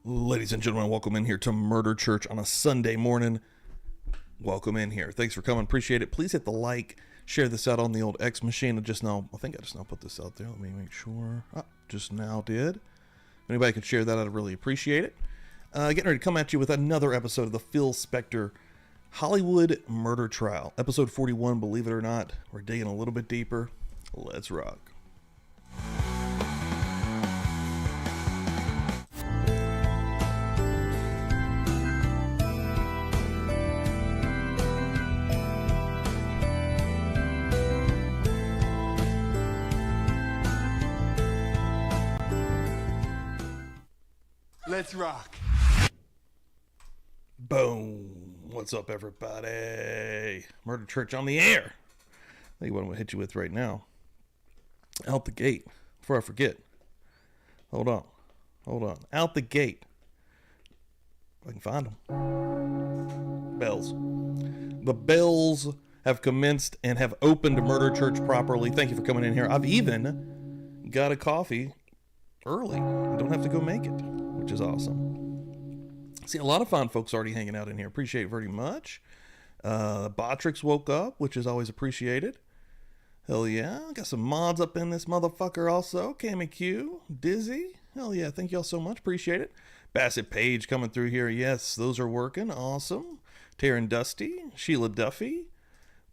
Ladies and gentlemen, welcome in here to Murder Church on a Sunday morning. Welcome in here. Thanks for coming. Appreciate it. Please hit the like. Share this out on the old X machine. I think I just now put this out there. Let me make sure. Just now did. If anybody could share that, I'd really appreciate it. Getting ready to come at you with another episode of the Phil Spector Hollywood Murder Trial. Episode 41, believe it or not. We're digging a little bit deeper. Let's rock. Let's rock. Boom. What's up, everybody? Murder Church on the air. I think what I'm going to hit you with right now. Out the gate. Before I forget. Hold on. Out the gate. If I can find them. Bells. The bells have commenced and have opened Murder Church properly. Thank you for coming in here. I've even got a coffee early. I don't have to go make it, which is awesome. See, a lot of fine folks already hanging out in here. Appreciate it very much. Botrix woke up, which is always appreciated. Hell yeah. Got some mods up in this motherfucker also. Cammy Q, Dizzy. Hell yeah. Thank y'all so much. Appreciate it. Bassett Page coming through here. Yes, those are working. Awesome. Taryn Dusty. Sheila Duffy.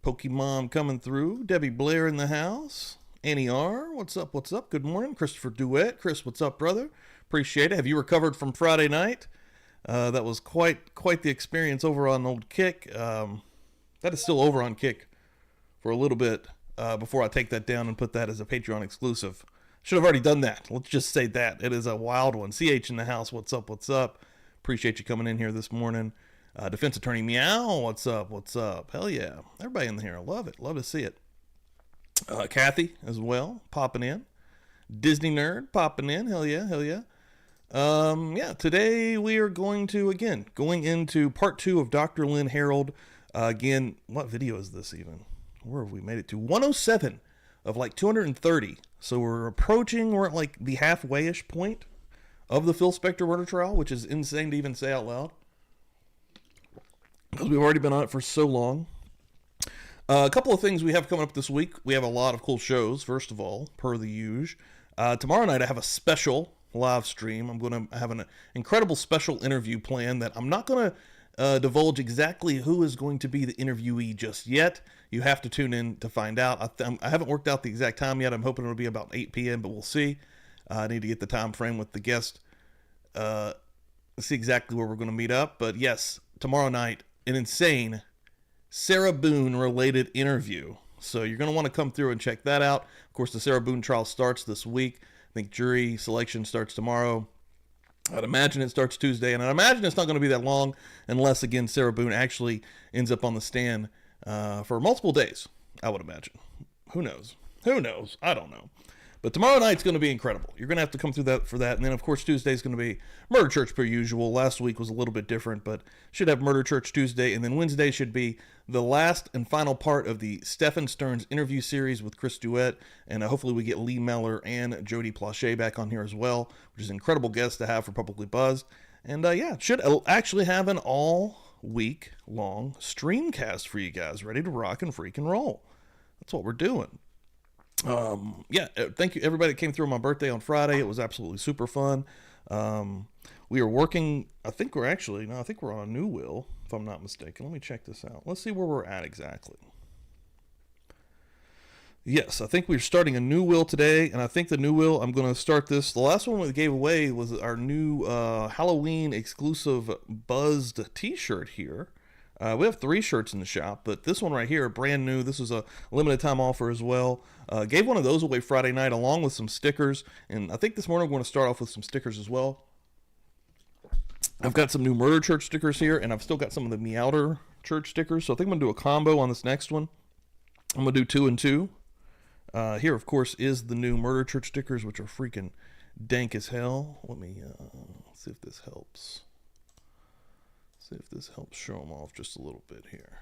Pokemon coming through. Debbie Blair in the house. Annie R. What's up? Good morning. Christopher Duet. Chris, what's up, brother? Appreciate it. Have you recovered from Friday night? That was quite the experience over on Old Kick. That is still over on Kick for a little bit before I take that down and put that as a Patreon exclusive. Should have already done that. Let's just say that. It is a wild one. CH in the house. What's up? Appreciate you coming in here this morning. Defense Attorney Meow. What's up? Hell yeah. Everybody in here. I love it. Love to see it. Kathy as well, popping in. Disney Nerd popping in. Hell yeah. Today we are going into part 2 of Dr. Lynn Harold. Again, what video is this even? Where have we made it to? 107 of like 230. So we're at like the halfway-ish point of the Phil Spector murder trial, which is insane to even say out loud, because we've already been on it for so long. A couple of things we have coming up this week. We have a lot of cool shows, first of all, per the usual. Tomorrow night I have a special live stream. I'm going to have an incredible special interview plan that I'm not going to divulge exactly who is going to be the interviewee just yet. You have to tune in to find out. I haven't worked out the exact time yet. I'm hoping it'll be about 8 p.m., but we'll see. I need to get the time frame with the guest, see exactly where we're going to meet up. But yes, tomorrow night, an insane Sarah Boone related interview. So you're going to want to come through and check that out. Of course, the Sarah Boone trial starts this week. I think jury selection starts tomorrow. I'd imagine it starts Tuesday, and I imagine it's not going to be that long unless, again, Sarah Boone actually ends up on the stand for multiple days, I would imagine. Who knows? I don't know. But tomorrow night's going to be incredible. You're going to have to come through that for that. And then, of course, Tuesday's going to be Murder Church per usual. Last week was a little bit different, but should have Murder Church Tuesday. And then Wednesday should be the last and final part of the Stephen Stearns interview series with Chris Duet. And hopefully we get Lee Meller and Jody Plache back on here as well, which is an incredible guest to have for Publicly Buzzed. And should actually have an all-week long streamcast for you guys, ready to rock and freak and roll. That's what we're doing. Thank you everybody that came through on my birthday on Friday. It was absolutely super fun. We are working, I think we're on a new will, if I'm not mistaken. Let me check this out. Let's see where we're at exactly. Yes, I think we're starting a new will today, and I think the new will, I'm going to start this. The last one we gave away was our new Halloween exclusive Buzzed t-shirt here. We have 3 shirts in the shop, but this one right here, brand new. This is a limited time offer as well. Gave one of those away Friday night along with some stickers, and I think this morning we're going to start off with some stickers as well. I've got some new Murder Church stickers here, and I've still got some of the Meowder Church stickers, so I think I'm going to do a combo on this next one. I'm going to do 2 and 2. Here, of course, is the new Murder Church stickers, which are freaking dank as hell. Let me see if this helps. See if this helps show them off just a little bit here.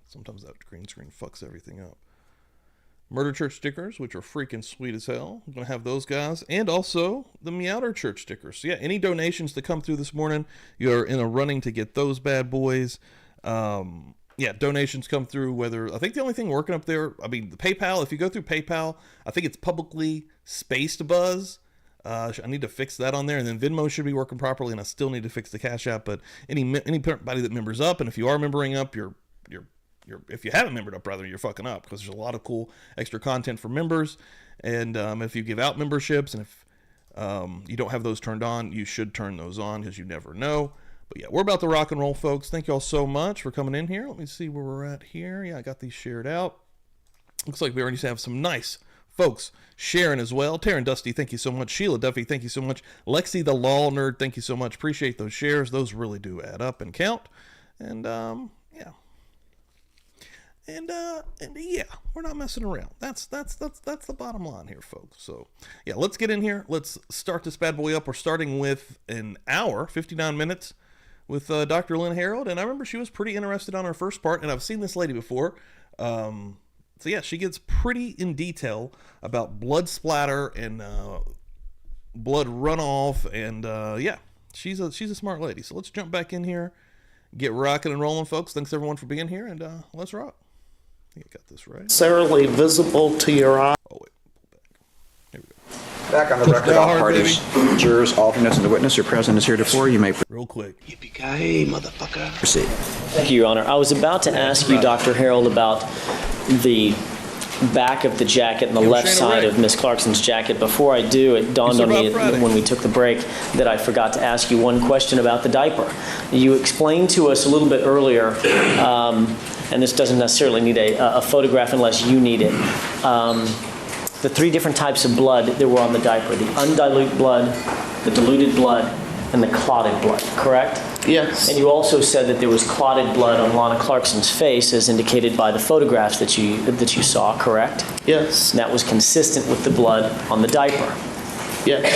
Sometimes that green screen fucks everything up. Murder Church stickers, which are freaking sweet as hell. I'm going to have those guys. And also the Meowder Church stickers. So yeah, any donations that come through this morning, you're in a running to get those bad boys. Yeah, donations come through, whether, I think the only thing working up there, I mean, the PayPal, if you go through PayPal, I think it's publicly spaced buzz. I need to fix that on there, and then Venmo should be working properly, and I still need to fix the Cash App. But anybody that members up, and if you are membering up, if you haven't membered up, rather, you're fucking up, because there's a lot of cool extra content for members. And if you give out memberships, and if you don't have those turned on, you should turn those on, because you never know. But yeah, we're about to rock and roll, folks. Thank you all so much for coming in here. Let me see where we're at here. Yeah, I got these shared out. Looks like we already have some nice folks sharing as well. Taryn Dusty, thank you so much. Sheila Duffy, thank you so much. Lexi the Law Nerd, thank you so much. Appreciate those shares. Those really do add up and count. And yeah. And yeah, we're not messing around. That's the bottom line here, folks. So yeah, let's get in here. Let's start this bad boy up. We're starting with an hour, 59 minutes with Dr. Lynn Harold. And I remember she was pretty interested on her first part, and I've seen this lady before. So yeah, she gets pretty in detail about blood splatter and blood runoff, and yeah, she's a smart lady. So let's jump back in here, get rocking and rolling, folks. Thanks everyone for being here, and let's rock. I think I got this right. Necessarily visible to your eye. Oh wait, pull back. Here we go. Back on the record, all parties, jurors, alternates, and the witness are present as heretofore. You may real quick. Yippee-ki-yay, motherfucker. Proceed. Thank you, Your Honor. I was about to ask you, Dr. Harold, about the back of the jacket and the left side of Miss Clarkson's jacket. Before I do, it dawned on me when we took the break that I forgot to ask you one question about the diaper. You explained to us a little bit earlier, and this doesn't necessarily need a photograph unless you need it, the three different types of blood that were on the diaper: the undiluted blood, the diluted blood, and the clotted blood, correct? Yes. And you also said that there was clotted blood on Lana Clarkson's face, as indicated by the photographs that you saw, correct? Yes. And that was consistent with the blood on the diaper. Yes.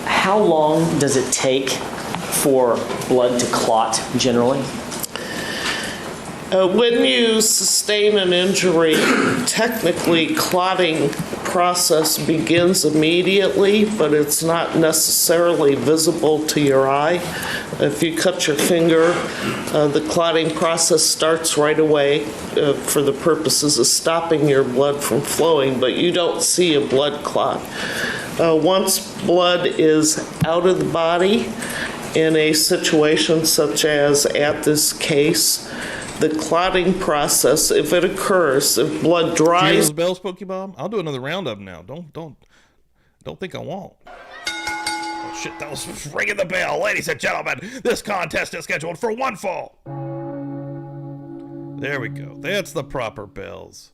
How long does it take for blood to clot, generally? When you sustain an injury, technically clotting process begins immediately, but it's not necessarily visible to your eye. If you cut your finger, the clotting process starts right away for the purposes of stopping your blood from flowing, but you don't see a blood clot. Once blood is out of the body in a situation such as at this case, the clotting process, if it occurs, if blood dries. Do you hear those bells, Pokebomb? I'll do another roundup now. Don't think I won't. Oh shit, that was ringing the bell. Ladies and gentlemen, this contest is scheduled for one fall. There we go. That's the proper bells.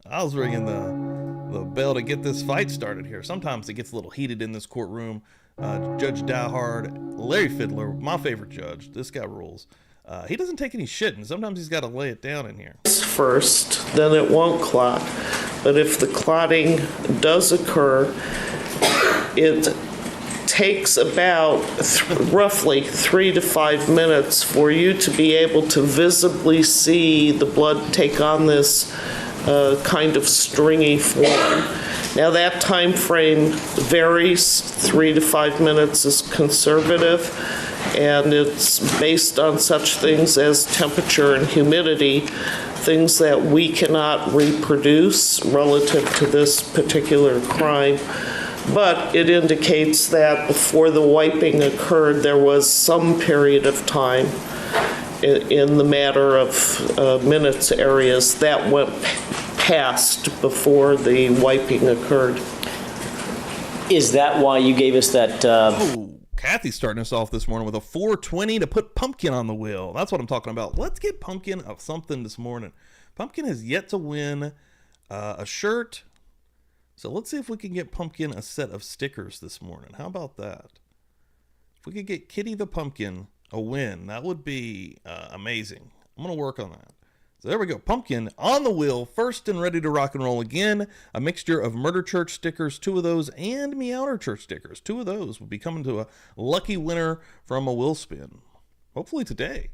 I was ringing the bell to get this fight started here. Sometimes it gets a little heated in this courtroom. Judge Diehard, Larry Fiddler, my favorite judge. This guy rules. He doesn't take any shit, and sometimes he's got to lay it down in here. First, then it won't clot. But if the clotting does occur, it takes about roughly 3 to 5 minutes for you to be able to visibly see the blood take on this kind of stringy form. Now that time frame varies. 3 to 5 minutes is conservative, and it's based on such things as temperature and humidity, things that we cannot reproduce relative to this particular crime. But it indicates that before the wiping occurred, there was some period of time in the matter of minutes areas that went past before the wiping occurred. Is that why you gave us that? Oh, Kathy's starting us off this morning with a 420 to put Pumpkin on the wheel. That's what I'm talking about. Let's get Pumpkin of something this morning. Pumpkin has yet to win a shirt. So let's see if we can get Pumpkin a set of stickers this morning. How about that? If we could get Kitty the Pumpkin a win, that would be amazing. I'm going to work on that. So there we go. Pumpkin on the wheel, first and ready to rock and roll again. A mixture of Murder Church stickers, 2 of those, and Meowder Church stickers. 2 of those will be coming to a lucky winner from a will spin. Hopefully today.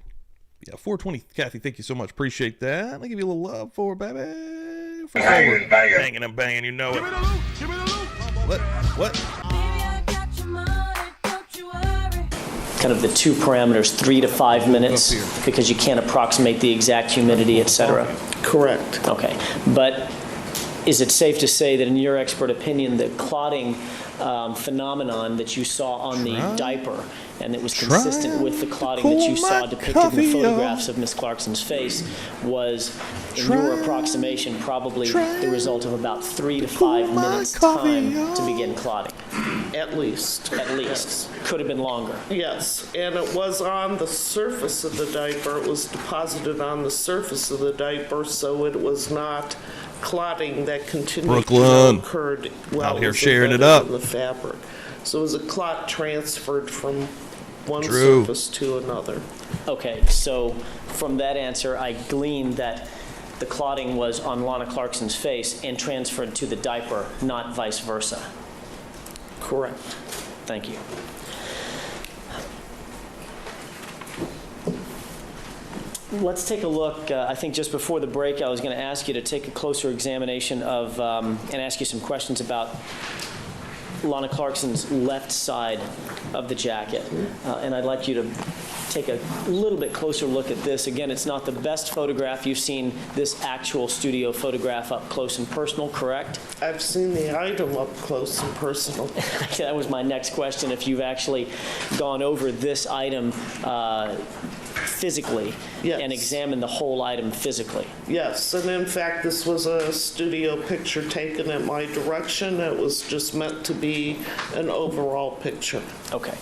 Yeah, 420. Kathy, thank you so much. Appreciate that. I'll give you a little love for, baby. for forward. Banging and banging, you know it. What? Kind of the two parameters, 3 to 5 minutes, because you can't approximate the exact humidity, et cetera. Correct. Okay, but is it safe to say that in your expert opinion, the clotting phenomenon that you saw on the diaper and that was consistent with the clotting that you saw depicted in the photographs of Miss Clarkson's face was, in your approximation, probably the result of about 3 to 5 minutes time to begin clotting? At least. At least. Yes. Could have been longer. Yes, and it was on the surface of the diaper. It was deposited on the surface of the diaper, so it was not clotting that continued Brooklyn. to occurred while Out here it was sharing it embedded up. in the fabric. So it was a clot transferred from one True. surface to another. Okay, so from that answer, I gleaned that the clotting was on Lana Clarkson's face and transferred to the diaper, not vice versa. Correct. Thank you. Let's take a look. I think just before the break, I was going to ask you to take a closer examination of and ask you some questions about Lana Clarkson's left side of the jacket. And I'd like you to take a little bit closer look at this. Again, it's not the best photograph. You've seen this actual studio photograph up close and personal, correct? I've seen the item up close and personal. That was my next question, if you've actually gone over this item physically and examined the whole item physically. Yes, and in fact, this was a studio picture taken at my direction. It was just meant to be an overall picture. Okay.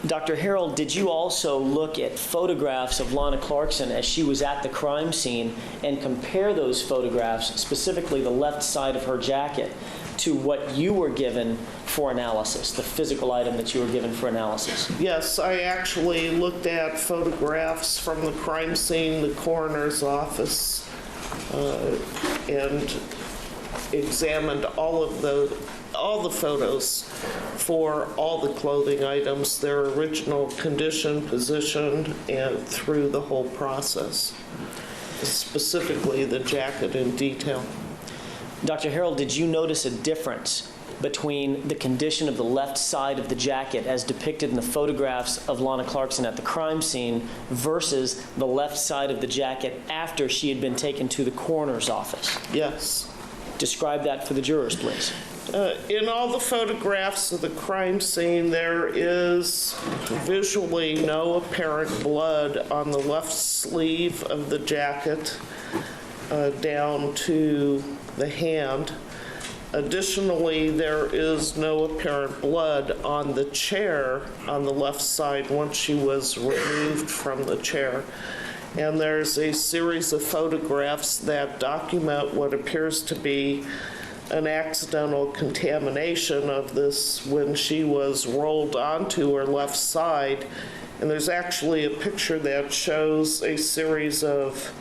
Dr. Harold, did you also look at photographs of Lana Clarkson as she was at the crime scene and compare those photographs, specifically the left side of her jacket, to what you were given for analysis, the physical item that you were given for analysis? Yes, I actually looked at photographs from the crime scene, the coroner's office, and examined all the photos for all the clothing items, their original condition, position, and through the whole process, specifically the jacket in detail. Dr. Harold, did you notice a difference between the condition of the left side of the jacket as depicted in the photographs of Lana Clarkson at the crime scene versus the left side of the jacket after she had been taken to the coroner's office? Yes. Describe that for the jurors, please. In all the photographs of the crime scene, there is visually no apparent blood on the left sleeve of the jacket down to the hand. Additionally, there is no apparent blood on the chair on the left side once she was removed from the chair. And there's a series of photographs that document what appears to be an accidental contamination of this when she was rolled onto her left side. And there's actually a picture that shows a series of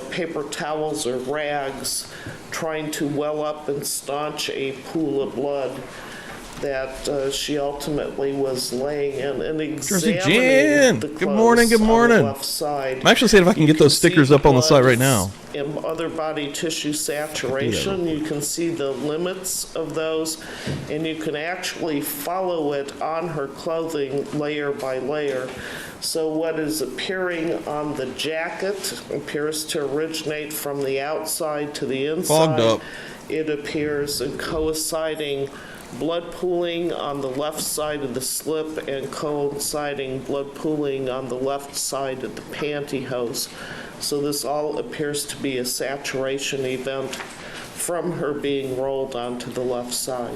paper towels or rags trying to well up and staunch a pool of blood that she ultimately was laying in, and examining the good morning, good morning. on the left side. I'm actually seeing if I can get those stickers up on the side right now. And other body tissue saturation, you can see the limits of those, and you can actually follow it on her clothing layer by layer. So what is appearing on the jacket appears to originate from the outside to the inside. Fogged up. It appears in coinciding blood pooling on the left side of the slip and coinciding blood pooling on the left side of the pantyhose. So this all appears to be a saturation event from her being rolled onto the left side.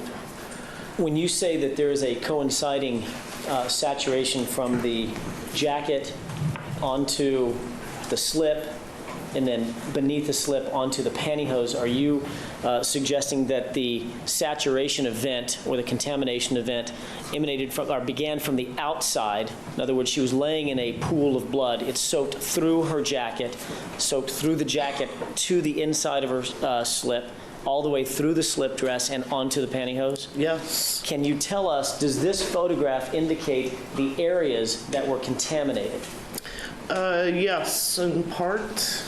When you say that there is a coinciding saturation from the jacket onto the slip and then beneath the slip onto the pantyhose, are you suggesting that the saturation event or the contamination event emanated from or began from the outside? In other words, she was laying in a pool of blood. It soaked through her jacket, soaked through the jacket to the inside of her slip, all the way through the slip dress and onto the pantyhose? Yes. Can you tell us, does this photograph indicate the areas that were contaminated? Yes, in part.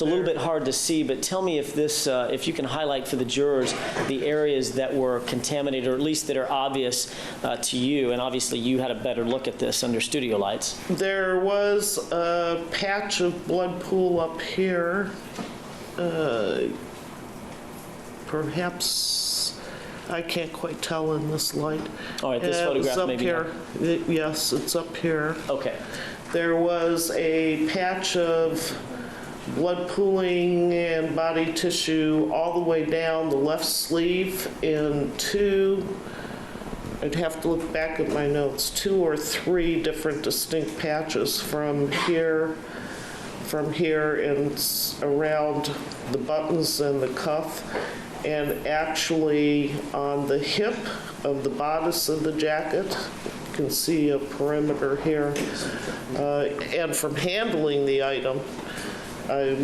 It's a little bit hard to see, but tell me if this, if you can highlight for the jurors the areas that were contaminated, or at least that are obvious to you, and obviously you had a better look at this under studio lights. There was a patch of blood pool up here. Perhaps, I can't quite tell in this light. All right, this It's photograph up maybe. here. Yes, it's up here. Okay. There was a patch of blood pooling and body tissue all the way down the left sleeve in I'd have to look back at my notes, 2 or 3 different distinct patches from here and around the buttons and the cuff, and actually on the hip of the bodice of the jacket. You can see a perimeter here. And from handling the item,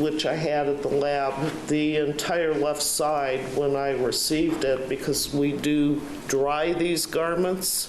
which I had at the lab, the entire left side when I received it, because we do dry these garments,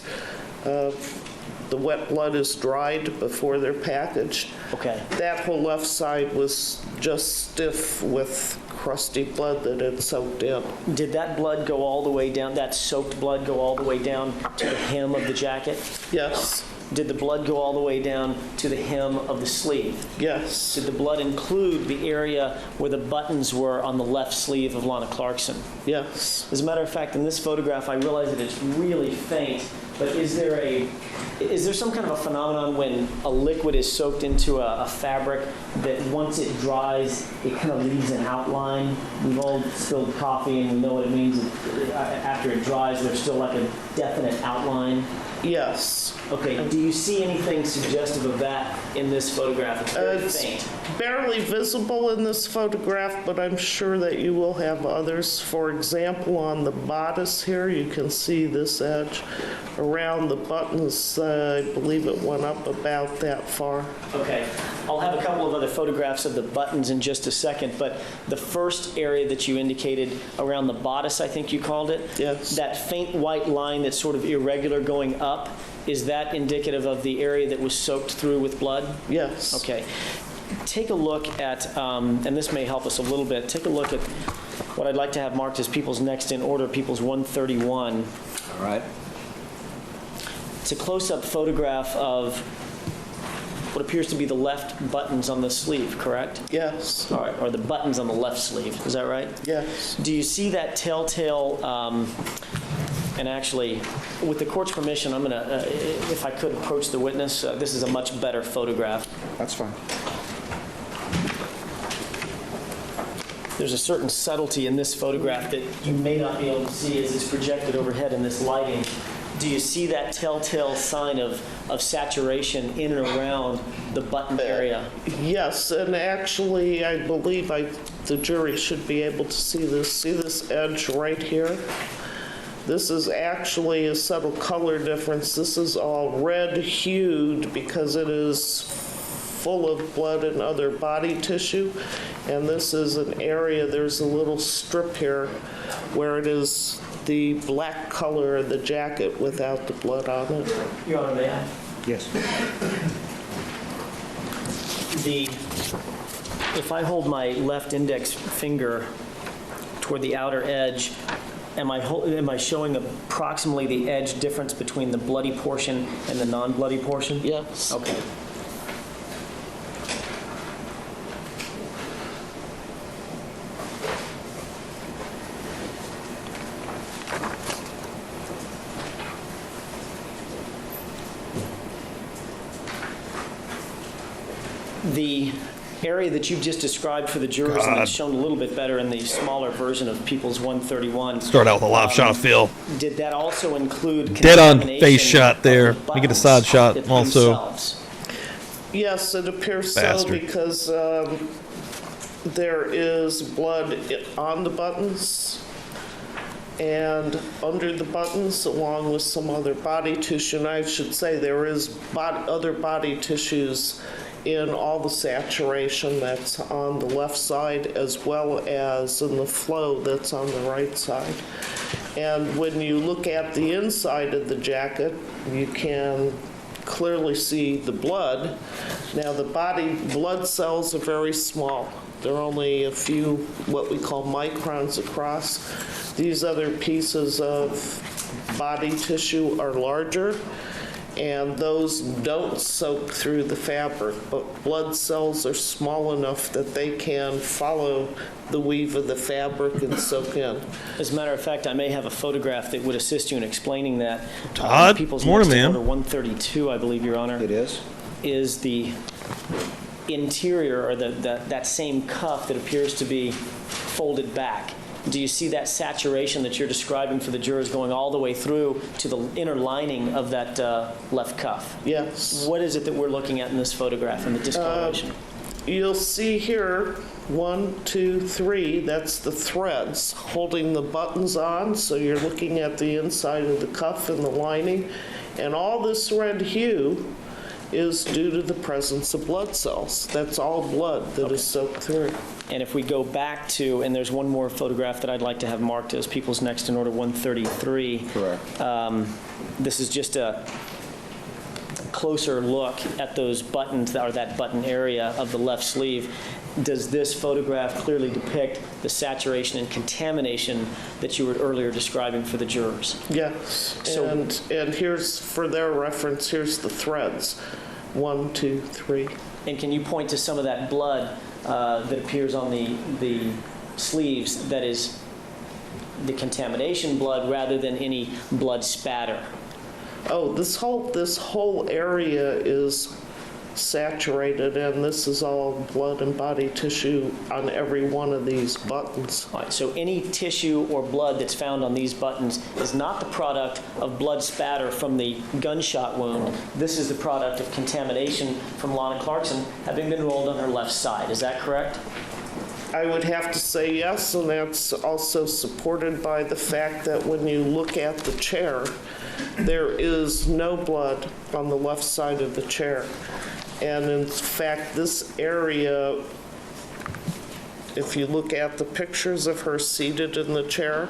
the wet blood is dried before they're packaged. Okay. That whole left side was just stiff with crusty blood that had soaked in. Did that blood go all the way down, that soaked blood go all the way down to the hem of the jacket? Yes, Did the blood go all the way down to the hem of the sleeve? yes, Did the blood include the area where the buttons were on the left sleeve of Lana Clarkson? yes. As a matter of fact, in this photograph, I realize that it's really faint, but is there some kind of a phenomenon when a liquid is soaked into a fabric that once it dries, it kind of leaves an outline? We've all spilled coffee and we know what it means. After it dries, there's still like a definite outline. Yes. Okay, do you see anything suggestive of that in this photograph? It's very It's faint. barely visible in this photograph, but I'm sure that you will have others. For example, on the bodice here, you can see this edge. Around the buttons, I believe it went up about that far. Okay, I'll have a couple of other photographs of the buttons in just a second, but the first area that you indicated around the bodice, I think you called it? Yes. That faint white line that's sort of irregular going up, is that indicative of the area that was soaked through with blood? Yes. Okay. Take a look at, and this may help us a little bit, take a look at what I'd like to have marked as people's next in order, people's 131. All right. It's a close-up photograph of what appears to be the left buttons on the sleeve, correct? Yes. All right, or the buttons on the left sleeve, is that right? Yes. Do you see that telltale, and actually, with the court's permission, I'm gonna, if I could approach the witness, this is a much better photograph. That's fine. There's a certain subtlety in this photograph that you may not be able to see as it's projected overhead in this lighting. Do you see that telltale sign of saturation in and around the button area? Yes, and actually, I believe the jury should be able to see this. See this edge right here? This is actually a subtle color difference. This is all red-hued because it is full of blood and other body tissue. And this is an area, there's a little strip here where it is the black color of the jacket without the blood on it. Your Honor, may I? Yes. If I hold my left index finger toward the outer edge, am I showing approximately the edge difference between the bloody portion and the non-bloody portion? Yes. Okay. The area that you've just described for the jurors and it's shown a little bit better in the smaller version of People's 131. Start out with a live shot, Phil. Did that also include Dead on contamination face shot there. of the We get a side shot buttons also. themselves? Yes, it appears Bastard. so because there is blood on the buttons and under the buttons, along with some other body tissue. And I should say there is other body tissues in all the saturation that's on the left side as well as in the flow that's on the right side. And when you look at the inside of the jacket, you can clearly see the blood. Now the body blood cells are very small. They're only a few, what we call microns across. These other pieces of body tissue are larger, and those don't soak through the fabric, but blood cells are small enough that they can follow the weave of the fabric and soak in. As a matter of fact, I may have a photograph that would assist you in explaining that. Todd, People's morning, Next man. Order 132, I believe, Your Honor. It is? Is the interior, or that same cuff that appears to be folded back. Do you see that saturation that you're describing for the jurors going all the way through to the inner lining of that left cuff? Yes. What is it that we're looking at in this photograph in the discoloration? You'll see here, 1, 2, 3, that's the threads holding the buttons on, so you're looking at the inside of the cuff and the lining, and all this red hue is due to the presence of blood cells. That's all blood that is soaked through. And if we go back to, and there's one more photograph that I'd like to have marked as People's Next in Order 133. Correct. This is just a closer look at those buttons, or that button area of the left sleeve. Does this photograph clearly depict the saturation and contamination that you were earlier describing for the jurors? Yes, So- and here's, for their reference, here's the threads. 1, 2, 3. And can you point to some of that blood that appears on the sleeves that is the contamination blood rather than any blood spatter? Oh, this whole area is saturated, and this is all blood and body tissue on every one of these buttons. All right, so any tissue or blood that's found on these buttons is not the product of blood spatter from the gunshot wound. This is the product of contamination from Lana Clarkson having been rolled on her left side. Is that correct? I would have to say yes, and that's also supported by the fact that when you look at the chair, there is no blood on the left side of the chair. And in fact, this area, if you look at the pictures of her seated in the chair,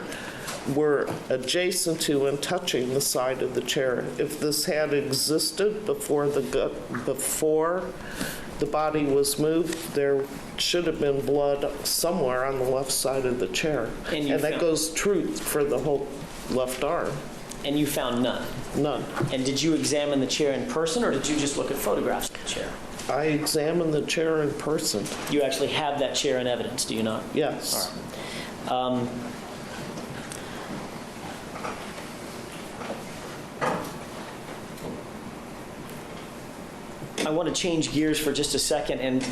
were adjacent to and touching the side of the chair. If this had existed before the body was moved, there should have been blood somewhere on the left side of the chair. And And that goes true for the whole left arm. And you found none. None. And did you examine the chair in person, or did you just look at photographs of the chair? I examined the chair in person. You actually have that chair in evidence, do you not? Yes. All right. I want to change gears for just a second and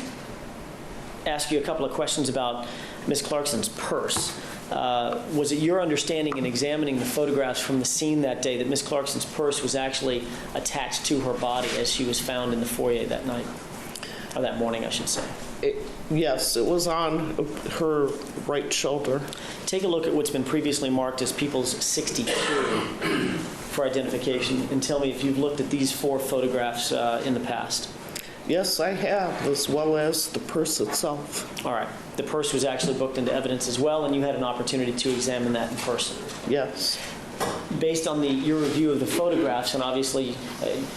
ask you a couple of questions about Ms. Clarkson's purse. Was it your understanding in examining the photographs from the scene that day that Ms. Clarkson's purse was actually attached to her body as she was found in the foyer that night? Or that morning, I should say. Yes, it was on her right shoulder. Take a look at what's been previously marked as People's 62 for identification, and tell me if you've looked at these 4 photographs in the past. Yes, I have, as well as the purse itself. All right. The purse was actually booked into evidence as well, and you had an opportunity to examine that in person. Yes. Based on your review of the photographs, and obviously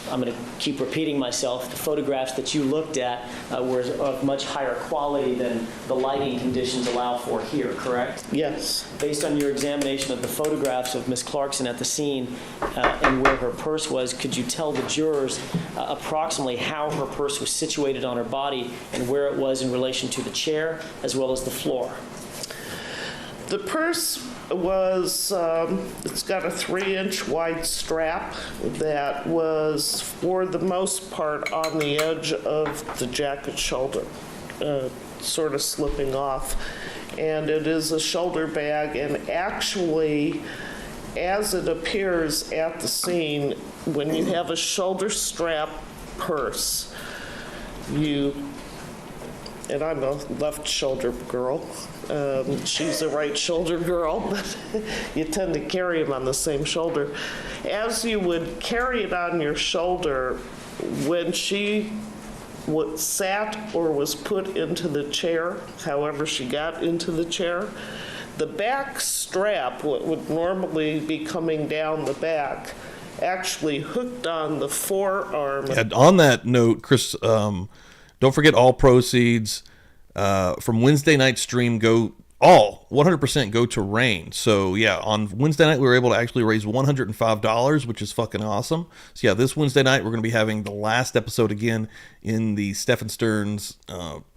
I'm going to keep repeating myself, the photographs that you looked at were of much higher quality than the lighting conditions allow for here, correct? Yes. Based on your examination of the photographs of Ms. Clarkson at the scene and where her purse was, could you tell the jurors approximately how her purse was situated on her body and where it was in relation to the chair as well as the floor? The purse was, it's got a 3-inch wide strap that was, for the most part, on the edge of the jacket shoulder, sort of slipping off. And it is a shoulder bag, and actually, as it appears at the scene, when you have a shoulder strap purse, and I'm a left shoulder girl. She's a right shoulder girl, but you tend to carry them on the same shoulder. As you would carry it on your shoulder, when she sat or was put into the chair, however she got into the chair, the back strap, what would normally be coming down the back, actually hooked on the forearm. On that note, Chris, don't forget all proceeds. from Wednesday night stream go all 100% go to Rain. So yeah, on Wednesday night we were able to actually raise $105, which is fucking awesome. So yeah, this Wednesday night we're going to be having the last episode again in the Stephen Stearns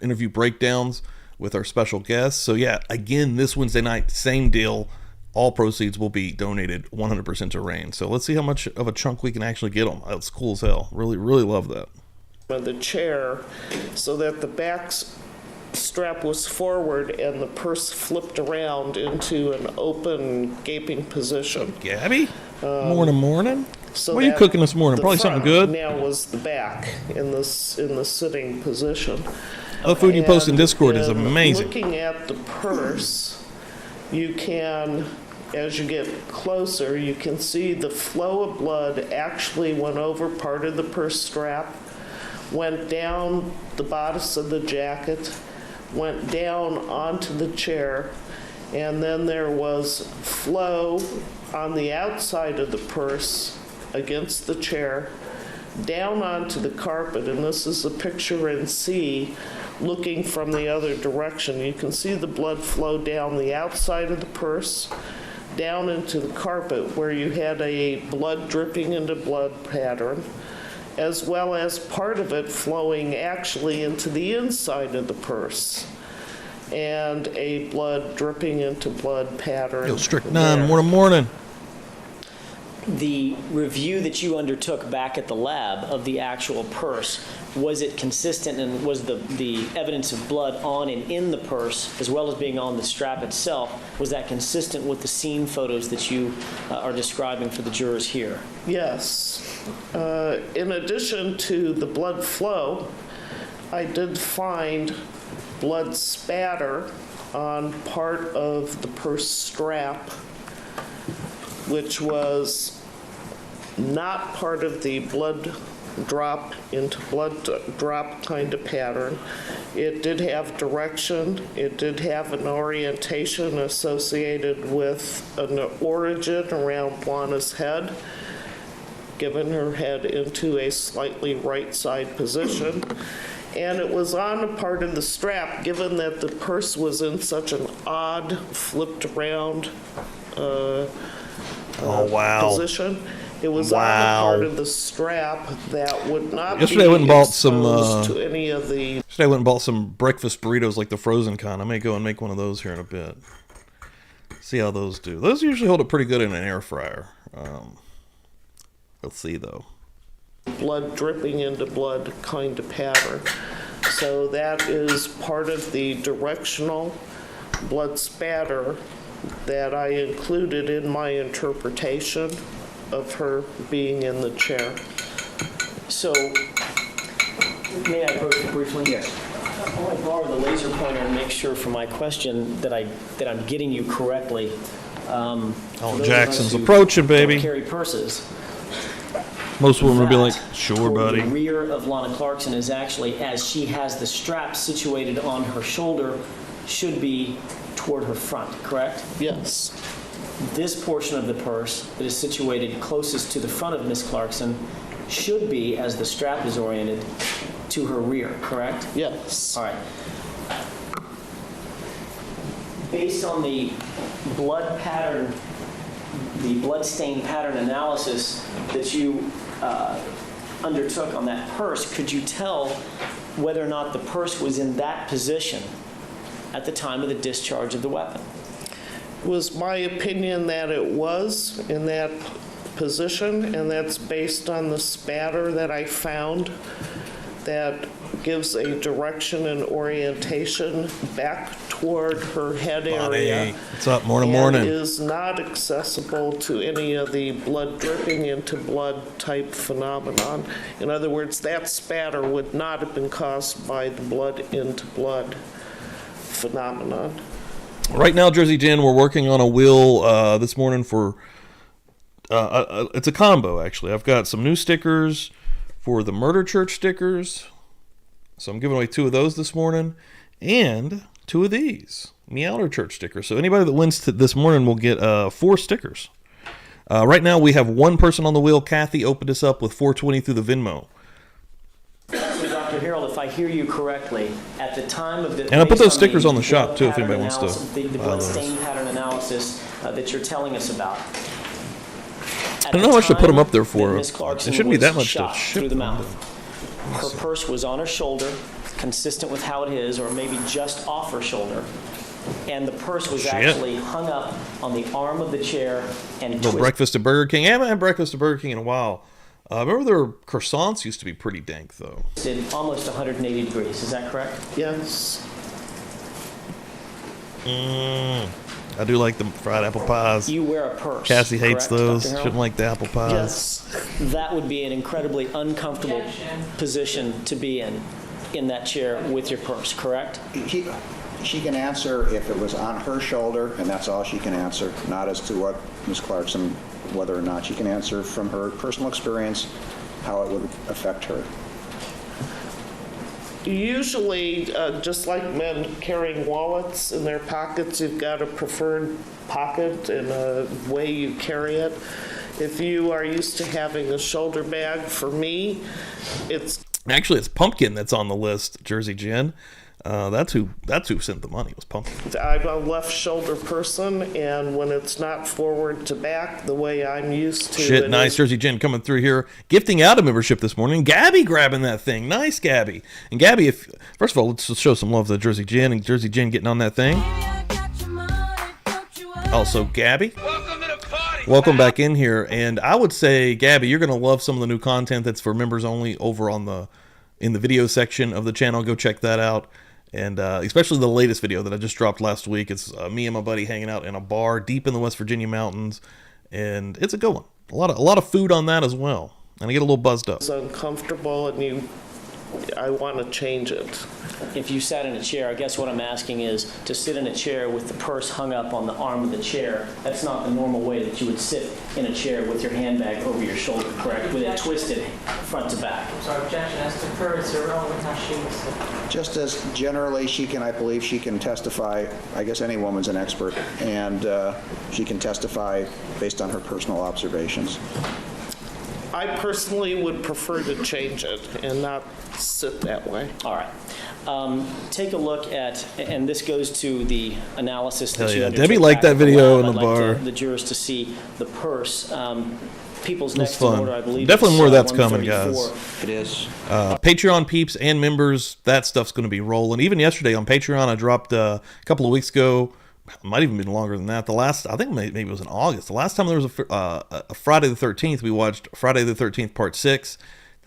interview breakdowns with our special guests. So yeah, again this Wednesday night, same deal. All proceeds will be donated 100% to Rain. So let's see how much of a chunk we can actually get them. That's cool as hell. Really, really love that. The chair, so that the back strap was forward and the purse flipped around into an open, gaping position. Gabby? Morning. So what are you cooking this morning? the Probably something front good? Now was the back in the sitting position. The food you post in And Discord is in amazing. Looking at the purse, you can, as you get closer, you can see the flow of blood actually went over part of the purse strap, went down the bodice of the jacket, went down onto the chair, and then there was flow on the outside of the purse against the chair, down onto the carpet, and this is a picture in C, looking from the other direction. You can see the blood flow down the outside of the purse, down into the carpet where you had a blood dripping into blood pattern, as well as part of it flowing actually into the inside of the purse, and a blood dripping into blood pattern. Yo, Strychnine, there. morning. The review that you undertook back at the lab of the actual purse, was it consistent, and was the evidence of blood on and in the purse, as well as being on the strap itself, was that consistent with the scene photos that you are describing for the jurors here? Yes. In addition to the blood flow, I did find blood spatter on part of the purse strap, which was not part of the blood drop into blood drop kind of pattern. It did have direction. It did have an orientation associated with an origin around Lana's head, giving her head into a slightly right side position. And it was on a part of the strap, given that the purse was in such an odd, flipped around position. It was on a part of the strap that would not Yesterday be I went and bought exposed some, to any of the... Yesterday I went and bought some breakfast burritos like the frozen kind. I may go and make one of those here in a bit. See how those do. Those usually hold up pretty good in an air fryer. Let's see though. blood dripping into blood kind of pattern. So that is part of the directional blood spatter that I included in my interpretation of her being in the chair. So, may I approach it briefly? Yes. I want to borrow the laser pointer and make sure for my question that I'm getting you correctly. Oh, Jackson's approaching, baby. Carry purses. Most women would be like, That sure, for buddy. The rear of Lana Clarkson is actually, as she has the strap situated on her shoulder, should be toward her front, correct? Yes. This portion of the purse that is situated closest to the front of Miss Clarkson should be, as the strap is oriented, to her rear, correct? Yes. All right. Based on the blood pattern, the blood stain pattern analysis that you undertook on that purse, could you tell whether or not the purse was in that position at the time of the discharge of the weapon? It was my opinion that it was in that position, and that's based on the spatter that I found that gives a direction and orientation back toward her head area. What's up? Morning. And is not accessible to any of the blood dripping into blood type phenomenon. In other words, that spatter would not have been caused by the blood into blood phenomenon. Right now, Jersey Jen, we're working on a will this morning for, it's a combo, actually. I've got some new stickers for the Murder Church stickers. So I'm giving away 2 of those this morning. And 2 of these, Meowder Church stickers. So anybody that wins this morning will get 4 stickers. Right now, we have 1 person on the wheel. Kathy opened us up with $4.20 through the Venmo. So, Dr. Harold, if I hear you correctly, at the time of the... And I'll put based those on stickers the on the shop, blood too, if pattern anybody wants to analysis, the buy blood those. stain pattern analysis that you're telling us about. I don't know how much to put them up there for. Miss Clarkson It shouldn't be was that much to shot ship through the them, mouth. Her purse was on her shoulder, consistent with how it is, or maybe just off her shoulder. And the purse was Shit. actually hung up on the arm of the chair and Little twisted. breakfast at Burger King. I haven't had breakfast at Burger King in a while. Remember their croissants used to be pretty dank, though. Almost 180 degrees, is that correct? Yes. I do like the fried apple pies. You wear a purse. Cassie hates correct, those. Dr. Harrell? Shouldn't like the apple pies. Yes. That would be an incredibly uncomfortable position to be in that chair with your purse, correct? She can answer if it was on her shoulder, and that's all she can answer, not as to what Ms. Clarkson, whether or not she can answer from her personal experience, how it would affect her. Usually, just like men carrying wallets in their pockets, you've got a preferred pocket and a way you carry it. If you are used to having a shoulder bag, for me, it's... Actually, it's Pumpkin that's on the list, Jersey Gin. That's who sent the money, was Pumpkin. I'm a left shoulder person, and when it's not forward to back the way I'm used to... Shit, it nice. is- Jersey Gin coming through here, gifting out a membership this morning. Gabby grabbing that thing. Nice, Gabby. And Gabby, first of all, let's show some love to Jersey Gin, and Jersey Gin getting on that thing. Also, Gabby, welcome back in here. And I would say, Gabby, you're going to love some of the new content that's for members only over in the video section of the channel. Go check that out. And especially the latest video that I just dropped last week. It's me and my buddy hanging out in a bar deep in the West Virginia mountains, and it's a good one. A lot of food on that as well, and I get a little buzzed up. It's uncomfortable, and I want to change it. If you sat in a chair, I guess what I'm asking is to sit in a chair with the purse hung up on the arm of the chair. That's not the normal way that you would sit in a chair with your handbag over your shoulder, correct? With it twisted front to back. Sorry, objection as to her, it's irrelevant how she was. Just as generally I believe she can testify, I guess any woman's an expert, and she can testify based on her personal observations. I personally would prefer to change it and not sit that way. All right. Take a look at, and this goes to the analysis that Hell you yeah. undertook Debbie liked back that at the video lab. in the I'd like bar. the jurors to see the purse. People's It was next in fun. order, I believe. Definitely it's, more of that's coming, 134. guys. It is. Patreon peeps and members, that stuff's going to be rolling. Even yesterday on Patreon, I dropped a couple of weeks ago. Might even been longer than that. I think maybe it was in August. The last time there was a Friday the 13th, we watched Friday the 13th Part 6.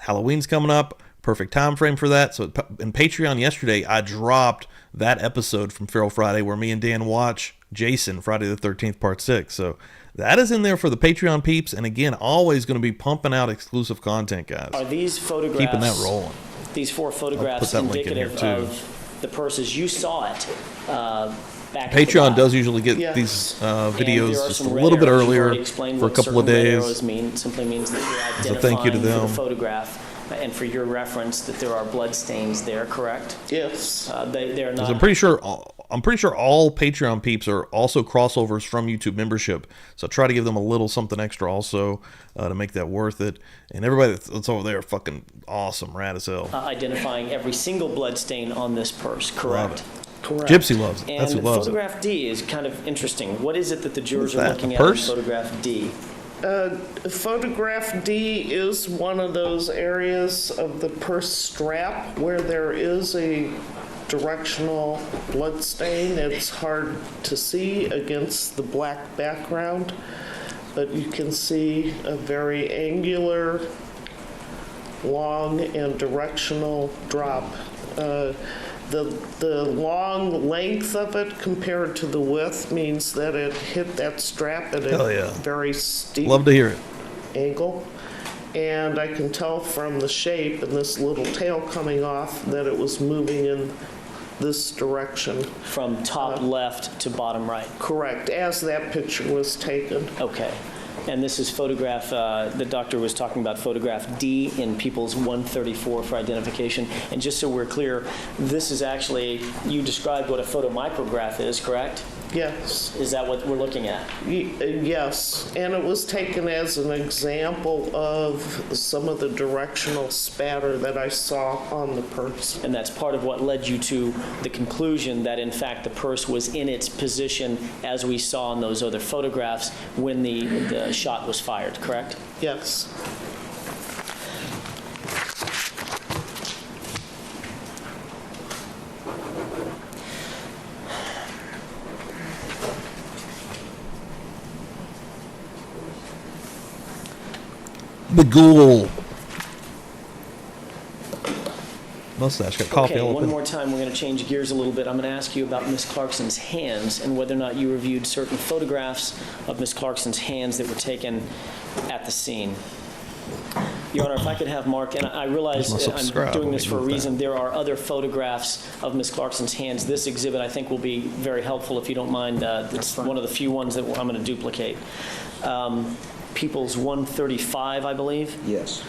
Halloween's coming up. Perfect time frame for that. So in Patreon yesterday, I dropped that episode from Feral Friday where me and Dan watch Jason Friday the 13th Part 6. So that is in there for the Patreon peeps. And again, always going to be pumping out exclusive content, guys. Are these photographs, Keeping that rolling. these four photographs that link in here, indicative too. of the purse as you saw it back at the Patreon lab? does usually get Yes. these And videos there are just a some red little bit arrows. You've earlier already explained for a what couple of certain red days. arrows mean. Simply means that you're So identifying thank you to for the them. photograph and for your reference that there are blood stains there, correct? Yes. They're 'Cause not. I'm pretty sure all Patreon peeps are also crossovers from YouTube membership. So try to give them a little something extra also to make that worth it. And everybody that's over there, fucking awesome, rad as hell. Identifying every single blood stain on this purse, correct? Correct. Gypsy loves it. That's And who loves it. photograph D is kind of interesting. What is it that the jurors What's are that, looking a at in purse? photograph D? Photograph D is one of those areas of the purse strap where there is a directional blood stain. It's hard to see against the black background, but you can see a very angular, long, and directional drop. The long length of it compared to the width means that it hit that strap at Hell a yeah. very steep Love to hear it. angle. And I can tell from the shape and this little tail coming off that it was moving in this direction. From top left to bottom right. Correct, as that picture was taken. Okay. And this is photograph, the doctor was talking about photograph D in People's 134 for identification. And just so we're clear, this is actually, you described what a photomicrograph is, correct? Yes. Is that what we're looking at? Yes, and it was taken as an example of some of the directional spatter that I saw on the purse. And that's part of what led you to the conclusion that, in fact, the purse was in its position as we saw in those other photographs when the shot was fired, correct? Yes. The ghoul. Mustache got coffee Okay, all up one in. more time, we're going to change gears a little bit. I'm going to ask you about Miss Clarkson's hands and whether or not you reviewed certain photographs of Miss Clarkson's hands that were taken at the scene. Your Honor, if I could have Mark, and I realize Must I'm subscribe. doing this for a Let me move reason. There are other photographs of Miss Clarkson's hands. This exhibit, I think, will be very helpful if you don't mind. It's one of the few ones that I'm going to duplicate. People's 135, I believe, Yes.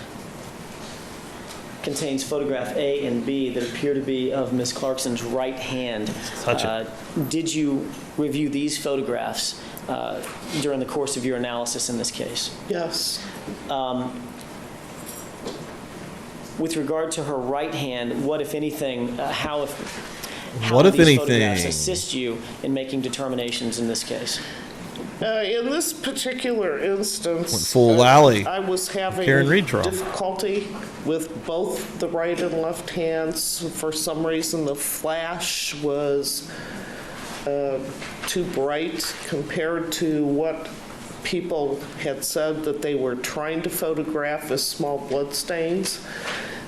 contains photograph A and B that appear to be of Miss Clarkson's right hand. Touch it. Did you review these photographs during the course of your analysis in this case? Yes. With regard to her right hand, what, if anything, how What, do if these anything? photographs assist you in making determinations in this case? In this particular instance, Went full Lally. I was having Karen Reed trial. difficulty with both the right and left hands. For some reason, the flash was too bright compared to what people had said that they were trying to photograph as small blood stains.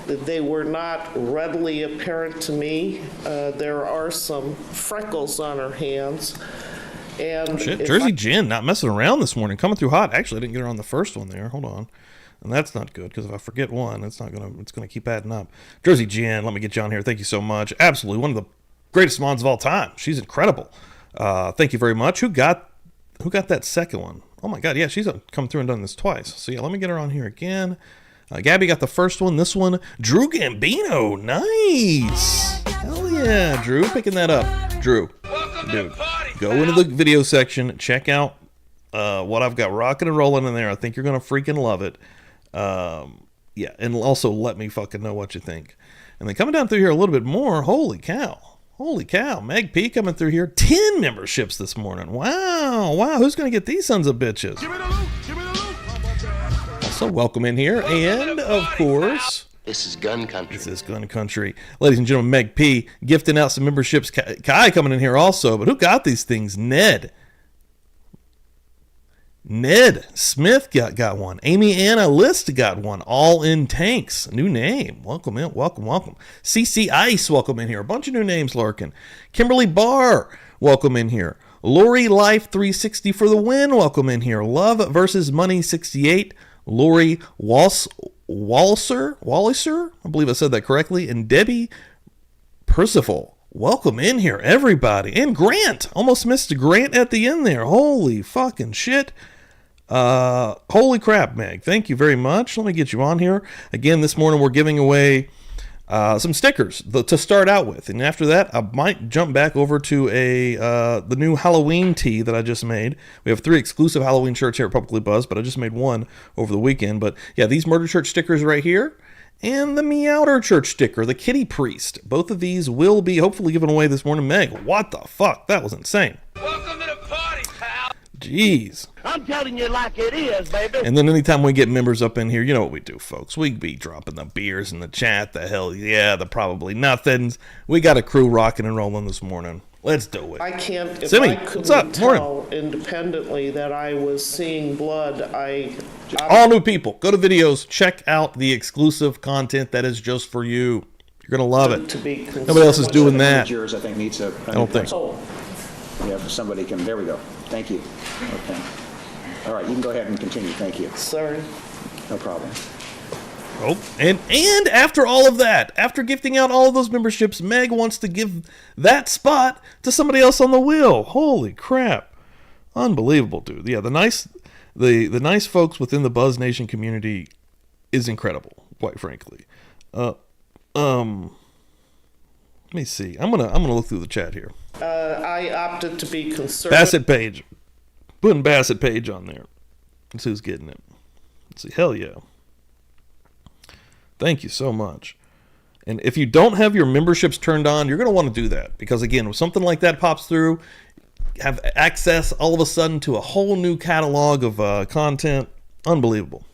They were not readily apparent to me. There are some freckles on her hands. And Shit, if Jersey Gin not messing around this morning, coming through hot. Actually, I didn't get her on the first one there. Hold on, and that's not good because if I forget one, it's gonna keep adding up. Jersey Gin, let me get you on here. Thank you so much. Absolutely, one of the greatest moms of all time. She's incredible. Thank you very much. Who got that second one? Oh my God, yeah, she's come through and done this twice. So yeah, let me get her on here again. Gabby got the first one. This one, Drew Gambino. Nice. Hell yeah, Drew, picking that up. Drew, dude, go into the video section, check out what I've got rocking and rolling in there. I think you're gonna freaking love it. Yeah, and also let me fucking know what you think. And then coming down through here a little bit more. Holy cow. Meg P coming through here. 10 memberships this morning. Wow. Who's gonna get these sons of bitches? Give me the loot. Give me the loot. Also, welcome in here. And, of course, This is gun country. this is Gun Country. Ladies and gentlemen, Meg P gifting out some memberships. Kai coming in here also. But who got these things? Ned Smith got one. Amy Anna List got one. All in Tanks. New name. Welcome in. Welcome. CC Ice, welcome in here. A bunch of new names lurking. Kimberly Barr, welcome in here. Lori Life 360 for the win. Welcome in here. Love versus Money 68. Lori Walliser, I believe I said that correctly. And Debbie Percival. Welcome in here, everybody. And Grant. Almost missed a Grant at the end there. Holy fucking shit. Holy crap, Meg. Thank you very much. Let me get you on here. Again, this morning we're giving away some stickers to start out with. And after that, I might jump back over to the new Halloween tee that I just made. We have 3 exclusive Halloween shirts here at Publicly Buzzed, but I just made one over the weekend. But yeah, these Murder Church stickers right here. And the Meowder Church sticker, the Kitty Priest. Both of these will be hopefully given away this morning. Meg, what the fuck? That was insane. Welcome to the party, pal. Jeez. I'm telling you like it is, baby. And then anytime we get members up in here, you know what we do, folks. We be dropping the beers in the chat, the hell yeah, the probably nothings. We got a crew rocking and rolling this morning. Let's do it. I can't, if Simi, I couldn't what's up? tell independently that I was seeing blood, All new people, go to videos, check out the exclusive content that is just for you. You're going to love it. to be Nobody else is doing that. Yours, I think, needs a... I don't think. Oh, Yeah, if somebody can... There we go. Thank you. Okay. All right, you can go ahead and continue. Thank you. sorry. No problem. Oh, and after all of that, after gifting out all of those memberships, Meg wants to give that spot to somebody else on the wheel. Holy crap. Unbelievable, dude. Yeah, the nice folks within the Buzz Nation community is incredible, quite frankly. Let me see. I'm gonna look through the chat here. I opted to be conservative. Bassett Page. Putting Bassett Page on there. That's who's getting it. Let's see. Hell yeah. Thank you so much. And if you don't have your memberships turned on, you're going to want to do that. Because again, when something like that pops through, have access all of a sudden to a whole new catalog of content. Unbelievable.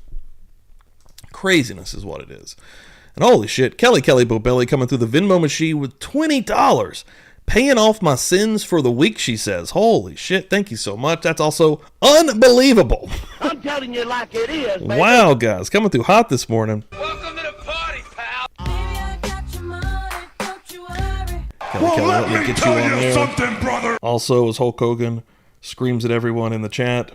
Craziness is what it is. And holy shit, Kelly Bobelli coming through the Venmo machine with $20. Paying off my sins for the week, she says. Holy shit, thank you so much. That's also unbelievable. I'm telling you like it is, baby. Wow, guys, coming through hot this morning. Welcome to the party, pal. Kelly, let me get you on there. something, brother. Also, as Hulk Hogan screams at everyone in the chat.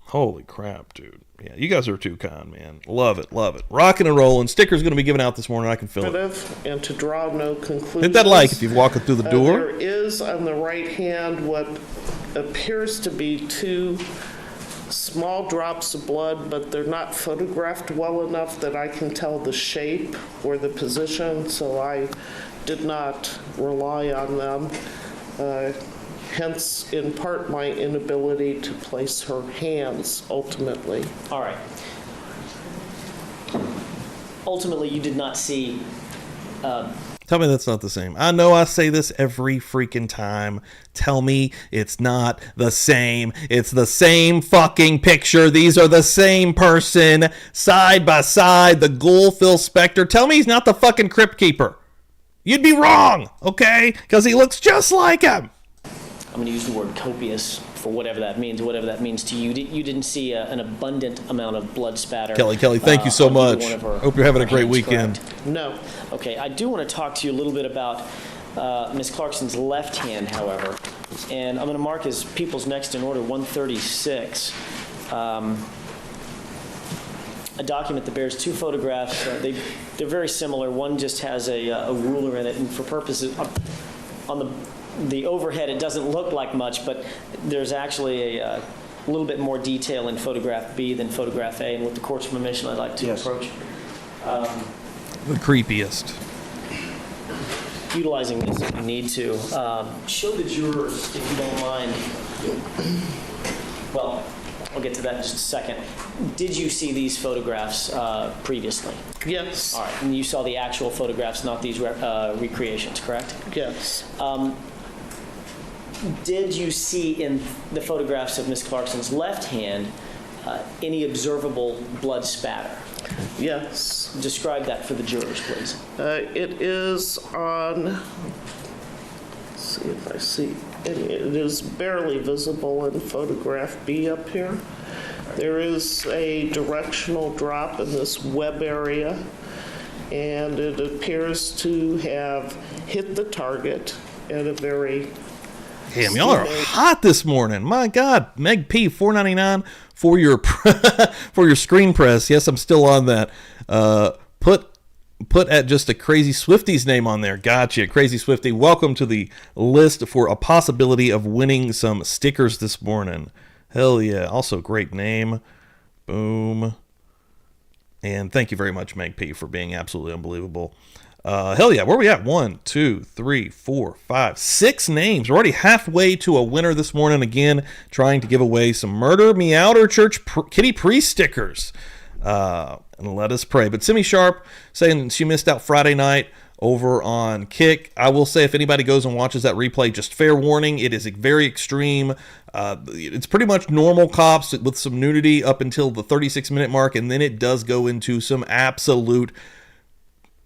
Holy crap, dude. Yeah, you guys are too kind, man. Love it, love it. Rocking and rolling. Stickers going to be given out this morning. I can feel it. And to draw no conclusions. Hit that like if you've walked through the door. There is on the right hand what appears to be two small drops of blood, but they're not photographed well enough that I can tell the shape or the position, so I did not rely on them. Hence, in part, my inability to place her hands, ultimately. All right. Ultimately, you did not see... Tell me that's not the same. I know I say this every freaking time. Tell me it's not the same. It's the same fucking picture. These are the same person, side by side, the ghoul Phil Spector. Tell me he's not the fucking Crypt Keeper. You'd be wrong, okay? Because he looks just like him. I'm going to use the word copious for whatever that means to you. You didn't see an abundant amount of blood spatter. Kelly, thank you so much. Hope you're having a great weekend. Correct? No. Okay, I do want to talk to you a little bit about Ms. Clarkson's left hand, however. And I'm going to mark as people's next in order 136. A document that bears two photographs. They're very similar. One just has a ruler in it, and for purposes on the overhead, it doesn't look like much, but there's actually a little bit more detail in photograph B than photograph A. And with the court's permission, I'd like to approach The creepiest. utilizing this if you need to. Show the jurors, if you don't mind. Well, I'll get to that in just a second. Did you see these photographs previously? Yes. All right, and you saw the actual photographs, not these recreations, correct? Yes. Did you see in the photographs of Ms. Clarkson's left hand any observable blood spatter? Yes. Describe that for the jurors, please. It is on, let's see if I see any, it is barely visible in photograph B up here. There is a directional drop in this web area, and it appears to have hit the target at a very... Damn, y'all are hot this morning. My God, Meg P, $4.99 for your for your screen press. Yes, I'm still on that. Put at just a Crazy Swifty's name on there. Gotcha, Crazy Swifty. Welcome to the list for a possibility of winning some stickers this morning. Hell yeah. Also, great name. Boom. And thank you very much, Meg P, for being absolutely unbelievable. Hell yeah, where are we at? 1, 2, 3, 4, 5, 6 names. We're already halfway to a winner this morning. Again, trying to give away some Murder Me Outer Church Kitty Priest stickers. And let us pray. But Simi Sharp saying she missed out Friday night over on Kick. I will say if anybody goes and watches that replay, just fair warning, it is very extreme. It's pretty much normal cops with some nudity up until the 36-minute mark, and then it does go into some absolute...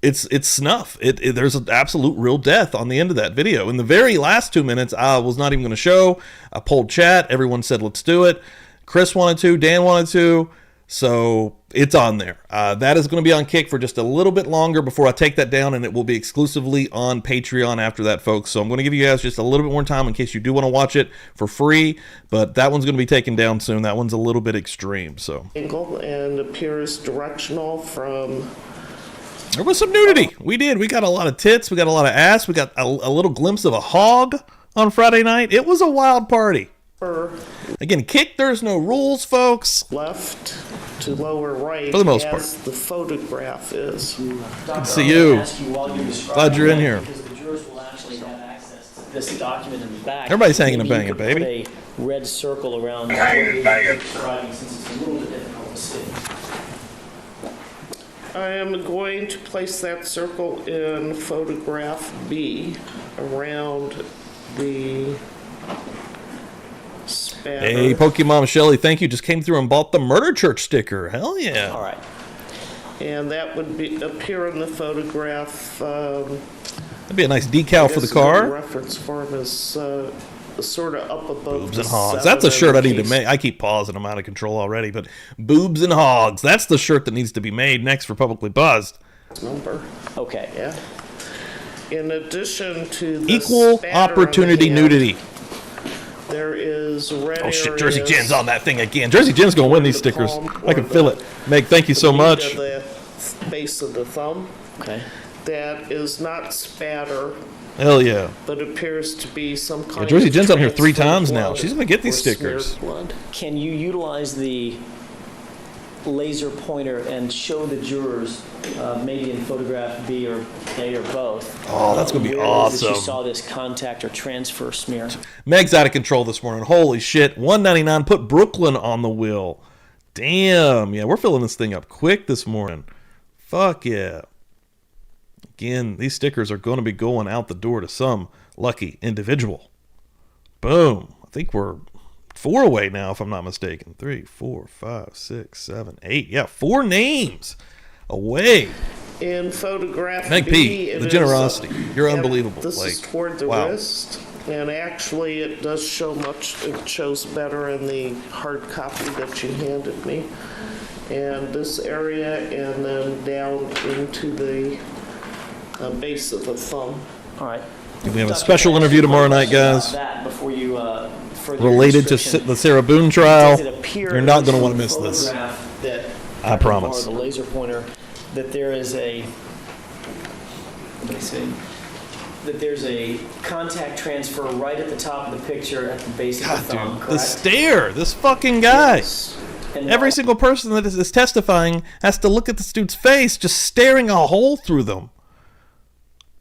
It's snuff. There's an absolute real death on the end of that video. In the very last 2 minutes, I was not even going to show. I polled chat. Everyone said, let's do it. Chris wanted to. Dan wanted to. So it's on there. That is going to be on Kick for just a little bit longer before I take that down, and it will be exclusively on Patreon after that, folks. So I'm going to give you guys just a little bit more time in case you do want to watch it for free. But that one's going to be taken down soon. That one's a little bit extreme. So and appears directional from... There was some nudity. We got a lot of tits. We got a lot of ass. We got a little glimpse of a hog on Friday night. It was a wild party. Again, kick, there's no rules, folks. Left to lower right For the most part. as the photograph is. Good to see you. Glad you're in here. Because the jurors will actually have access to this document in the back. Everybody's hanging and Maybe you banging, could baby. Put a red circle around what you're describing, since it's a little bit difficult to see. I am going to place that circle in photograph B around the spatter. Hey, Pokemon Shelly, thank you. Just came through and bought the Murder Church sticker. Hell yeah. All right. And that would appear in the photograph. That'd be a nice decal for the car. Reference form is sort of up above Boobs the and hogs. 7 That's a shirt I need to case. make. I keep pausing. I'm out of control already. But boobs and hogs. That's the shirt that needs to be made next for Publicly Buzzed. Number. Okay. Yeah. In addition to the Equal spatter on the opportunity hand, nudity. there is red Oh shit, Jersey areas Jen's on that thing again. Jersey Jen's gonna win these stickers. I can feel it. Meg, thank you so meat much. of the base of the thumb. Okay. That is not spatter, Hell yeah. but appears to be some kind Yeah, Jersey of Jen's on here 3 transferred times now. blood She's gonna get these or smeared stickers. blood. Can you utilize the laser pointer and show the jurors, maybe in photograph B or A or both? Oh, that's gonna be where it is that you awesome. saw this contact or transfer smear. Meg's out of control this morning. Holy shit. $1.99 put Brooklyn on the wheel. Damn. Yeah, we're filling this thing up quick this morning. Fuck yeah. Again, these stickers are going to be going out the door to some lucky individual. Boom. I think we're 4 away now, if I'm not mistaken. 3, 4, 5, 6, 7, 8. Yeah, 4 names away. In photograph Meg B, P, it the is, generosity. You're yeah, unbelievable. This Like, is toward the wow. wrist, and actually it does show much. It shows better in the hard copy that you handed me. And this area, and then down into the base of the thumb. All right. We have a special interview tomorrow night, guys. That before you, further Related to description. the Sarah Boone trial. Does it appear You're not going to in want to the miss this. photograph that I promise. The laser pointer, that there is a, let me see, that there's a contact transfer right at the top of the picture at the base of God, the thumb, dude, the correct? stare. This fucking guy. Yes. And Every single person that is testifying has to look at this dude's face, just staring a hole through them.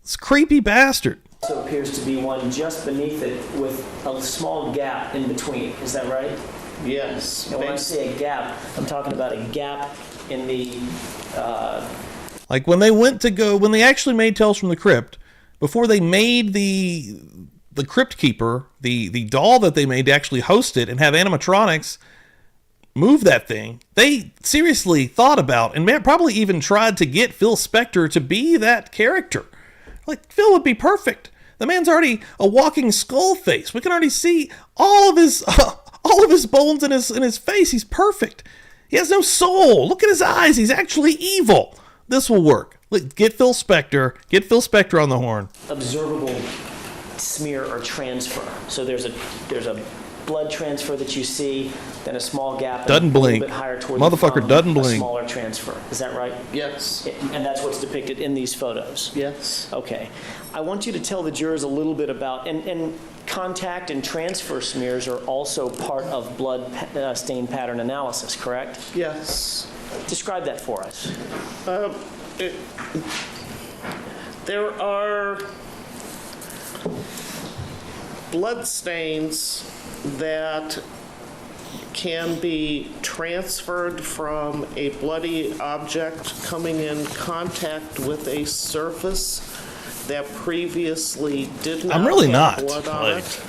This creepy bastard. also appears to be one just beneath it with a small gap in between. Is that right? Yes. And when I say a gap, I'm talking about a gap in the Like when they actually made Tales from the Crypt, before they made the Crypt Keeper, the doll that they made to actually host it and have animatronics move that thing, they seriously thought about and probably even tried to get Phil Spector to be that character. Like, Phil would be perfect. The man's already a walking skull face. We can already see all of his bones in his face. He's perfect. He has no soul. Look at his eyes. He's actually evil. This will work. Get Phil Spector. Get Phil Spector on the horn. observable smear or transfer. So there's a blood transfer that you see, then a small gap, Doesn't and blink. a little bit higher toward Motherfucker the thumb, doesn't a blink. smaller transfer. Is that right? Yes. And that's what's depicted in these photos. Yes. Okay. I want you to tell the jurors a little bit about, and contact and transfer smears are also part of blood stain pattern analysis, correct? Yes. Describe that for us. There are blood stains that can be transferred from a bloody object coming in contact with a surface that previously did not I'm really have not. blood on it.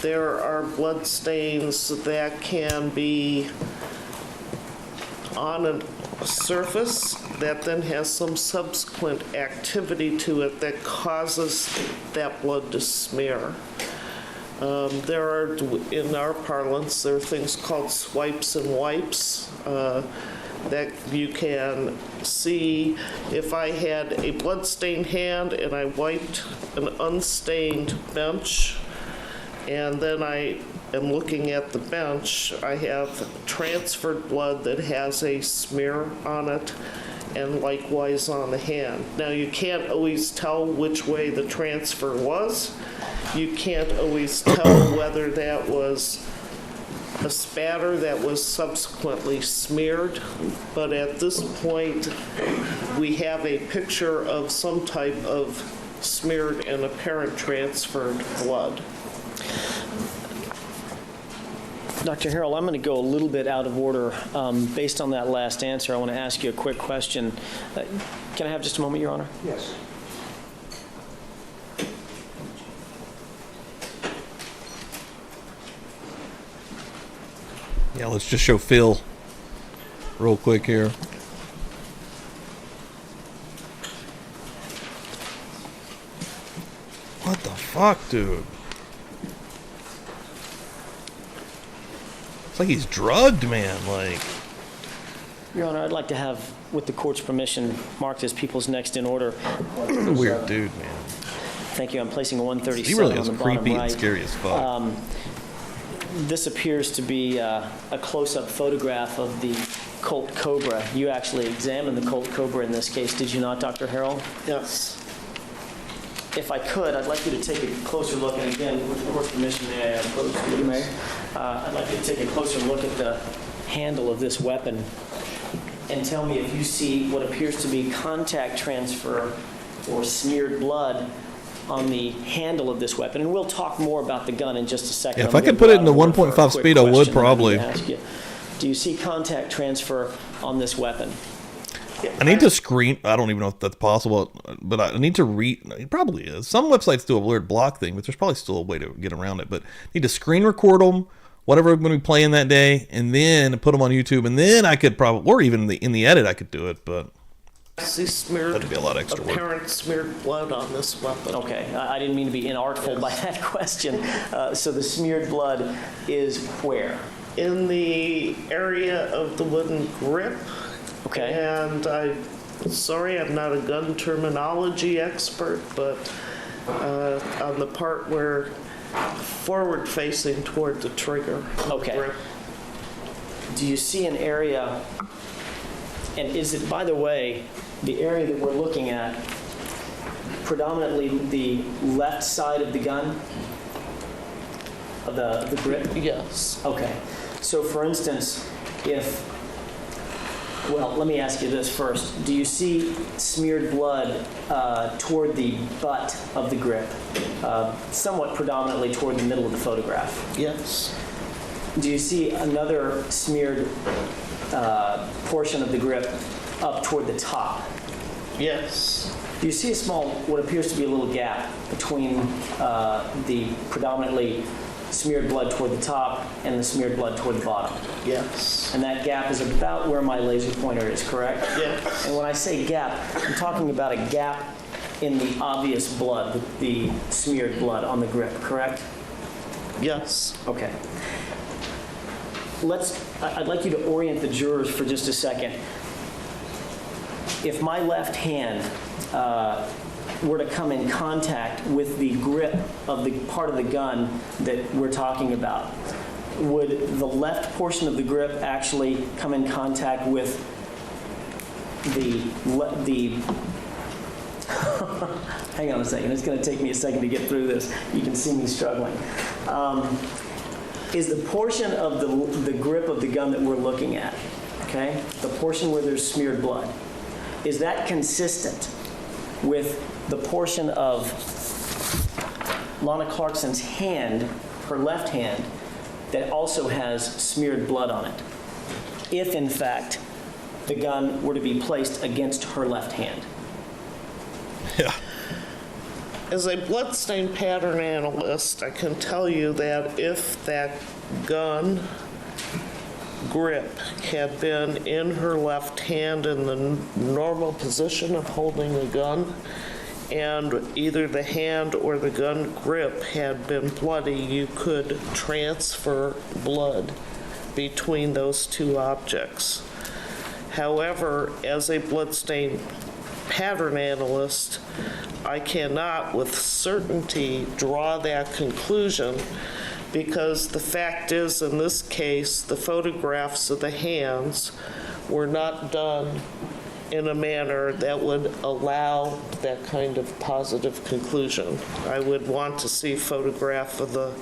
There are blood stains that can be on a surface that then has some subsequent activity to it that causes that blood to smear. There are, in our parlance, there are things called swipes and wipes that you can see. If I had a blood-stained hand and I wiped an unstained bench, and then I am looking at the bench, I have transferred blood that has a smear on it, and likewise on the hand. Now, you can't always tell which way the transfer was. you can't always tell whether that was a spatter that was subsequently smeared, but at this point, we have a picture of some type of smeared and apparent transferred blood. Dr. Harrell, I'm going to go a little bit out of order. Based on that last answer, I want to ask you a quick question. Can I have just a moment, Your Honor? Yes. Yeah, let's just show Phil real quick here. What the fuck, dude? It's like he's drugged, man. Like, Your Honor, I'd like to have, with the court's permission, marked as people's next in order. weird dude, man. Thank you. I'm placing a 137 He really on is the bottom creepy right. and scary as fuck. This appears to be a close-up photograph of the Colt Cobra. You actually examined the Colt Cobra in this case, did you not, Dr. Harrell? Yes. If I could, I'd like you to take a closer look, and again, with the court's permission, may I approach you? May. I'd like you to take a closer look at the handle of this weapon and tell me if you see what appears to be contact transfer or smeared blood on the handle of this weapon. And we'll talk more about the gun in just a second. Yeah, if I could put it in the 1.5 speed, I would probably. Do you see contact transfer on this weapon? I need to screen. I don't even know if that's possible, but I need to read. It probably is. Some websites do a blurred block thing, but there's probably still a way to get around it. But I need to screen record them, whatever I'm going to be playing that day, and then put them on YouTube, and then I could probably, or even in the edit, I could do it. But See smeared, that'd be a lot extra work. apparent smeared blood on this weapon. Okay, I didn't mean to be inartful by that question. So the smeared blood is where? In the area of the wooden grip. Okay. And sorry, I'm not a gun terminology expert, but on the part where forward facing toward the trigger. of the Okay. grip. Do you see an area, and is it, by the way, the area that we're looking at, predominantly the left side of the gun? Of the grip? Yes. Okay. So for instance, well, let me ask you this first. Do you see smeared blood toward the butt of the grip, somewhat predominantly toward the middle of the photograph? Yes. Do you see another smeared portion of the grip up toward the top? Yes. Do you see a small, what appears to be a little gap between the predominantly smeared blood toward the top and the smeared blood toward the bottom? Yes. And that gap is about where my laser pointer is, correct? Yes. And when I say gap, I'm talking about a gap in the obvious blood, the smeared blood on the grip, correct? Yes. Okay. I'd like you to orient the jurors for just a second. If my left hand were to come in contact with the grip of the part of the gun that we're talking about, would the left portion of the grip actually come in contact with the hang on a second, it's going to take me a second to get through this. You can see me struggling. Is the portion of the grip of the gun that we're looking at, okay, the portion where there's smeared blood, is that consistent with the portion of Lana Clarkson's hand, her left hand, that also has smeared blood on it, if in fact the gun were to be placed against her left hand? Yeah. As a bloodstain pattern analyst, I can tell you that if that gun grip had been in her left hand in the normal position of holding a gun, and either the hand or the gun grip had been bloody, you could transfer blood between those two objects. However, as a bloodstain pattern analyst, I cannot with certainty draw that conclusion, because the fact is, in this case, the photographs of the hands were not done in a manner that would allow that kind of positive conclusion. I would want to see a photograph of the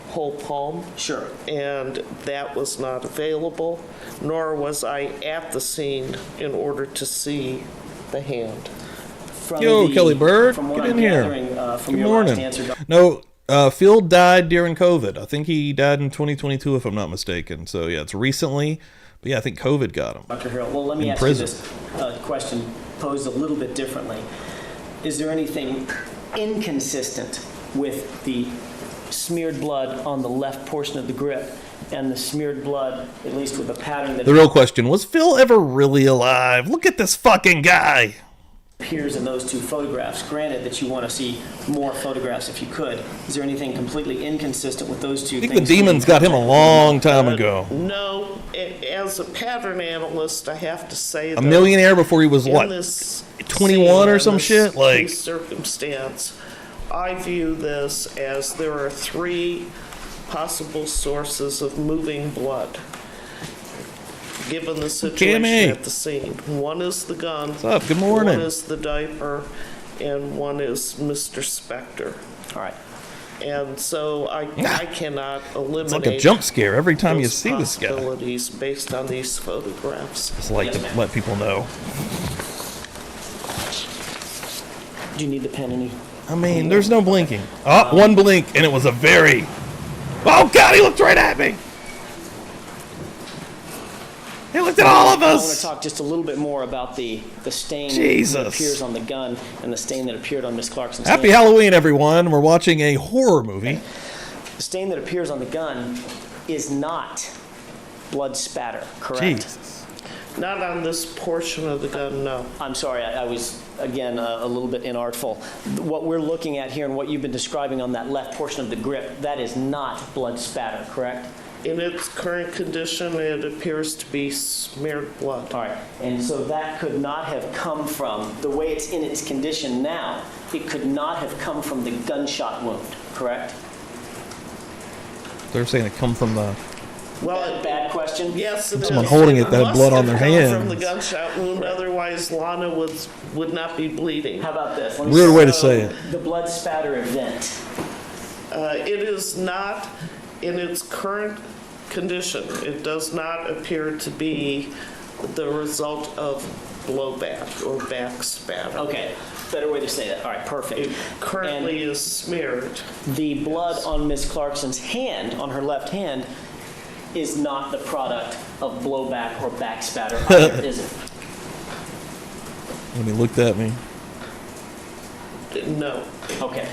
whole palm. Sure. And that was not available, nor was I at the scene in order to see the hand. Yo, Kelly Bird, from what get I'm in here. gathering, from Good your morning. last answer, No, Phil died during COVID. I think he died in 2022, if I'm not mistaken. So, yeah, it's recently. But, yeah, I think COVID got him. Dr. Harrell, well, let me In ask prison. you this question posed a little bit differently. Is there anything inconsistent with the smeared blood on the left portion of the grip and the smeared blood, at least with a pattern that The real question, was Phil ever really alive? Look at this fucking guy. appears in those two photographs? Granted that you want to see more photographs if you could. Is there anything completely inconsistent with those two I think things? the demons got him a long time ago. No, as a pattern analyst, I have to say A millionaire before he was, in what, this 21 or scene, some in this shit? Like, case circumstance, I view this as there are three possible sources of moving blood, given the situation Kimmy. at the scene. One is the gun. What's up? Good morning. One is the diaper, and one is Mr. Spector. All right. And so I cannot eliminate it's like a jump scare every time you those see this guy. possibilities based on these photographs. Just like to let people know. Do you need the pen any? I mean, there's no blinking. Oh, one blink, and it was a very... Oh, God, he looked right at me. He looked at all of I want to us. talk just a little bit more about the stain that Jesus. appears on the gun and the stain that appeared on Miss Clarkson's Happy hand. Halloween, everyone. We're watching a horror movie. The stain that appears on the gun is not blood spatter, correct? Jesus. Not on this portion of the gun, no. I'm sorry, I was, again, a little bit inartful. What we're looking at here and what you've been describing on that left portion of the grip, that is not blood spatter, correct? In its current condition, it appears to be smeared blood. All right, and so that could not have come from, the way it's in its condition now, it could not have come from the gunshot wound, correct? They're saying it come from the... Well, Bad question? yes, it Someone is. holding it that had must blood on have their come from hands. the gunshot wound, otherwise Lana would not be bleeding. How about this? Let me Weird say, way to say it. the blood spatter event. It is not in its current condition. It does not appear to be the result of blowback or back spatter. Okay, better way to say that. All right, perfect. It currently is smeared. The blood on Miss Clarkson's hand, on her left hand, is not the product of blowback or back spatter, either, is it? When he looked at me. No. Okay,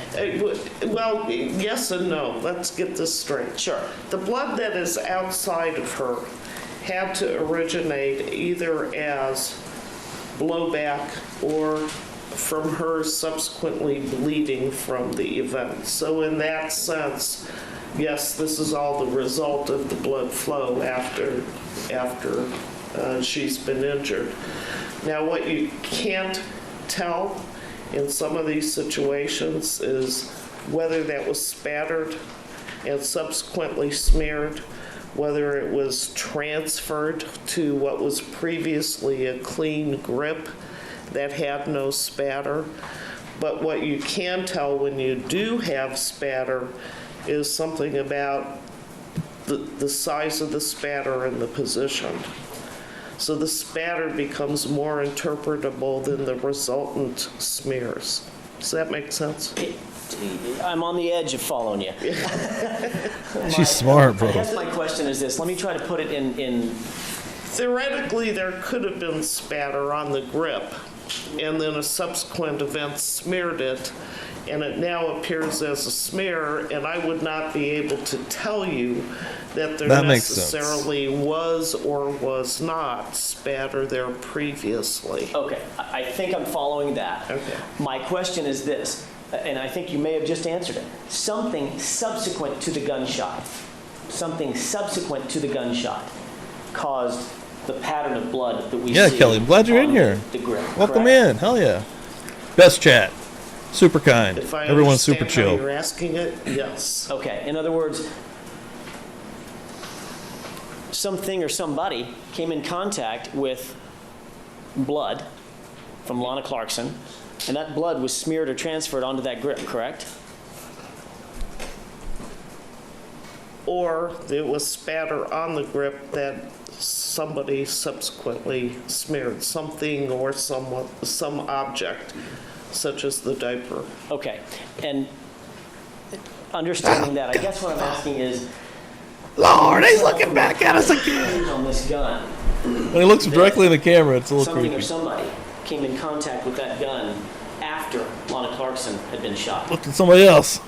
Well, yes and no. Let's get this straight. sure. The blood that is outside of her had to originate either as blowback or from her subsequently bleeding from the event. So in that sense, yes, this is all the result of the blood flow after she's been injured. Now, what you can't tell in some of these situations is whether that was spattered and subsequently smeared, whether it was transferred to what was previously a clean grip that had no spatter. But what you can tell when you do have spatter is something about the size of the spatter and the position. So the spatter becomes more interpretable than the resultant smears. Does that make sense? I'm on the edge of following you. She's smart, bro. I guess my question is this. Let me try to put it in Theoretically, there could have been spatter on the grip, and then a subsequent event smeared it, and it now appears as a smear, and I would not be able to tell you that there That makes sense. necessarily was or was not spatter there previously. Okay, I think I'm following that. Okay. My question is this, and I think you may have just answered it. Something subsequent to the gunshot, caused the pattern of blood that we see. Yeah, Kelly, I'm glad you're in on here. The grip. Welcome correct? in. Hell yeah. Best chat. Super kind. If I Everyone's super understand how chill. you're asking it, yes. Okay, in other words, something or somebody came in contact with blood from Lana Clarkson, and that blood was smeared or transferred onto that grip, correct? Or there was spatter on the grip that somebody subsequently smeared something or some object, such as the diaper. Okay, and understanding that, I guess what I'm asking is, Lord, he's looking back at us again. on this gun, When he looks directly in the camera, it's a little something creepy. or somebody came in contact with that gun after Lana Clarkson had been shot. Look at somebody else.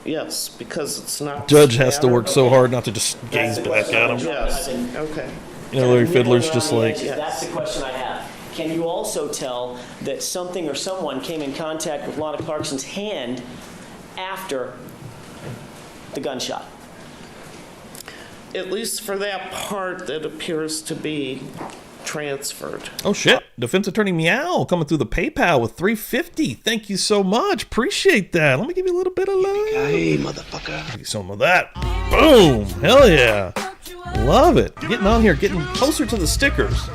Yes, because it's not. Judge has to spatter. work so hard not to just That's gaze the back question at I'm him. trying- Yes, I've been- okay. You know, Larry Nibbling Fiddler's around just the like, edges. That's the question I have. Can you also tell that something or someone came in contact with Lana Clarkson's hand after the gunshot? At least for that part that appears to be transferred. oh shit, defense attorney Meow coming through the PayPal with $350. Thank you so much. Appreciate that. Let me give you a little bit of love. Hey, motherfucker. Give you some of that. Boom. Hell yeah. Love it. Getting on here, getting closer to the stickers.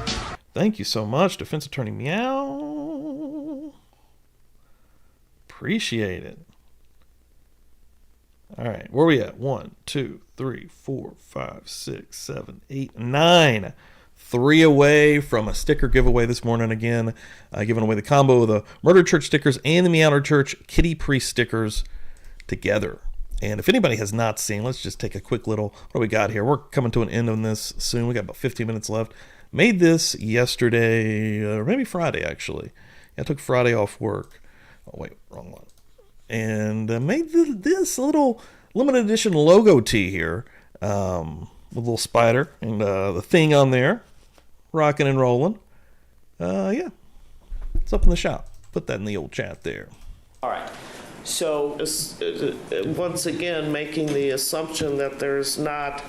Thank you so much, defense attorney Meow. Appreciate it. All right, where are we at? 1, 2, 3, 4, 5, 6, 7, 8, 9. 3 away from a sticker giveaway this morning again. Giving away the combo of the Murder Church stickers and the Meowder Church Kitty Priest stickers together. And if anybody has not seen, let's just take a quick little, what do we got here? We're coming to an end on this soon. We got about 15 minutes left. Made this yesterday, or maybe Friday actually. I took Friday off work. Oh wait, wrong one. And made this little limited edition logo tee here with a little spider and the thing on there, rocking and rolling. Yeah, it's up in the shop. Put that in the old chat there. All right. So, Once again, making the assumption that there's not,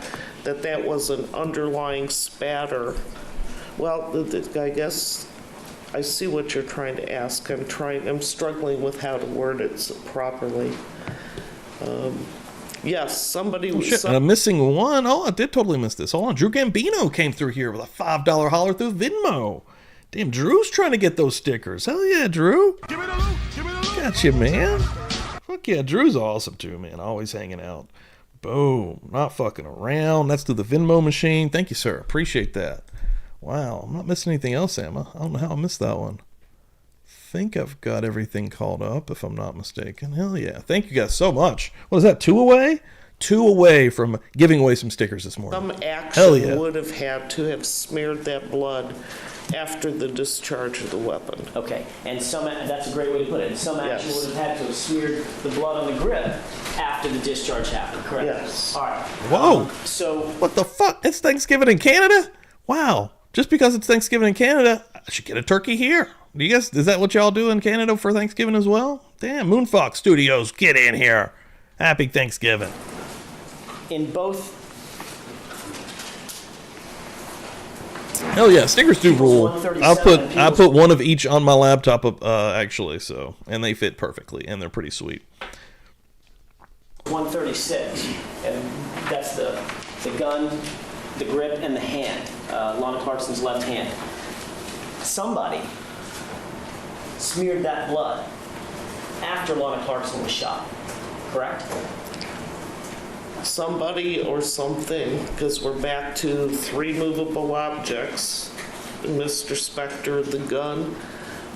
that was an underlying spatter. Well, I guess I see what you're trying to ask. I'm struggling with how to word it properly. Yes, somebody was. Shit, and I'm missing one. Oh, I did totally miss this. Hold on. Drew Gambino came through here with a $5 holler through Venmo. Damn, Drew's trying to get those stickers. Hell yeah, Drew. Give me the loot. Give me the loot. Got you, man. Fuck yeah, Drew's awesome too, man. Always hanging out. Boom. Not fucking around. That's through the Venmo machine. Thank you, sir. Appreciate that. Wow. I'm not missing anything else, am I? I don't know how I missed that one. Think I've got everything called up, if I'm not mistaken. Hell yeah. Thank you guys so much. What is that, 2 away? 2 away from giving away some stickers this morning. Some Hell action yeah. would have had to have smeared that blood after the discharge of the weapon. okay, and that's a great way to put it. Some action Yes. would have had to have smeared the blood on the grip after the discharge happened, correct? Yes. All right. Whoa. So, What the fuck? It's Thanksgiving in Canada? Wow. Just because it's Thanksgiving in Canada, I should get a turkey here. Do you guys, is that what y'all do in Canada for Thanksgiving as well? Damn, Moonfox Studios, get in here. Happy Thanksgiving. in both, Hell yeah, stickers do rule. 137 I put one of each on my laptop actually, so, and they fit perfectly and they're pretty sweet. 136, and that's the gun, the grip, and the hand, Lana Clarkson's left hand. Somebody smeared that blood after Lana Clarkson was shot, correct? Somebody or something, because we're back to 3 movable objects. Mr. Spector, the gun,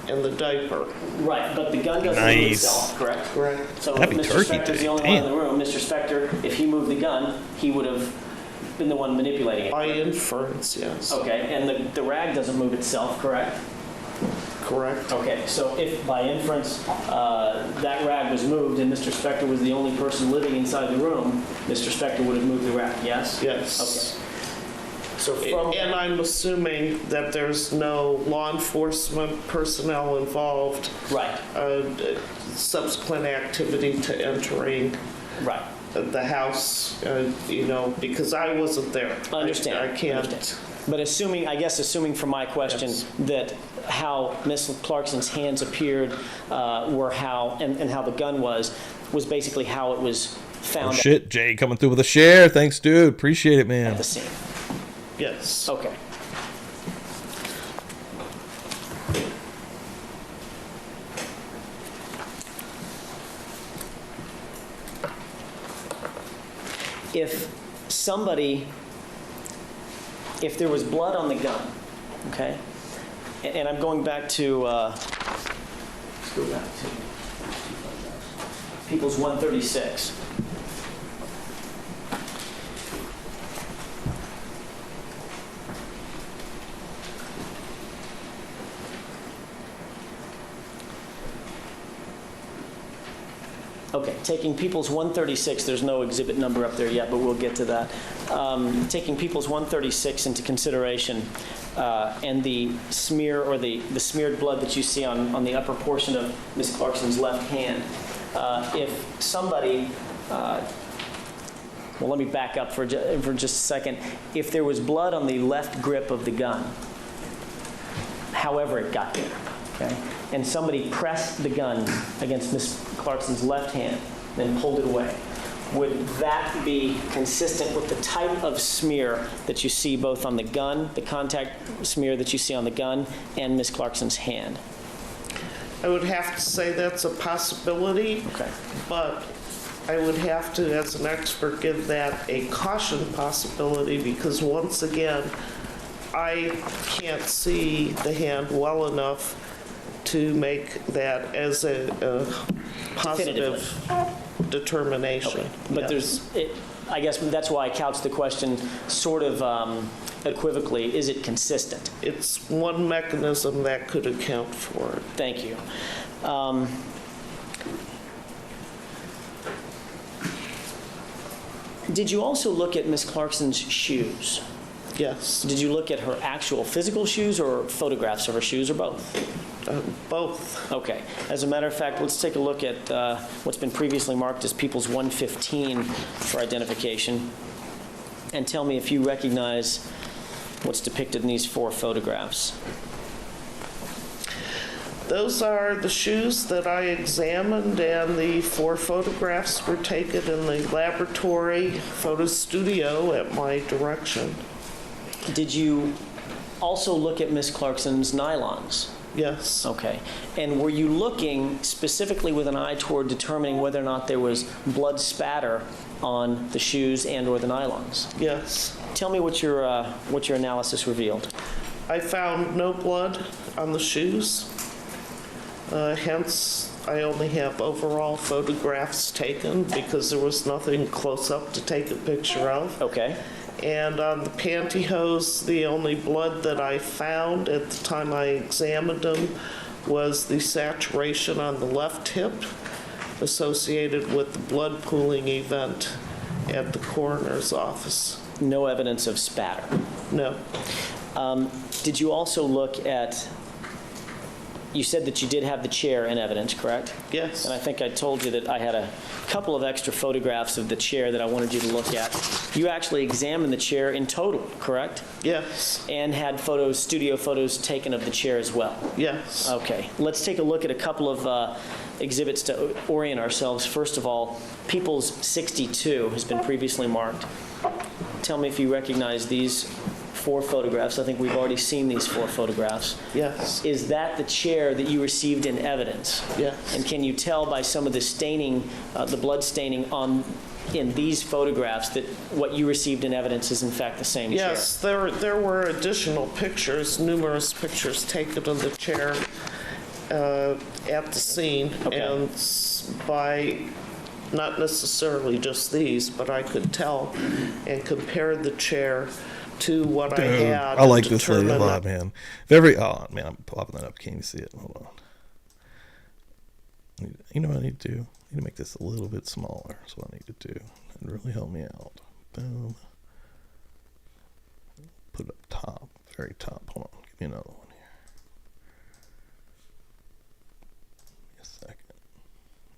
and the diaper. Right, but the gun doesn't move Nice. itself, correct? Correct. So Happy Mr. Turkey Spector's Day, the only one in damn. the room. Mr. Spector, if he moved the gun, he would have been the one manipulating it. By inference, yes. Okay, and the rag doesn't move itself, correct? Correct. Okay, so if by inference that rag was moved and Mr. Spector was the only person living inside the room, Mr. Spector would have moved the rag, yes? Yes. Okay. So from And I'm assuming that there's no law enforcement personnel involved, right, subsequent activity to entering right. the house, because I wasn't there. Understand. I can't. Understand. But assuming from my question Yes. that how Miss Clarkson's hands appeared were how, and how the gun was basically how it was Oh found shit, Jay coming through with a share. Thanks, dude. Appreciate it, man. at the scene. Yes. Okay. if there was blood on the gun, okay, and I'm going back to, let's go back to People's 136. Okay, taking People's 136, there's no exhibit number up there yet, but we'll get to that. Taking People's 136 into consideration, and the smear or the smeared blood that you see on the upper portion of Ms. Clarkson's left hand, if somebody, well, let me back up for just a second. If there was blood on the left grip of the gun, however it got there, okay, and somebody pressed the gun against Ms. Clarkson's left hand, then pulled it away, would that be consistent with the type of smear that you see both on the gun, the contact smear that you see on the gun, and Ms. Clarkson's hand? I would have to say that's a possibility, Okay. but I would have to, as an expert, give that a caution possibility because, once again, I can't see the hand well enough to make that as a positive determination. Okay. But Yes. I guess that's why I couched the question sort of equivocally. Is it consistent? It's one mechanism that could account for it. Thank you. Did you also look at Ms. Clarkson's shoes? Yes, Did you look at her actual physical shoes or photographs of her shoes or both? both. Okay. As a matter of fact, let's take a look at what's been previously marked as People's 115 for identification, and tell me if you recognize what's depicted in these 4 photographs. Those are the shoes that I examined, and the 4 photographs were taken in the laboratory photo studio at my direction. Did you also look at Ms. Clarkson's nylons? Yes. Okay. And were you looking specifically with an eye toward determining whether or not there was blood spatter on the shoes and or the nylons? Yes. Tell me what your analysis revealed. I found no blood on the shoes. Hence, I only have overall photographs taken because there was nothing close up to take a picture of. Okay. And on the pantyhose, the only blood that I found at the time I examined them was the saturation on the left hip associated with the blood pooling event at the coroner's office. No evidence of spatter. No. Did you also look at, you said that you did have the chair in evidence, correct? Yes. And I think I told you that I had a couple of extra photographs of the chair that I wanted you to look at. You actually examined the chair in total, correct? Yes. And had studio photos taken of the chair as well? Yes. Okay. Let's take a look at a couple of exhibits to orient ourselves. First of all, People's 62 has been previously marked. Tell me if you recognize these 4 photographs. I think we've already seen these 4 photographs. Yes. Is that the chair that you received in evidence? Yes. And can you tell by some of the staining, the blood staining in these photographs that what you received in evidence is in fact the same chair? Yes, there were additional pictures, numerous pictures taken of the chair at the scene. Okay. And by not necessarily just these, but I could tell and compare the chair to what I had. I like this lady a determine lot, man. Oh, man, I'm popping that up. Can't you see it? Hold on. You know what I need to do? I need to make this a little bit smaller. That's what I need to do. It'd really help me out. Boom. Put it up top. Very top. Hold on. Give me another one here. Give me a second.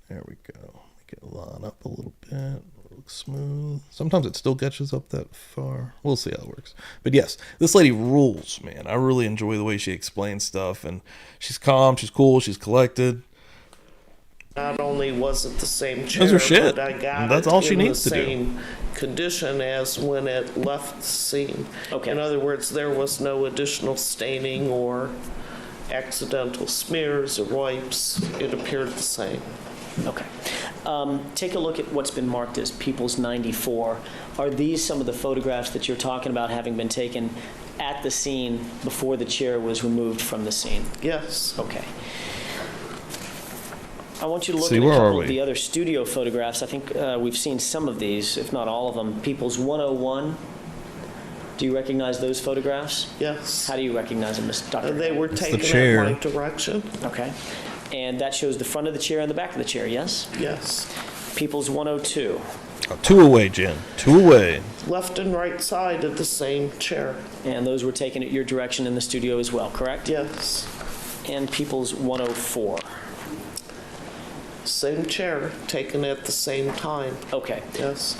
There we go. Make it line up a little bit. Looks smooth. Sometimes it still catches up that far. We'll see how it works. But yes, this lady rules, man. I really enjoy the way she explains stuff, and she's calm, she's cool, she's collected. Not only was it the same chair, Those are shit. but I got That's it all she in needs the to do. same condition as when it left the scene. Okay. In other words, there was no additional staining or accidental smears or wipes. It appeared the same. Okay. Take a look at what's been marked as People's 94. Are these some of the photographs that you're talking about having been taken at the scene before the chair was removed from the scene? Yes. Okay. I want you to look See, at a where are couple we? of the other studio photographs. I think we've seen some of these, if not all of them. People's 101. Do you recognize those photographs? Yes. How do you recognize them, Dr.? They were the taken chair. at my direction. Okay. And that shows the front of the chair and the back of the chair, yes? Yes. People's 102. Oh, 2 away, Jen. 2 away. Left and right side of the same chair. And those were taken at your direction in the studio as well, correct? Yes. And People's 104. Same chair, taken at the same time. Okay. Yes.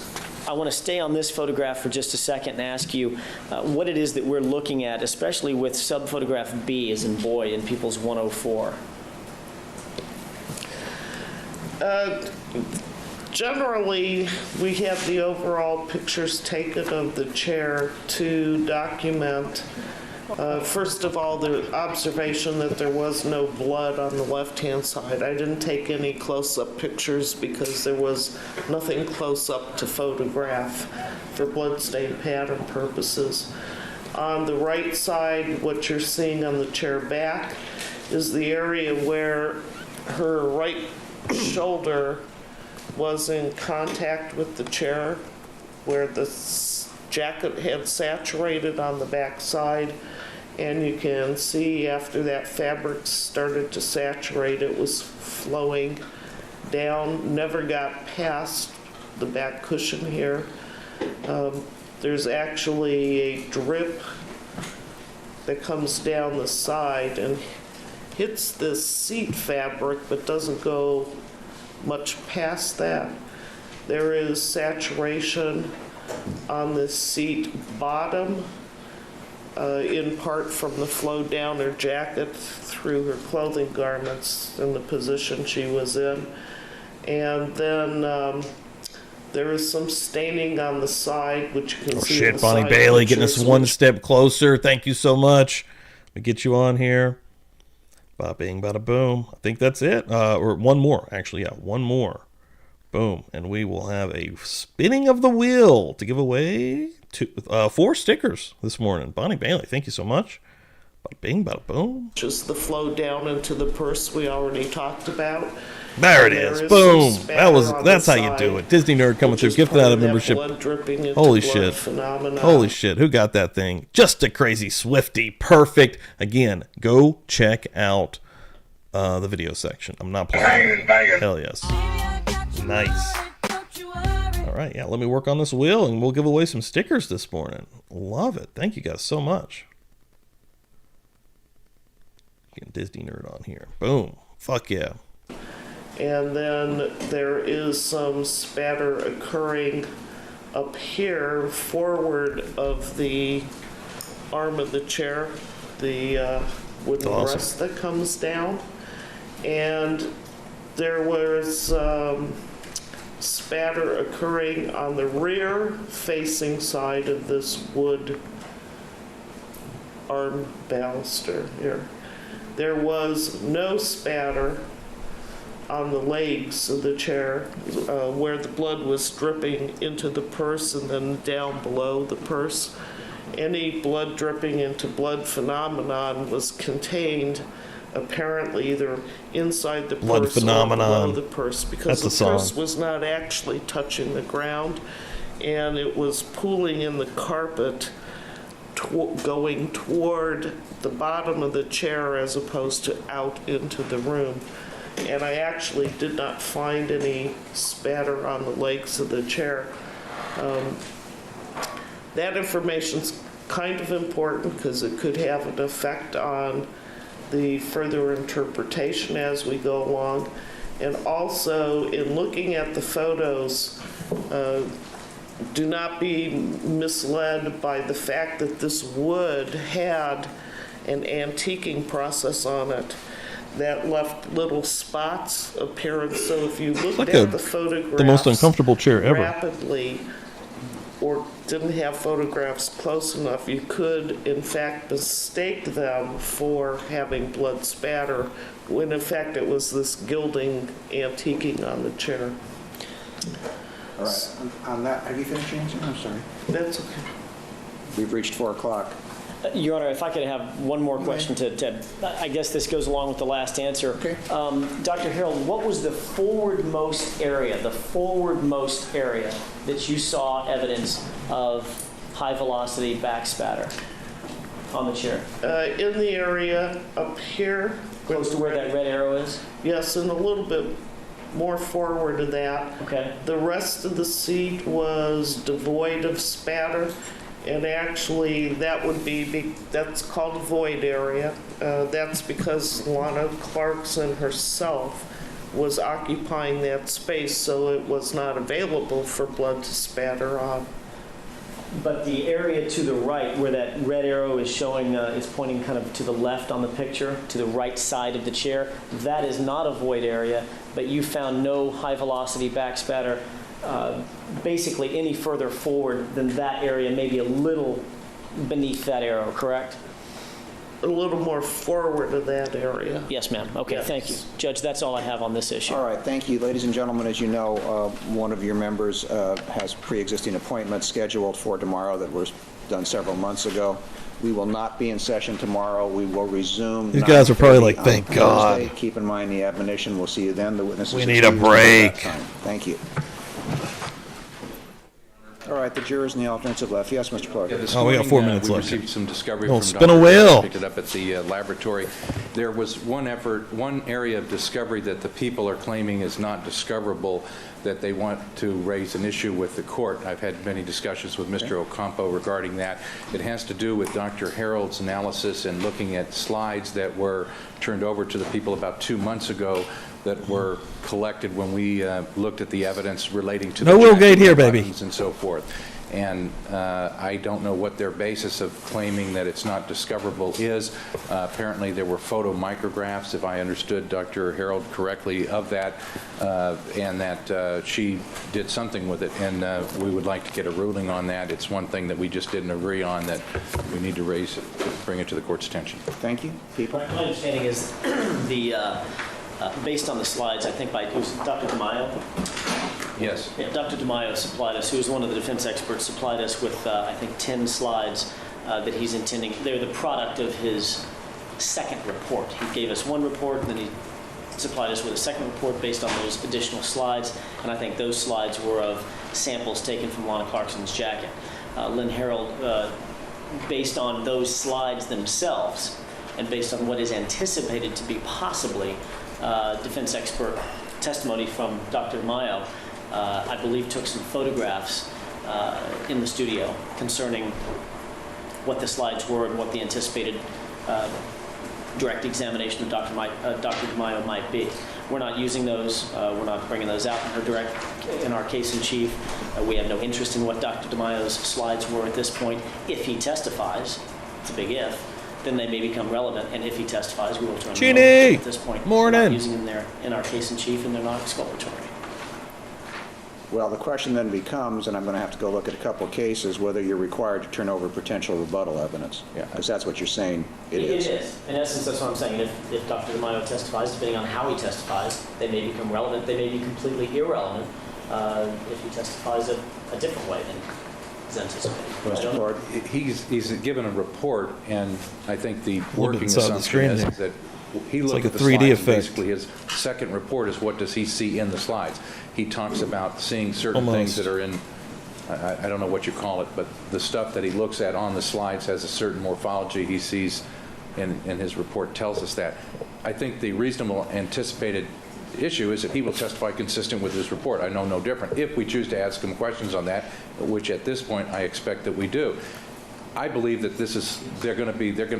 I want to stay on this photograph for just a second and ask you what it is that we're looking at, especially with sub-photograph B as in boy in People's 104. Generally, we have the overall pictures taken of the chair to document, first of all, the observation that there was no blood on the left-hand side. I didn't take any close-up pictures because there was nothing close-up to photograph for bloodstain pattern purposes. On the right side, what you're seeing on the chair back is the area where her right shoulder was in contact with the chair, where the jacket had saturated on the back side, and you can see after that fabric started to saturate, it was flowing down, never got past the back cushion here. There's actually a drip that comes down the side and hits this seat fabric but doesn't go much past that. There is saturation on the seat bottom, in part from the flow down her jacket through her clothing garments in the position she was in. And then there is some staining on the side, which you can Oh see. in shit, the Bonnie side Bailey getting us pictures, one which step closer. Thank you so much. Let me get you on here. Bada bing, bada boom. I think that's it. Or one more, actually. Yeah, one more. Boom. And we will have a spinning of the wheel to give away 4 stickers this morning. Bonnie Bailey, thank you so much. Bada bing, bada boom. just the flow down into the purse we already talked about. There it And there is. is Boom. some spatter on That's the how you do side, it. Disney Nerd coming which through. is Gifted part out of of that membership. blood dripping into Holy blood shit. phenomenon. Holy shit. Who got that thing? Just a crazy Swifty. Perfect. Again, go check out the video section. I'm not playing. Hell yes. Nice. All right. Yeah, let me work on this wheel and we'll give away some stickers this morning. Love it. Thank you guys so much. Getting Disney Nerd on here. Boom. Fuck yeah. And then there is some spatter occurring up here forward of the arm of the chair, the wooden Awesome. rest that comes down. And there was spatter occurring on the rear facing side of this wood arm baluster here. There was no spatter on the legs of the chair where the blood was dripping into the purse and then down below the purse. Any blood dripping into blood phenomenon was contained apparently either inside the Blood purse phenomenon. or below the purse, because That's the a purse song. was not actually touching the ground and it was pooling in the carpet going toward the bottom of the chair as opposed to out into the room. And I actually did not find any spatter on the legs of the chair. That information's kind of important because it could have an effect on the further interpretation as we go along. And also, in looking at the photos, do not be misled by the fact that this wood had an antiquing process on it that left little spots appearing. So if you looked like at the photographs the most uncomfortable chair ever. rapidly, or didn't have photographs close enough, you could in fact mistake them for having blood spatter, when in fact it was this gilding antiquing on the chair. All right, on that, have you finished answering? I'm sorry. That's okay. We've reached 4 o'clock. Your Honor, if I could have one more question to I guess this goes along with the last answer. Okay. Dr. Harold, what was the forwardmost area that you saw evidence of high velocity back spatter on the chair? In the area up here. Close to where that red arrow is? Yes, and a little bit more forward of that. Okay. The rest of the seat was devoid of spatter, and actually that would be that's called a void area. That's because Lana Clarkson herself was occupying that space, so it was not available for blood to spatter on. But the area to the right, where that red arrow is showing, it's pointing kind of to the left on the picture, to the right side of the chair, that is not a void area, but you found no high velocity back spatter basically any further forward than that area, maybe a little beneath that arrow, correct? A little more forward of that area. Yes, ma'am. Okay, Yes. thank you. Judge, that's all I have on this issue. All right, thank you. Ladies and gentlemen, as you know, one of your members has pre-existing appointments scheduled for tomorrow that were done several months ago. We will not be in session tomorrow. We will resume. These guys are probably like, 9:30 on "Thank Thursday." God." Keep in mind the admonition. We'll see you then. The witnesses. We need a excused until that break. time. Thank you. All right, the jurors and the alternates have left. Yes, Mr. Clark. This Oh, we got morning, 4 minutes we left. received some discovery Oh, from spin a Dr. wheel. Picked it up at the laboratory. There was one area of discovery that the people are claiming is not discoverable, that they want to raise an issue with the court. I've had many discussions with Mr. Ocampo regarding that. It has to do with Dr. Harold's analysis and looking at slides that were turned over to the people about 2 months ago that were collected when we looked at the evidence relating to No the Will jacket Gate here, baby. buttons and so forth. And I don't know what their basis of claiming that it's not discoverable is. Apparently, there were photo micrographs, if I understood Dr. Harold correctly, of that, and that she did something with it. And we would like to get a ruling on that. It's one thing that we just didn't agree on that we need to raise, bring it to the court's attention. Thank you. People. My understanding is based on the slides, I think it was Dr. DeMaio. Yes. Yeah, Dr. DeMaio supplied us, who was one of the defense experts, supplied us with, I think, 10 slides that he's intending. They're the product of his second report. He gave us one report, and then he supplied us with a second report based on those additional slides, and I think those slides were of samples taken from Lana Clarkson's jacket. Lynn Harold, based on those slides themselves, and based on what is anticipated to be possibly defense expert testimony from Dr. DeMaio, I believe took some photographs in the studio concerning what the slides were and what the anticipated direct examination of Dr. DeMaio might be. We're not using those. We're not bringing those out in our case in chief. We have no interest in what Dr. DeMaio's slides were at this point. If he testifies, it's a big if, then they may become relevant. And if he testifies, we will turn them over. At this point, we're not using them there in our case in chief, and they're not exculpatory. Well, the question then becomes, and I'm going to have to go look at a couple of cases, whether you're required to turn over potential rebuttal evidence. Yeah. Because that's what you're saying it is. It is. In essence, that's what I'm saying. If Dr. DeMaio testifies, depending on how he testifies, they may become relevant. They may be completely irrelevant if he testifies a different way than is anticipated. Mr. Ford? He's given a report, and I think the bit working inside the assumption screen is there. that he looked like at a the 3D slides, and effect. basically his second report is what does he see in the slides. He talks about seeing certain things that are in, I don't know what you call it, but the stuff that he looks at on the slides has a certain morphology he sees, and his report tells us that. I think the reasonable anticipated issue is that he will testify consistent with his report. I know no different. If we choose to ask him questions on that, which at this point I expect that we do, I believe that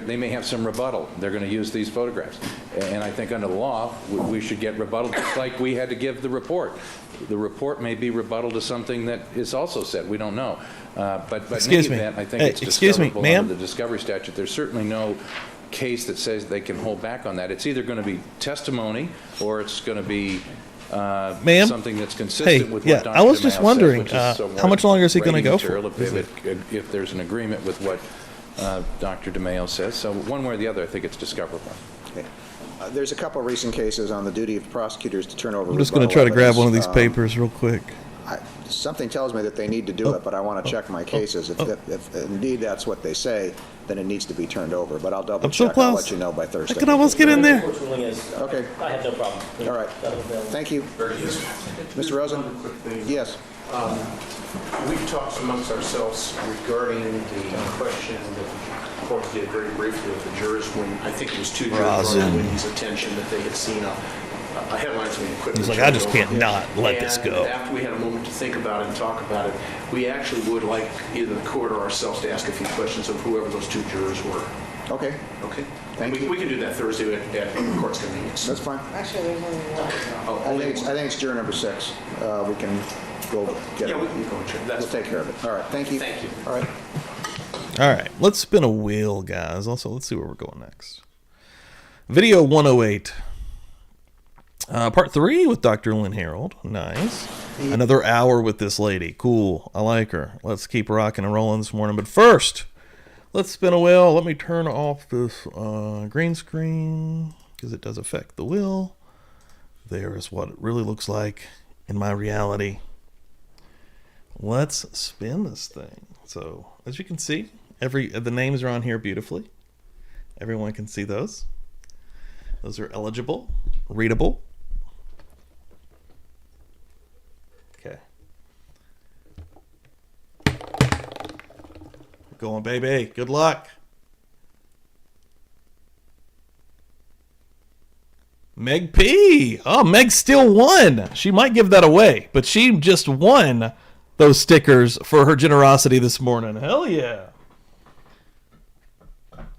they may have some rebuttal. They're going to use these photographs. And I think under the law, we should get rebuttal just like we had to give the report. The report may be rebuttal to something that is also said. We don't know. But in any event, I think it's discoverable under the discovery statute. There's certainly no case that says they can hold back on that. It's either going to be testimony or it's going to be Ma'am? something that's consistent Hey, with yeah, what Dr. I was DeMaio just says, wondering, which is how much longer is he gonna rating go for? material if there's an agreement with what Dr. DeMaio says. So one way or the other, I think it's discoverable. Okay. There's a couple of recent cases on the duty of prosecutors to turn over. I'm just going to try to grab one of these papers real quick. Something tells me that they need to do it, but I want to check my cases. If indeed that's what they say, then it needs to be turned over. But I'll double I'm so check. I'll close. let you know by Thursday. I can almost get in there. Court's ruling is, Okay. I have no problem. All right. Thank you. Mr. Rosen? Quick thing. Yes. We've talked amongst ourselves regarding the question that the court did very briefly with the jurors when, I think it was 2 jurors brought to Wendy's attention that they had seen a headline saying equipment. He's like, I just can't not let this go. And after we had a moment to think about it and talk about it, we actually would like either the court or ourselves to ask a few questions of whoever those 2 jurors were. Okay. Okay? Thank you. We can do that Thursday at the court's convenience. That's fine. Actually, there's only one. Oh, I only think one. it's juror number 6. We can go get it. Yeah, we can go and check. That's We'll take care of it. All right. Thank you. Thank you. All right. All right, let's spin a wheel, guys. Also, let's see where we're going next. Video 108. Part 3 with Dr. Lynn Harold. Nice. Another hour with this lady. Cool. I like her. Let's keep rocking and rolling this morning. But first, let's spin a wheel. Let me turn off this green screen because it does affect the wheel. There is what it really looks like in my reality. Let's spin this thing. So, as you can see, the names are on here beautifully. Everyone can see those. Those are eligible, readable. Okay. Going, baby. Good luck. Meg P. Oh, Meg still won. She might give that away, but she just won those stickers for her generosity this morning. Hell yeah.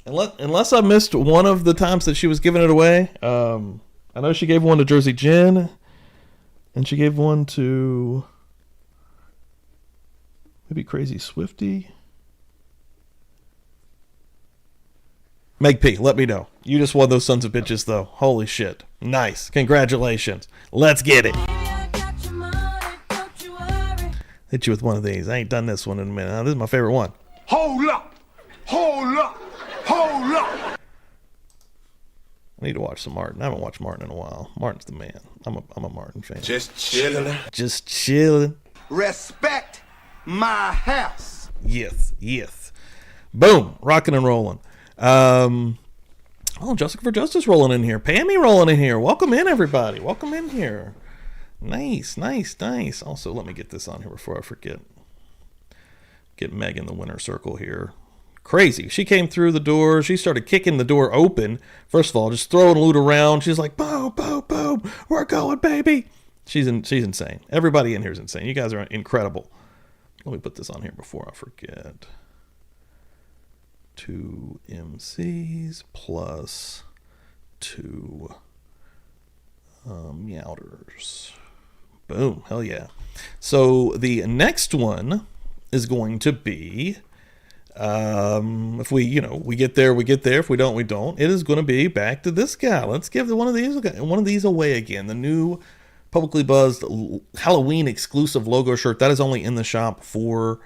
Unless I missed one of the times that she was giving it away. I know she gave one to Jersey Jen, and she gave one to maybe Crazy Swifty. Meg P, let me know. You just won those sons of bitches, though. Holy shit. Nice. Congratulations. Let's get it. Hit you with one of these. I ain't done this one in a minute. Now, this is my favorite one. Hold up! Hold up! Hold up! I need to watch some Martin. I haven't watched Martin in a while. Martin's the man. I'm a Martin fan. Just chilling. Just chilling. Respect my house. Yes, yes. Boom. Rocking and rolling. Oh, Jessica for Justice rolling in here. Pammy rolling in here. Welcome in, everybody. Welcome in here. Nice, nice, nice. Also, let me get this on here before I forget. Get Meg in the winner circle here. Crazy. She came through the door. She started kicking the door open. First of all, just throwing loot around. She's like, boom, boom, boom. We're going, baby. She's insane. Everybody in here is insane. You guys are incredible. Let me put this on here before I forget. 2 MCs plus 2 meowders. Boom. Hell yeah. So the next one is going to be, if we get there, we get there. If we don't, we don't. It is going to be back to this guy. Let's give one of these away again. The new Publicly Buzzed Halloween exclusive logo shirt. That is only in the shop for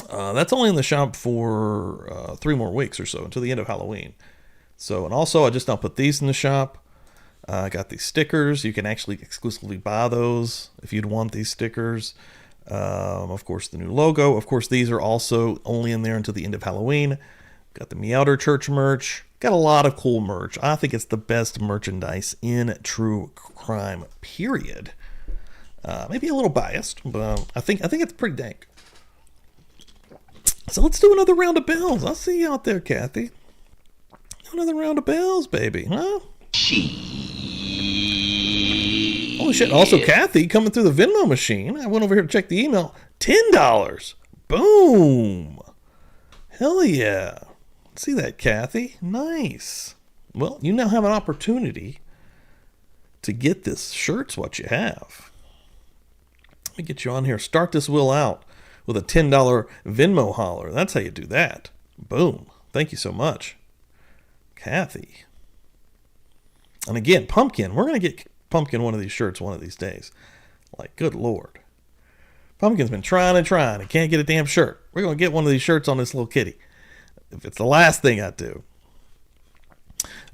3 more weeks or so until the end of Halloween. So, and also I just now put these in the shop. I got these stickers. You can actually exclusively buy those if you'd want these stickers. Of course, the new logo. Of course, these are also only in there until the end of Halloween. Got the Meowder Church merch. Got a lot of cool merch. I think it's the best merchandise in true crime, period. Maybe a little biased, but I think it's pretty dank. So let's do another round of bells. I'll see you out there, Kathy. Another round of bells, baby, huh? Holy shit. Also, Kathy coming through the Venmo machine. I went over here to check the email. $10. Boom. Hell yeah. See that, Kathy? Nice. Well, you now have an opportunity to get this shirt's what you have. Let me get you on here. Start this wheel out with a $10 Venmo holler. That's how you do that. Boom. Thank you so much, Kathy. And again, Pumpkin. We're going to get Pumpkin one of these shirts one of these days. Like, good Lord. Pumpkin's been trying and can't get a damn shirt. We're going to get one of these shirts on this little kitty. If it's the last thing I do.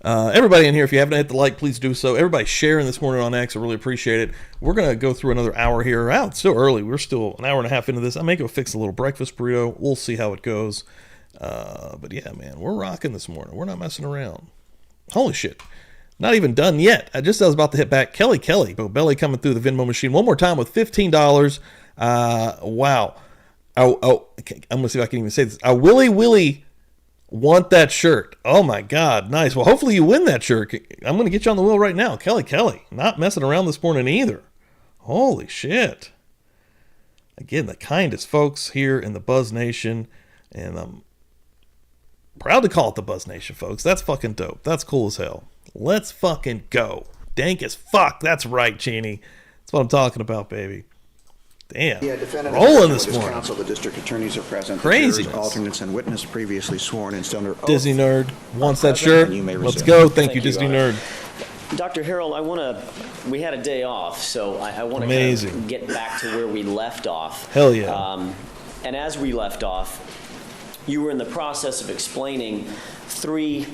Everybody in here, if you haven't hit the like, please do so. Everybody sharing this morning on X, I really appreciate it. We're going to go through another hour here. It's still early. We're still an hour and a half into this. I may go fix a little breakfast burrito. We'll see how it goes. But yeah, man, we're rocking this morning. We're not messing around. Holy shit. Not even done yet. I was about to hit back. Kelly, Bo Belly coming through the Venmo machine one more time with $15. Wow. I'm going to see if I can even say this. I Willy want that shirt. Oh my God. Nice. Well, hopefully you win that shirt. I'm going to get you on the wheel right now. Kelly. Not messing around this morning either. Holy shit. Again, the kindest folks here in the Buzz Nation. And I'm proud to call it the Buzz Nation, folks. That's fucking dope. That's cool as hell. Let's fucking go. Dank as fuck. That's right, Genie. That's what I'm talking about, baby. Damn. Yeah, defendant rolling this morning. Counsel, the district attorneys are present. Crazy. Alternates and witness previously sworn and still under oath. Disney Nerd wants that shirt. Let's go. Thank you, Disney Nerd. Dr. Harold, we had a day off, so I want to get back to where we left off. Hell yeah. And as we left off, you were in the process of explaining 3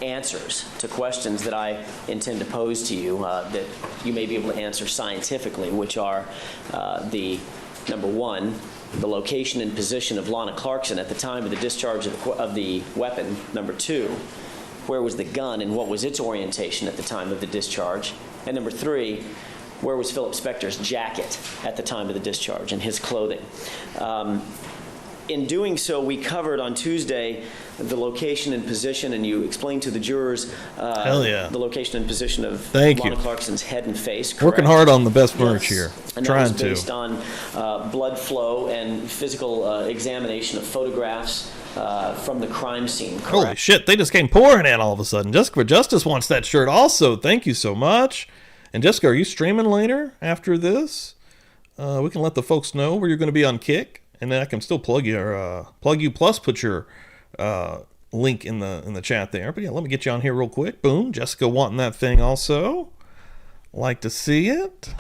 answers to questions that I intend to pose to you that you may be able to answer scientifically, which are the number 1, the location and position of Lana Clarkson at the time of the discharge of the weapon. Number 2, where was the gun and what was its orientation at the time of the discharge? And number 3, where was Philip Spector's jacket at the time of the discharge and his clothing? In doing so, we covered on Tuesday the location and position, and you explained to the jurors the location and position of Lana Clarkson's head and face. Correct? Working hard on the best merch here. And that was based on blood flow and physical examination of photographs from the crime scene. Correct? Holy shit, they just came pouring in all of a sudden. Jessica Justice wants that shirt also. Thank you so much. And Jessica, are you streaming later after this? We can let the folks know where you're going to be on Kick. And then I can still plug you plus put your link in the chat there. But yeah, let me get you on here real quick. Boom. Jessica wanting that thing also. Like to see it.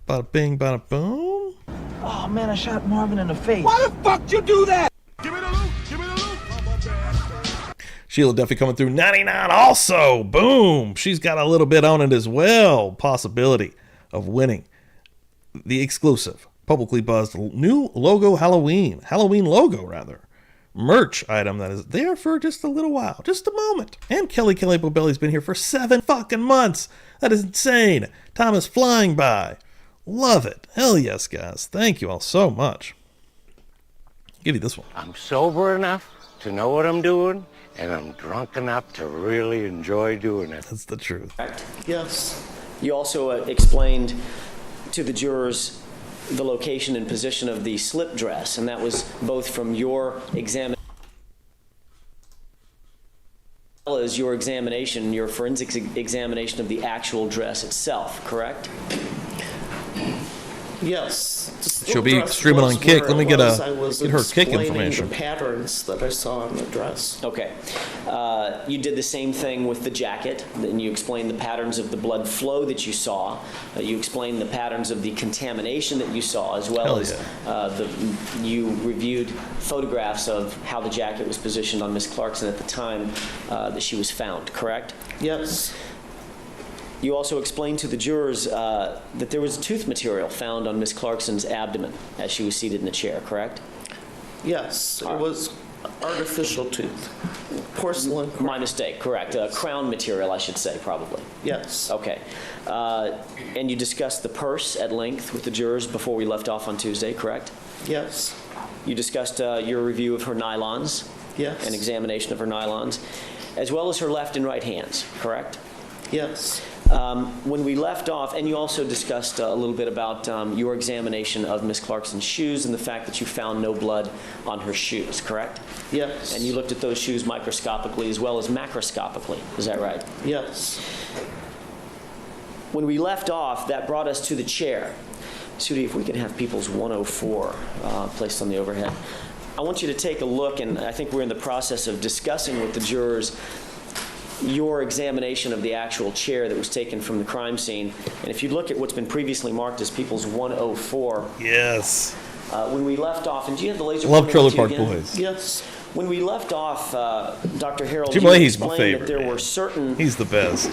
Bada bing, bada boom. Oh man, I shot Marvin in the face. Why the fuck you do that? Give me the loot. Give me the loot. Sheila Duffy coming through 99 also. Boom. She's got a little bit on it as well. Possibility of winning the exclusive Publicly Buzzed new logo Halloween logo rather, merch item that is there for just a little while, just a moment. And Kelly Bobelli's been here for 7 fucking months. That is insane. Time is flying by. Love it. Hell yes, guys. Thank you all so much. I'll give you this one. I'm sober enough to know what I'm doing, and I'm drunk enough to really enjoy doing it. That's the truth. Yes. You also explained to the jurors the location and position of the slip dress, and that was both from your examination as well as your examination, your forensics examination of the actual dress itself, correct? Yes. She'll be streaming on Kick. Let me get her Kick information. The patterns that I saw on the dress. Okay. You did the same thing with the jacket. Then you explained the patterns of the blood flow that you saw. You explained the patterns of the contamination that you saw, as well as you reviewed photographs of how the jacket was positioned on Miss Clarkson at the time that she was found, correct? Yes. You also explained to the jurors that there was tooth material found on Miss Clarkson's abdomen as she was seated in a chair, correct? Yes, it was artificial tooth. Porcelain. My mistake, correct. Crown material, I should say, probably. Yes. Okay. And you discussed the purse at length with the jurors before we left off on Tuesday, correct? Yes. You discussed your review of her nylons. Yes. An examination of her nylons, as well as her left and right hands, correct? Yes. When we left off, and you also discussed a little bit about your examination of Miss Clarkson's shoes and the fact that you found no blood on her shoes, correct? Yes. And you looked at those shoes microscopically as well as macroscopically, is that right? Yes. When we left off, that brought us to the chair. Sudi, if we can have People's 104 placed on the overhead. I want you to take a look, and I think we're in the process of discussing with the jurors your examination of the actual chair that was taken from the crime scene. And if you look at what's been previously marked as People's 104, Yes. when we left off, and do you have the laser Love pointer Trailer with you Park again? Boys. Yes. When we left off, Dr. Harold, Jim you Leahy's my explained favorite. that there man. were certain He's the best.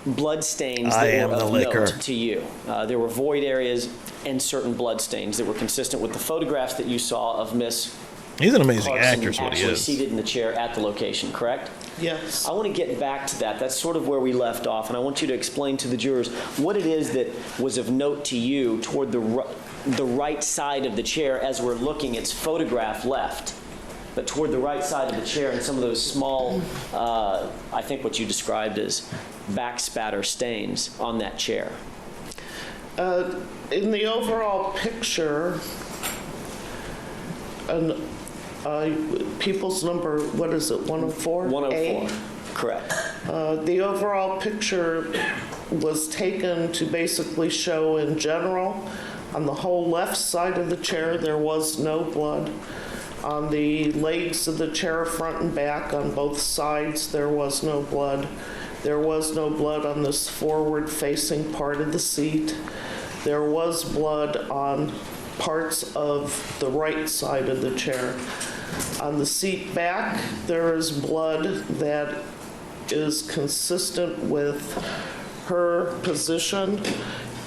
blood stains I that am were the of liquor. note to you. There were void areas and certain blood stains that were consistent with the photographs that you saw of Miss He's an amazing Clarkson actor, is what he actually is. seated in the chair at the location, correct? Yes. I want to get back to that. That's sort of where we left off, and I want you to explain to the jurors what it is that was of note to you toward the right side of the chair as we're looking. It's photograph left, but toward the right side of the chair and some of those small, I think what you described as back spatter stains on that chair. In the overall picture, people's number, what is it, 104? 104, correct. The overall picture was taken to basically show in general, on the whole left side of the chair, there was no blood. On the legs of the chair, front and back, on both sides, there was no blood. There was no blood on this forward-facing part of the seat. There was blood on parts of the right side of the chair. On the seat back, there is blood that is consistent with her position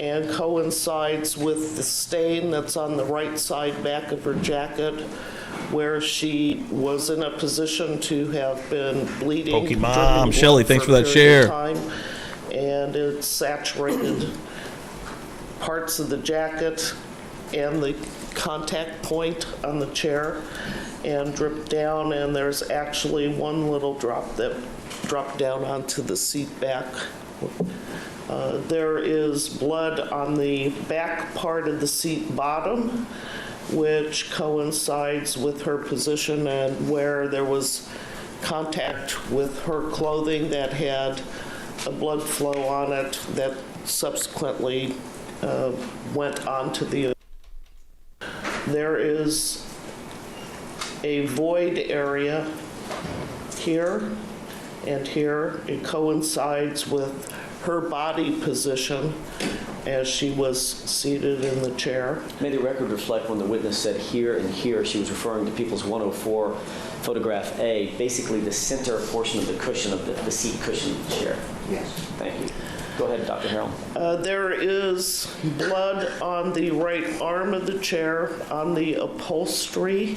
and coincides with the stain that's on the right side back of her jacket, where she was in a position to have been bleeding. Pokemon. Shelley, thanks for that share. And it saturated parts of the jacket and the contact point on the chair and dripped down, and there's actually one little drop that dropped down onto the seat back. There is blood on the back part of the seat bottom, which coincides with her position and where there was contact with her clothing that had a blood flow on it that subsequently went onto the. There is a void area here and here. It coincides with her body position as she was seated in the chair. May the record reflect when the witness said here and here, she was referring to People's 104, photograph A, basically the center portion of the cushion of the seat cushion of the chair. Yes. Thank you. Go ahead, Dr. Harold. There is blood on the right arm of the chair, on the upholstery,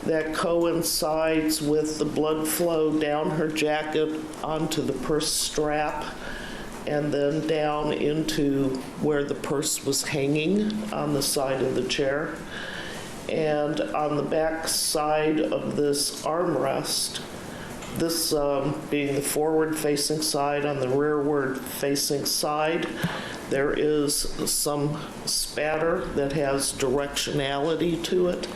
that coincides with the blood flow down her jacket onto the purse strap and then down into where the purse was hanging on the side of the chair. And on the back side of this armrest, this being the forward-facing side, on the rearward-facing side, there is some spatter that has directionality to it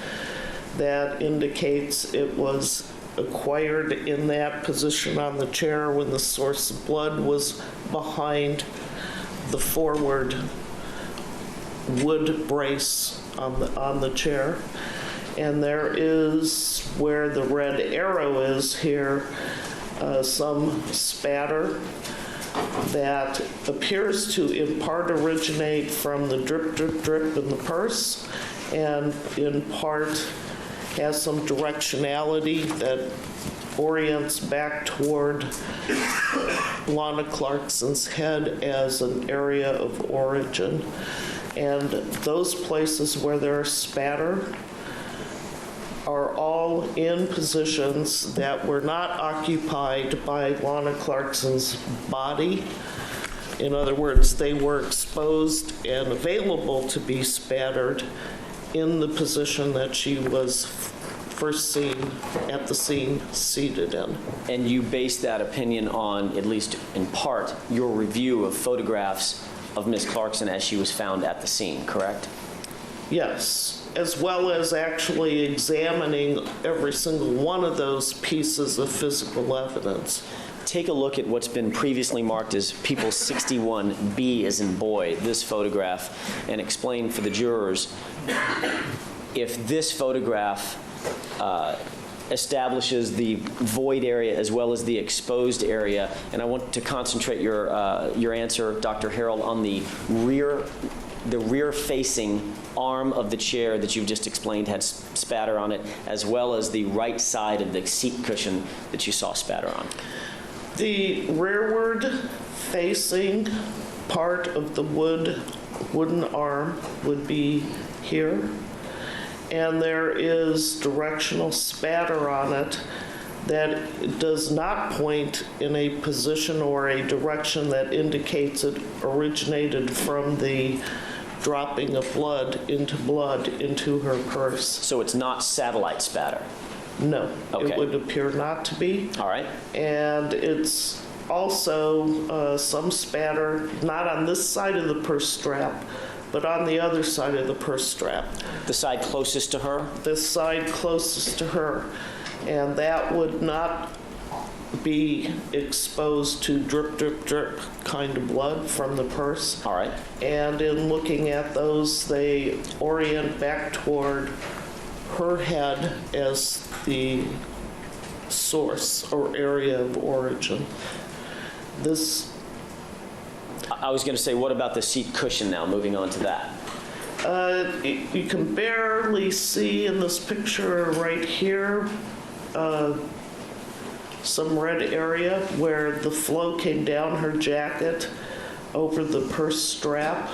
that indicates it was acquired in that position on the chair when the source of blood was behind the forward wood brace on the chair. And there is, where the red arrow is here, some spatter that appears to in part originate from the drip, drip, drip in the purse, and in part has some directionality that orients back toward Lana Clarkson's head as an area of origin. And those places where there's spatter are all in positions that were not occupied by Lana Clarkson's body. In other words, they were exposed and available to be spattered in the position that she was first seen at the scene seated in. And you based that opinion on, at least in part, your review of photographs of Ms. Clarkson as she was found at the scene, correct? Yes, as well as actually examining every single one of those pieces of physical evidence. Take a look at what's been previously marked as People 61B as in boy, this photograph, and explain for the jurors if this photograph establishes the void area as well as the exposed area. And I want to concentrate your answer, Dr. Harold, on the rear-facing arm of the chair that you've just explained had spatter on it, as well as the right side of the seat cushion that you saw spatter on. The rearward-facing part of the wooden arm would be here, and there is directional spatter on it that does not point in a position or a direction that indicates it originated from the dropping of blood into her purse. So it's not satellite spatter? No, Okay. It would appear not to be. All right. And it's also some spatter, not on this side of the purse strap, but on the other side of the purse strap. The side closest to her? This side closest to her. And that would not be exposed to drip, drip, drip kind of blood from the purse. All right. And in looking at those, they orient back toward her head as the source or area of origin. This, I was going to say, what about the seat cushion now, moving on to that? you can barely see in this picture right here some red area where the flow came down her jacket over the purse strap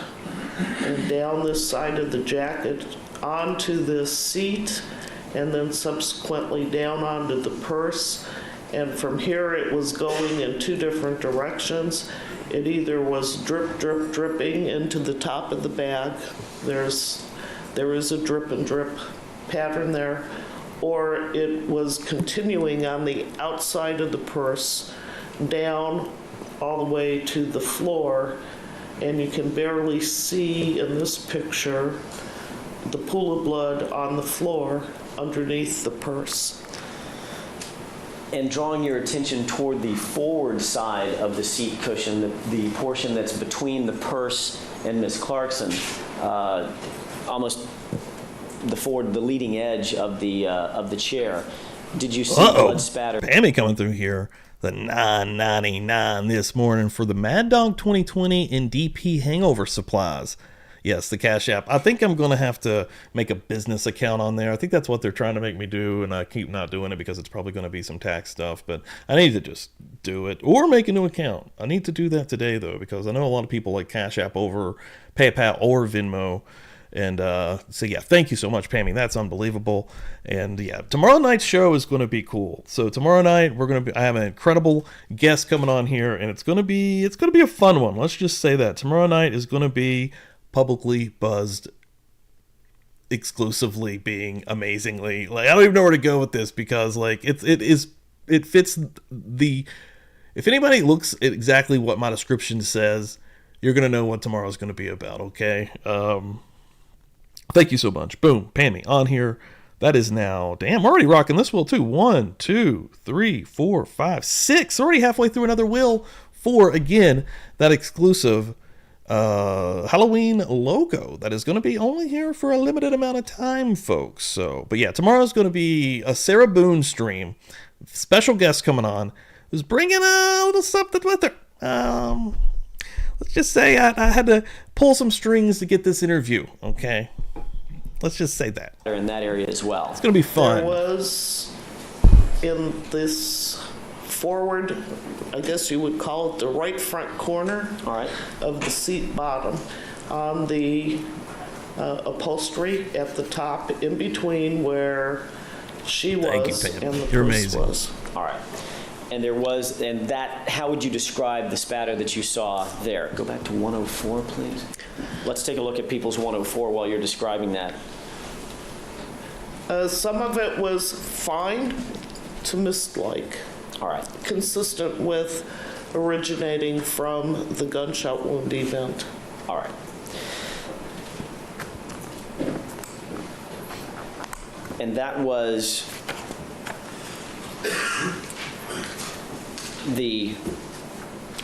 and down this side of the jacket onto this seat and then subsequently down onto the purse. And from here it was going in two different directions. It either was drip, drip, dripping into the top of the bag. There is a drip and drip pattern there. Or it was continuing on the outside of the purse down all the way to the floor. And you can barely see in this picture the pool of blood on the floor underneath the purse. And drawing your attention toward the forward side of the seat cushion, the portion that's between the purse and Miss Clarkson, almost the leading edge of the chair. Did you see blood spatter? Pammy coming through here. The $9.99 this morning for the Mad Dog 2020 and DP hangover supplies. Yes, the Cash App. I think I'm going to have to make a business account on there. I think that's what they're trying to make me do, and I keep not doing it because it's probably going to be some tax stuff. But I need to just do it or make a new account. I need to do that today, though, because I know a lot of people like Cash App over PayPal or Venmo. And so, yeah, thank you so much, Pammy. That's unbelievable. And, yeah, tomorrow night's show is going to be cool. So tomorrow night, I have an incredible guest coming on here, and it's going to be a fun one. Let's just say that. Tomorrow night is going to be Publicly Buzzed exclusively being amazingly, like, I don't even know where to go with this because, like, it fits the, if anybody looks at exactly what my description says, you're going to know what tomorrow's going to be about, okay? Thank you so much. Boom, Pammy on here. That is now, damn, we're already rocking this wheel too. 1, 2, 3, 4, 5, 6. Already halfway through another wheel for, again, that exclusive Halloween logo that is going to be only here for a limited amount of time, folks. So, but yeah, tomorrow's going to be a Sarah Boone stream. Special guest coming on who's bringing a little something with her. Let's just say I had to pull some strings to get this interview, okay? Let's just say that. They're in that area as well. It's going to be fun. There was in this forward, I guess you would call it the right front corner of the seat bottom on the upholstery at the top in between where she was and the purse was. All right. And there was, and that, how would you describe the spatter that you saw there? Go back to 104, please. Let's take a look at people's 104 while you're describing that. Some of it was fine to mist-like. All right. Consistent with originating from the gunshot wound event. All right. And that was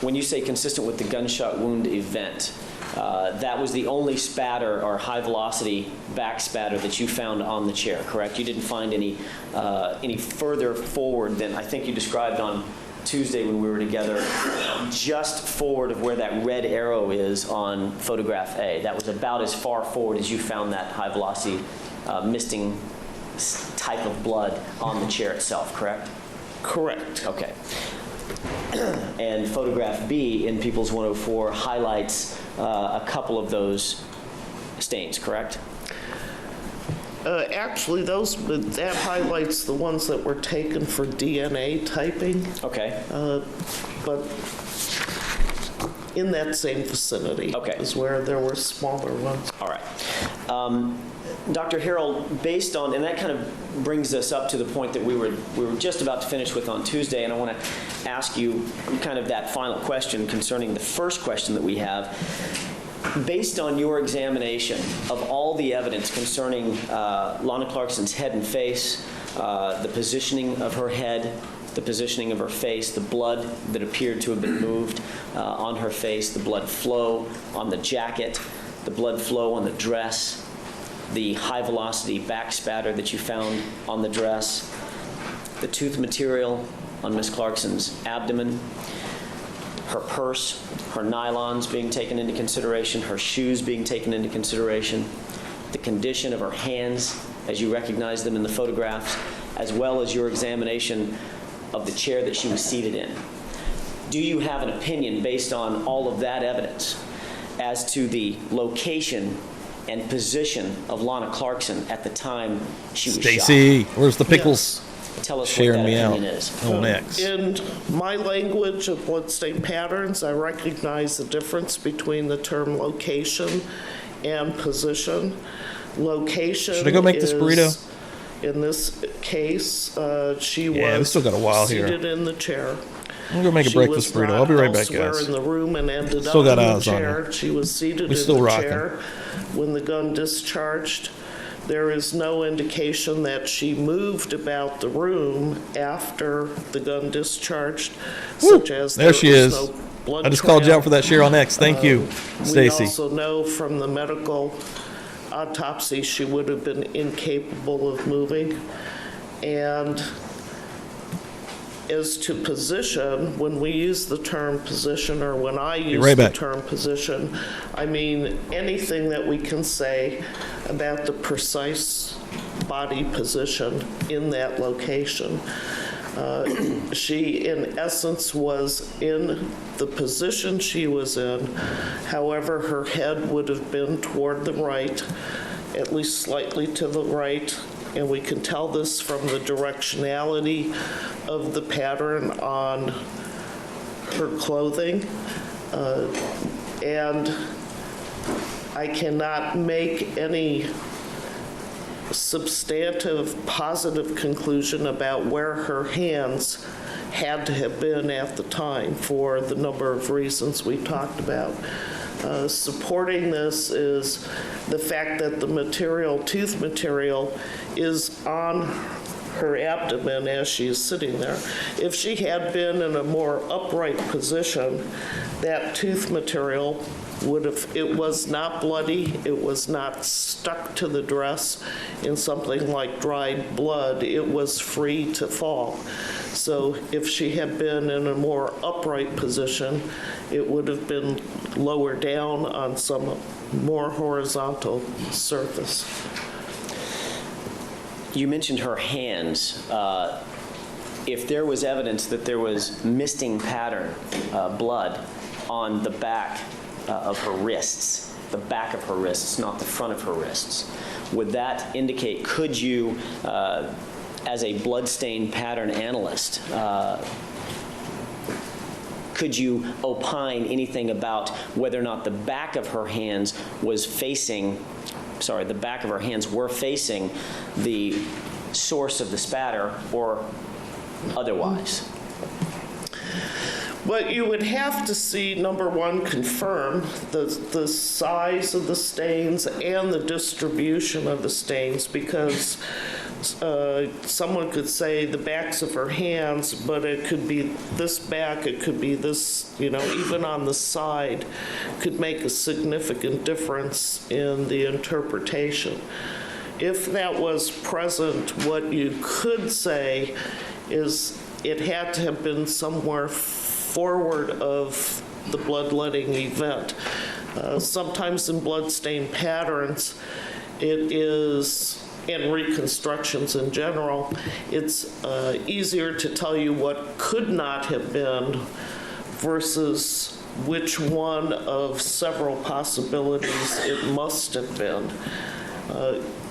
when you say consistent with the gunshot wound event, that was the only spatter or high velocity back spatter that you found on the chair, correct? You didn't find any further forward than I think you described on Tuesday when we were together, just forward of where that red arrow is on photograph A. That was about as far forward as you found that high velocity misting type of blood on the chair itself, correct? Correct. Okay. And photograph B in People's 104 highlights a couple of those stains, correct? Actually, that highlights the ones that were taken for DNA typing. Okay. But in that same vicinity is where there were smaller ones. All right. Dr. Harold, based on, and that kind of brings us up to the point that we were just about to finish with on Tuesday, and I want to ask you kind of that final question concerning the first question that we have. Based on your examination of all the evidence concerning Lana Clarkson's head and face, the positioning of her head, the positioning of her face, the blood that appeared to have been moved on her face, the blood flow on the jacket, the blood flow on the dress, the high velocity back spatter that you found on the dress, the tooth material on Miss Clarkson's abdomen, her purse, her nylons being taken into consideration, her shoes being taken into consideration, the condition of her hands as you recognize them in the photographs, as well as your examination of the chair that she was seated in. Do you have an opinion based on all of that evidence as to the location and position of Lana Clarkson at the time she was shot? Stacy, where's the pickles? Tell us Sharing what me that out. opinion is. Oh, next. In my language of bloodstain patterns, I recognize the difference between the term location and position. Location Should I go make this burrito? In this case, she we was still got a while here. seated in the chair. I'm gonna make a breakfast burrito. I'll be right back, guys. Elsewhere in the room and ended Still up got in the eyes on chair. her. She was seated We in still the rocking. chair when the gun discharged. There is no indication that she moved about the room after the gun discharged, such as There she was is. no blood I just called you trail. out for that share on X. Thank you, We Stacy. also know from the medical autopsy she would have been incapable of moving. And as to position, when we use the term position, or when I use right the back. term position, I mean anything that we can say about the precise body position in that location. She, in essence, was in the position she was in. However, her head would have been toward the right, at least slightly to the right, and we can tell this from the directionality of the pattern on her clothing. And I cannot make any substantive positive conclusion about where her hands had to have been at the time for the number of reasons we talked about. Supporting this is the fact that the material, tooth material, is on her abdomen as she is sitting there. If she had been in a more upright position, that tooth material would have, it was not bloody, it was not stuck to the dress in something like dried blood, it was free to fall. So if she had been in a more upright position, it would have been lower down on some more horizontal surface. You mentioned her hands. If there was evidence that there was misting pattern, blood, on the back of her wrists, the back of her wrists, not the front of her wrists, would that indicate, could you, as a bloodstain pattern analyst, could you opine anything about whether or not the back of her hands was facing, the back of her hands were facing the source of the spatter or otherwise? But you would have to see, number one, confirm the size of the stains and the distribution of the stains, because someone could say the backs of her hands, but it could be this back, it could be this, even on the side, could make a significant difference in the interpretation. If that was present, what you could say is it had to have been somewhere forward of the bloodletting event. Sometimes in bloodstain patterns, it is, and reconstructions in general, it's easier to tell you what could not have been versus which one of several possibilities it must have been.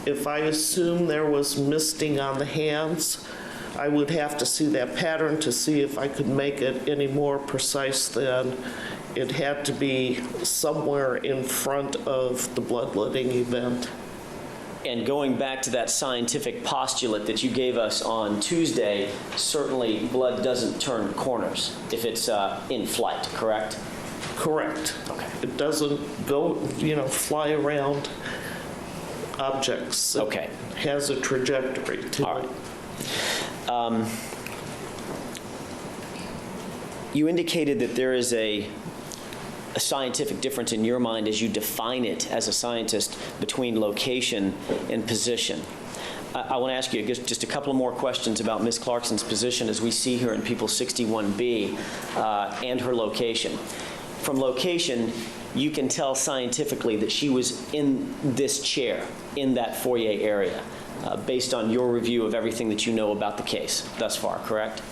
If I assume there was misting on the hands, I would have to see that pattern to see if I could make it any more precise than it had to be somewhere in front of the bloodletting event. And going back to that scientific postulate that you gave us on Tuesday, certainly blood doesn't turn corners if it's in flight, correct? Correct. Okay. It doesn't go, fly around objects. Okay. It has a trajectory to All it. right. You indicated that there is a scientific difference in your mind as you define it as a scientist between location and position. I want to ask you just a couple more questions about Ms. Clarkson's position as we see here in People 61B and her location. From location, you can tell scientifically that she was in this chair, in that foyer area, based on your review of everything that you know about the case thus far, correct?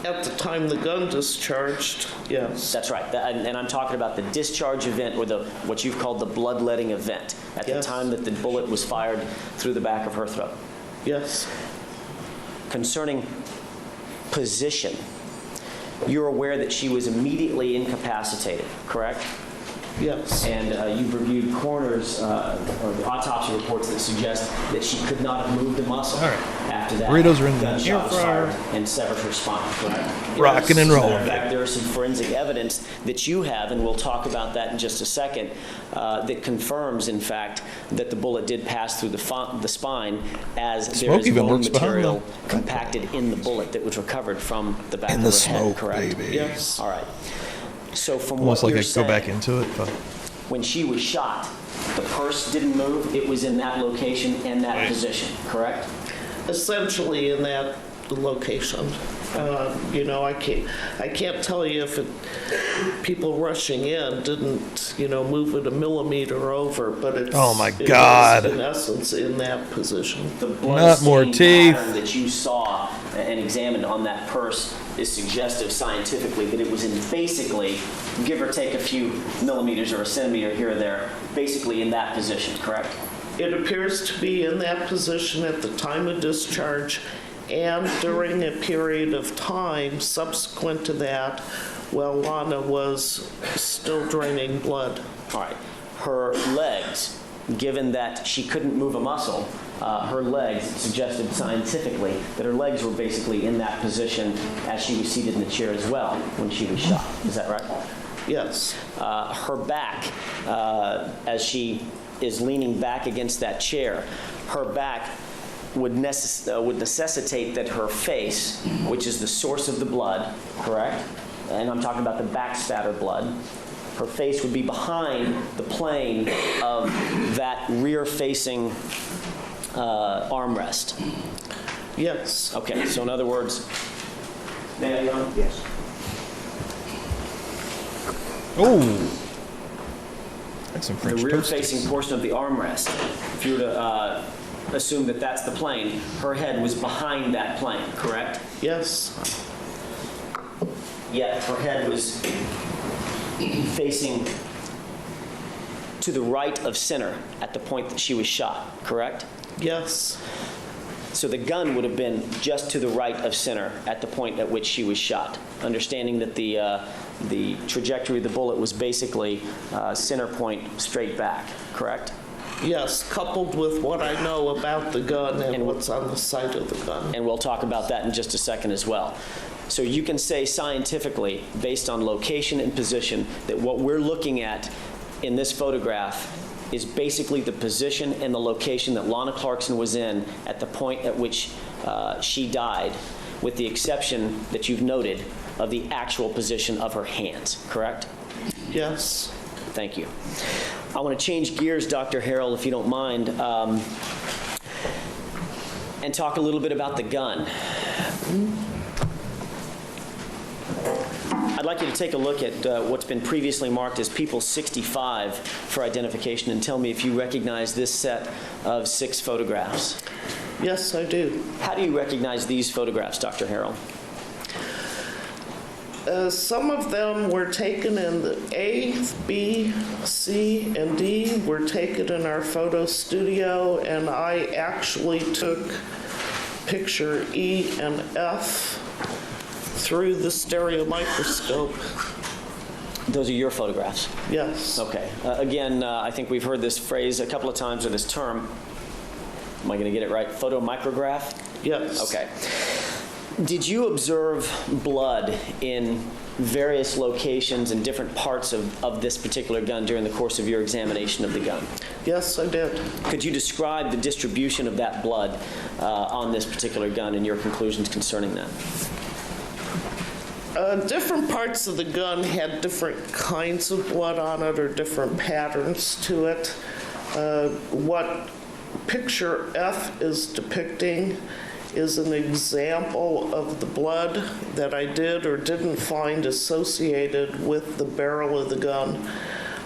At the time the gun discharged, yes. That's right. And I'm talking about the discharge event, or what you've called the bloodletting event, at the time that the bullet was fired through the back of her throat. Yes. Concerning position, you're aware that she was immediately incapacitated, correct? Yes. And you've reviewed coroner's or the autopsy reports that suggest that she could not have moved a muscle after that. Burritos are in the gunshot was air fryer. fired and severed her spine, correct? Rocking and rolling. As a matter of fact, there is some forensic evidence that you have, and we'll talk about that in just a second, that confirms, in fact, that the bullet did pass through the spine, as there is bone material compacted in the bullet that was recovered from the back of her head, correct? Baby. Yes. All right. So from Almost what like you're I saying, go back into it, but when she was shot, the purse didn't move. It was in that location and that position, correct? Essentially in that location. I can't tell you if people rushing in didn't, move it a millimeter over, but it's oh my God, it was in essence in that position. The not more teeth that you saw and examined on that purse is suggestive scientifically that it was in basically, give or take a few millimeters or a centimeter here or there, basically in that position, correct? It appears to be in that position at the time of discharge and during a period of time subsequent to that while Lana was still draining blood. All right. Her legs, given that she couldn't move a muscle, her legs suggested scientifically that her legs were basically in that position as she was seated in the chair as well when she was shot. Is that right? Yes. Her back, as she is leaning back against that chair, her back would necessitate that her face, which is the source of the blood, correct? And I'm talking about the back spatter blood. Her face would be behind the plane of that rear-facing armrest. Yes. Okay, so in other words, may I go? Yes. oh, that's some The French toast. rear-facing portion of the armrest, if you were to assume that that's the plane, her head was behind that plane, correct? Yes. Yet her head was facing to the right of center at the point that she was shot, correct? Yes. So the gun would have been just to the right of center at the point at which she was shot, understanding that the trajectory of the bullet was basically center point straight back, correct? Yes, coupled with what I know about the gun and what's on the side of the gun. And we'll talk about that in just a second as well. So you can say scientifically, based on location and position, that what we're looking at in this photograph is basically the position and the location that Lana Clarkson was in at the point at which she died, with the exception that you've noted of the actual position of her hands, correct? Yes. Thank you. I want to change gears, Dr. Harrell, if you don't mind, and talk a little bit about the gun. I'd like you to take a look at what's been previously marked as People 65 for identification and tell me if you recognize this set of 6 photographs. Yes, I do. How do you recognize these photographs, Dr. Harrell? Some of them were taken in the A, B, C, and D were taken in our photo studio, and I actually took picture E and F through the stereo microscope. Those are your photographs? Yes. Okay. Again, I think we've heard this phrase a couple of times, or this term. Am I going to get it right? Photomicrograph? Yes. Okay. Did you observe blood in various locations and different parts of this particular gun during the course of your examination of the gun? Yes, I did. Could you describe the distribution of that blood on this particular gun and your conclusions concerning that? Different parts of the gun had different kinds of blood on it or different patterns to it. What picture F is depicting is an example of the blood that I did or didn't find associated with the barrel of the gun.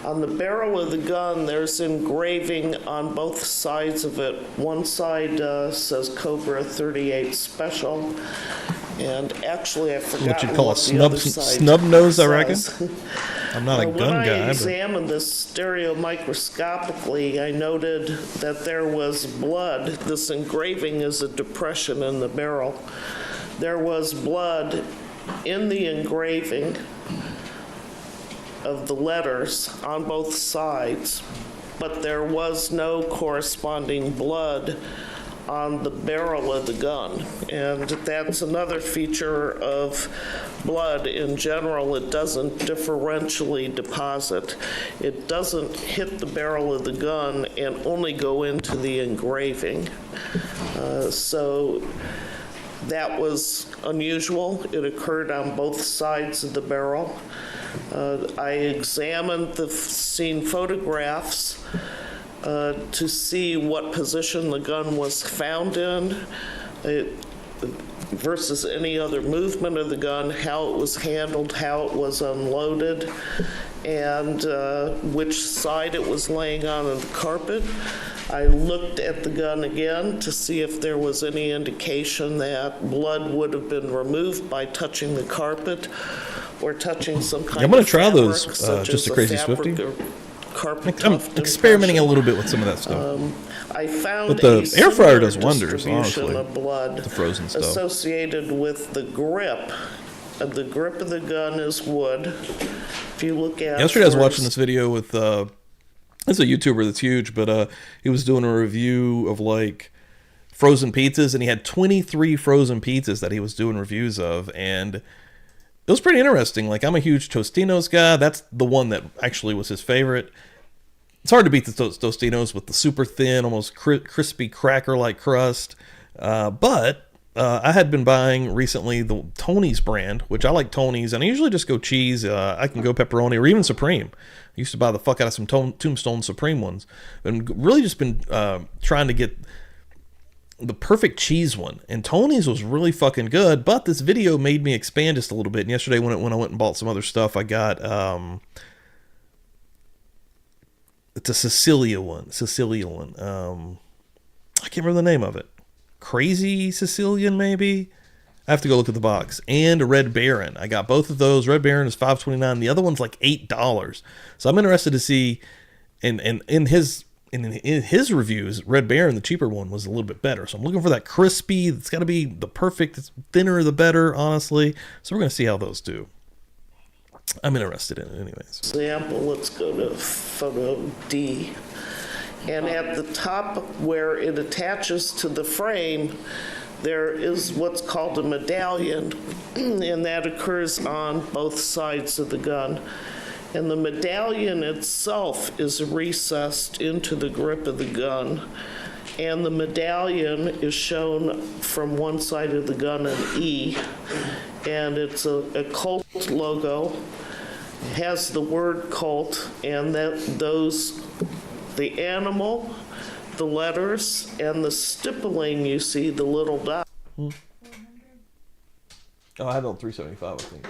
On the barrel of the gun, there's engraving on both sides of it. One side says Cobra 38 Special, and actually I forgot What you call a snub nose, I reckon. I'm not a gun when guy. I examined this stereo microscopically, I noted that there was blood. This engraving is a depression in the barrel. There was blood in the engraving of the letters on both sides, but there was no corresponding blood on the barrel of the gun. And that's another feature of blood in general. It doesn't differentially deposit. It doesn't hit the barrel of the gun and only go into the engraving. So that was unusual. It occurred on both sides of the barrel. I examined the scene photographs to see what position the gun was found in versus any other movement of the gun, how it was handled, how it was unloaded, and which side it was laying on the carpet. I looked at the gun again to see if there was any indication that blood would have been removed by touching the carpet or touching some kind of I'm going to try fabric, those, just a crazy fabric Swifty. or carpet I'm tuft experimenting a impression. little bit with some of that stuff. I found But the a air fryer similar does wonders, distribution honestly. of blood The frozen stuff. associated with the grip. The grip of the gun is wood. If you look at Yesterday I was watching this video with, it's a YouTuber that's huge, but he was doing a review of like frozen pizzas, and he had 23 frozen pizzas that he was doing reviews of, and it was pretty interesting. Like, I'm a huge Tostinos guy. That's the one that actually was his favorite. It's hard to beat the Tostinos with the super thin, almost crispy cracker-like crust. But I had been buying recently the Tony's brand, which I like Tony's, and I usually just go cheese. I can go pepperoni or even Supreme. I used to buy the fuck out of some Tombstone Supreme ones. And really just been trying to get the perfect cheese one. And Tony's was really fucking good, but this video made me expand just a little bit. And yesterday when I went and bought some other stuff, I got... it's a Sicilian one. I can't remember the name of it. Crazy Sicilian, maybe? I have to go look at the box. And a Red Baron. I got both of those. Red Baron is $5.29. The other one's like $8. So I'm interested to see. And in his reviews, Red Baron, the cheaper one, was a little bit better. So I'm looking for that crispy. It's got to be the perfect. It's thinner the better, honestly. So we're going to see how those do. I'm interested in it anyways. Example, let's go to photo D. And at the top where it attaches to the frame, there is what's called a medallion, and that occurs on both sides of the gun. And the medallion itself is recessed into the grip of the gun. And the medallion is shown from one side of the gun an E. And it's a Colt logo. It has the word Colt, and the animal, the letters, and the stippling, you see the little dot. Oh, I had it on 375, I think.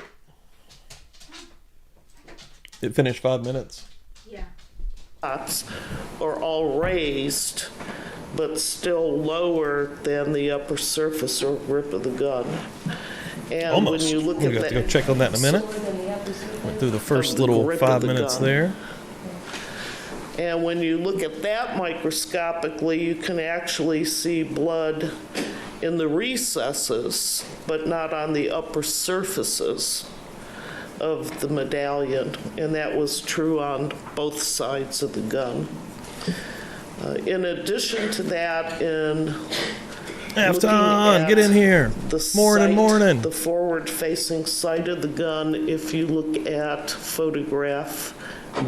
It finished 5 minutes. Yeah. Dots are all raised, but still lower than the upper surface or grip of the gun. And almost. When you look We're at going to go check on that in a minute. Went through the first little 5 minutes there. And when you look at that microscopically, you can actually see blood in the recesses, but not on the upper surfaces of the medallion. And that was true on both sides of the gun. In addition to that, in Afton, get in here. Morning. The forward-facing side of the gun, if you look at photograph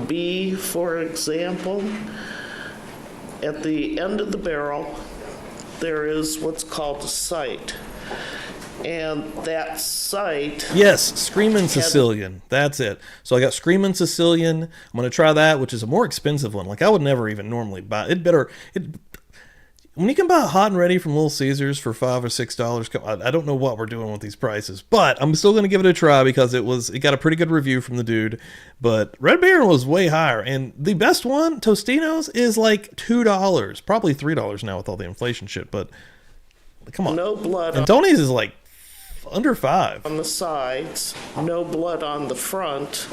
B, for example, at the end of the barrel, there is what's called a sight. And that sight... Yes, Screamin' Sicilian. That's it. So I got Screamin' Sicilian. I'm going to try that, which is a more expensive one. Like, I would never even normally buy it. When you can buy hot and ready from Little Caesars for $5 or $6, I don't know what we're doing with these prices, but I'm still going to give it a try because it got a pretty good review from the dude. But Red Baron was way higher, and the best one, Tostino's, is like $2, probably $3 now with all the inflation shit. But come on, no blood. And Tony's is like under $5 on the sides, no blood on the front,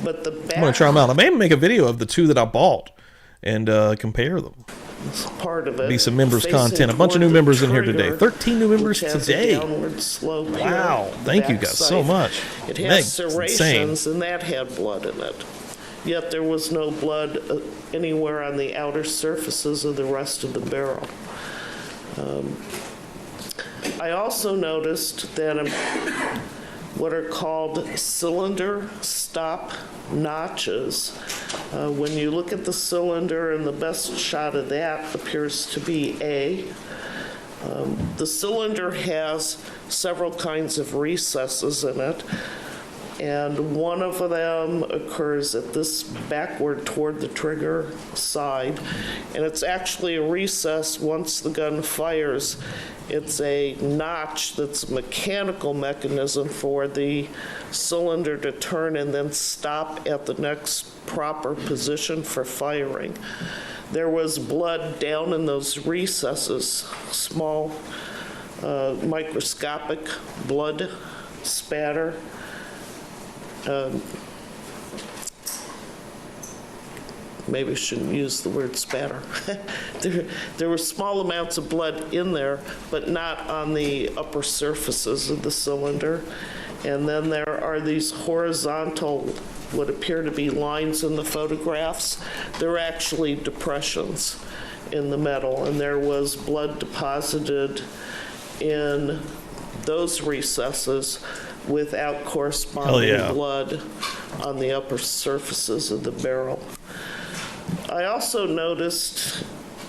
but the back. I'm going to try them out. I may even make a video of the two that I bought and compare them. Part of it. Be some members content. A bunch of new members in here today. 13 new members today. Wow. Thank you guys so much. It has serrations, and that had blood in it. Yet there was no blood anywhere on the outer surfaces of the rest of the barrel. I also noticed that what are called cylinder stop notches. When you look at the cylinder, and the best shot of that appears to be A. The cylinder has several kinds of recesses in it, and one of them occurs at this backward toward the trigger side, and it's actually a recess once the gun fires. It's a notch that's a mechanical mechanism for the cylinder to turn and then stop at the next proper position for firing. There was blood down in those recesses, small microscopic blood spatter. Maybe I shouldn't use the word spatter. There were small amounts of blood in there, but not on the upper surfaces of the cylinder. And then there are these horizontal, what appear to be lines in the photographs. They're actually depressions in the metal, and there was blood deposited in those recesses without corresponding blood on the upper surfaces of the barrel. I also noticed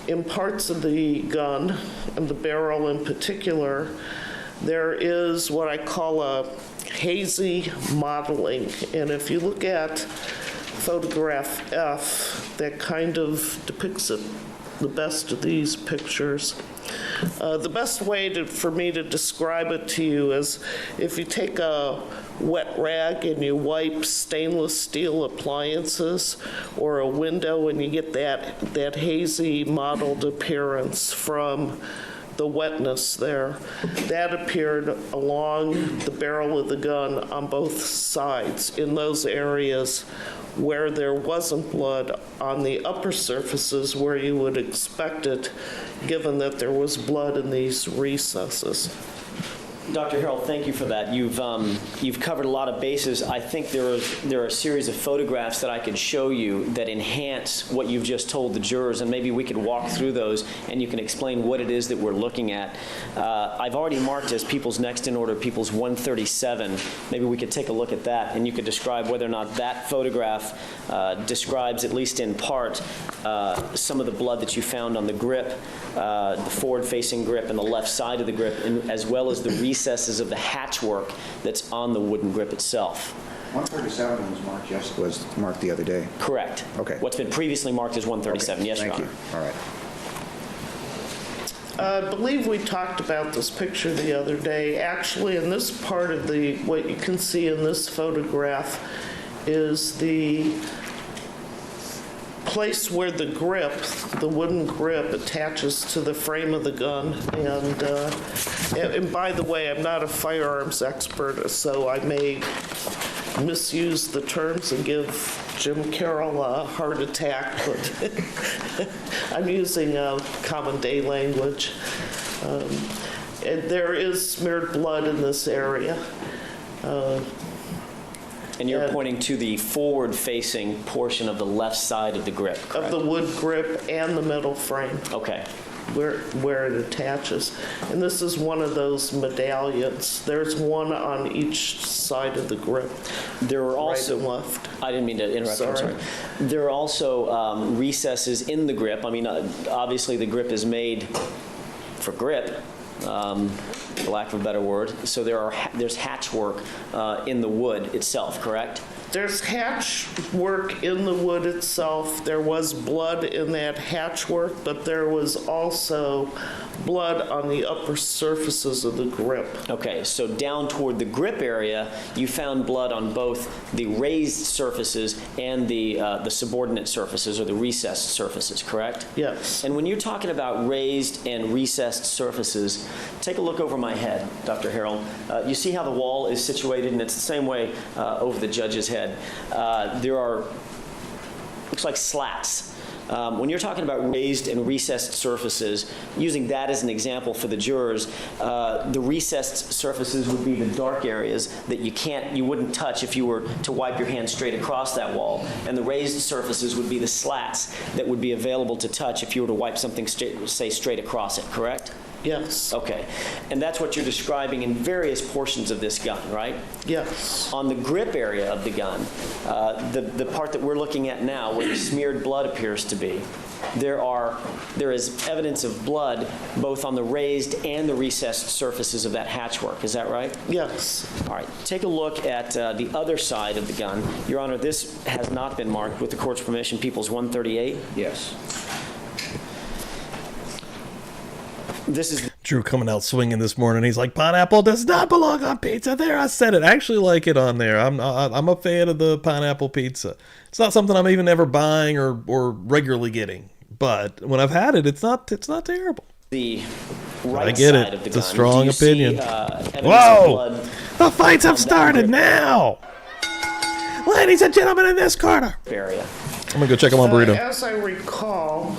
in parts of the gun, and the barrel in particular, there is what I call a hazy modeling. And if you look at photograph F, that kind of depicts it the best of these pictures. The best way for me to describe it to you is if you take a wet rag and you wipe stainless steel appliances or a window, and you get that hazy mottled appearance from the wetness there. That appeared along the barrel of the gun on both sides in those areas where there wasn't blood on the upper surfaces where you would expect it, given that there was blood in these recesses. Dr. Harrell, thank you for that. You've covered a lot of bases. I think there are a series of photographs that I could show you that enhance what you've just told the jurors, and maybe we could walk through those and you can explain what it is that we're looking at. I've already marked as people's next in order, people's 137. Maybe we could take a look at that and you could describe whether or not that photograph describes, at least in part, some of the blood that you found on the grip, the forward-facing grip and the left side of the grip, and as well as the recesses of the hatchwork that's on the wooden grip itself. 137 was marked the other day. Correct. Okay. What's been previously marked as 137. Okay. Yes, Your Honor. Thank you. All right. I believe we talked about this picture the other day. Actually, in this part of what you can see in this photograph is the place where the grip, the wooden grip, attaches to the frame of the gun. And by the way, I'm not a firearms expert, so I may misuse the terms and give Jim Carroll a heart attack, but I'm using common day language. And there is smeared blood in this area. And you're pointing to the forward-facing portion of the left side of the grip, correct? Of the wood grip and the metal frame. Okay. Where it attaches. And this is one of those medallions. There's one on each side of the grip. There are also, right and left. I didn't mean to interrupt. Sorry. I'm sorry. There are also recesses in the grip. I mean, obviously the grip is made for grip, for lack of a better word. So there's hatchwork in the wood itself, correct? There's hatchwork in the wood itself. There was blood in that hatchwork, but there was also blood on the upper surfaces of the grip. Okay, so down toward the grip area, you found blood on both the raised surfaces and the subordinate surfaces or the recessed surfaces, correct? Yes. And when you're talking about raised and recessed surfaces, take a look over my head, Dr. Harrell. You see how the wall is situated, and it's the same way over the judge's head. There are, looks like slats. When you're talking about raised and recessed surfaces, using that as an example for the jurors, the recessed surfaces would be the dark areas that you wouldn't touch if you were to wipe your hand straight across that wall. And the raised surfaces would be the slats that would be available to touch if you were to wipe something, say, straight across it, correct? Yes. Okay. And that's what you're describing in various portions of this gun, right? Yes. On the grip area of the gun, the part that we're looking at now, where the smeared blood appears to be, there is evidence of blood both on the raised and the recessed surfaces of that hatchwork. Is that right? Yes. All right. Take a look at the other side of the gun. Your Honor, this has not been marked, with the court's permission, People's 138. Yes. This is Drew coming out swinging this morning. He's like, pineapple does not belong on pizza. There, I said it. I actually like it on there. I'm a fan of the pineapple pizza. It's not something I'm even ever buying or regularly getting. But when I've had it, it's not terrible. the right I get side it. of the It's a gun. strong Do you opinion. See, evidence of Whoa! blood The fights have on that started grip now. Ladies and gentlemen, in this corner. area? I'm going to go check on my burrito. As I recall,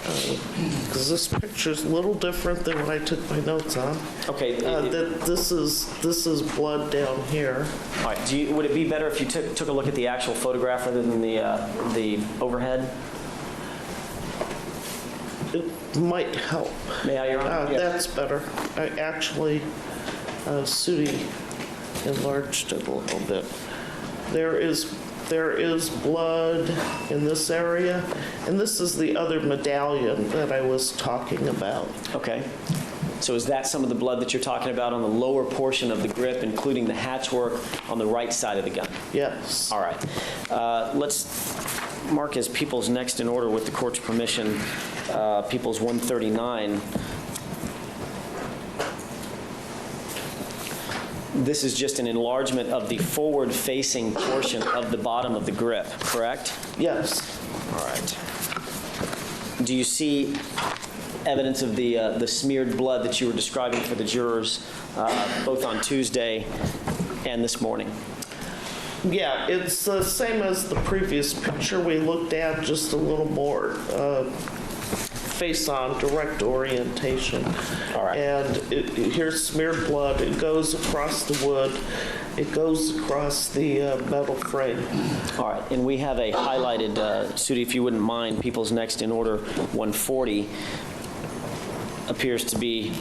because this picture's a little different than what I took my notes on. Okay. That this is blood down here. All right. Would it be better if you took a look at the actual photograph rather than the overhead? It might help. May I, Your Honor? Yes. That's better. I actually, Sudi enlarged it a little bit. There is blood in this area, and this is the other medallion that I was talking about. Okay. So is that some of the blood that you're talking about on the lower portion of the grip, including the hatchwork on the right side of the gun? Yes. All right. Let's mark as People's next in order, with the court's permission, People's 139. This is just an enlargement of the forward-facing portion of the bottom of the grip, correct? Yes. All right. Do you see evidence of the smeared blood that you were describing for the jurors, both on Tuesday and this morning? Yeah, it's the same as the previous picture we looked at, just a little more face-on, direct orientation. All right. And here's smeared blood. It goes across the wood. It goes across the metal frame. All right, and we have a highlighted, Sudi, if you wouldn't mind, People's Next in Order 140 appears to be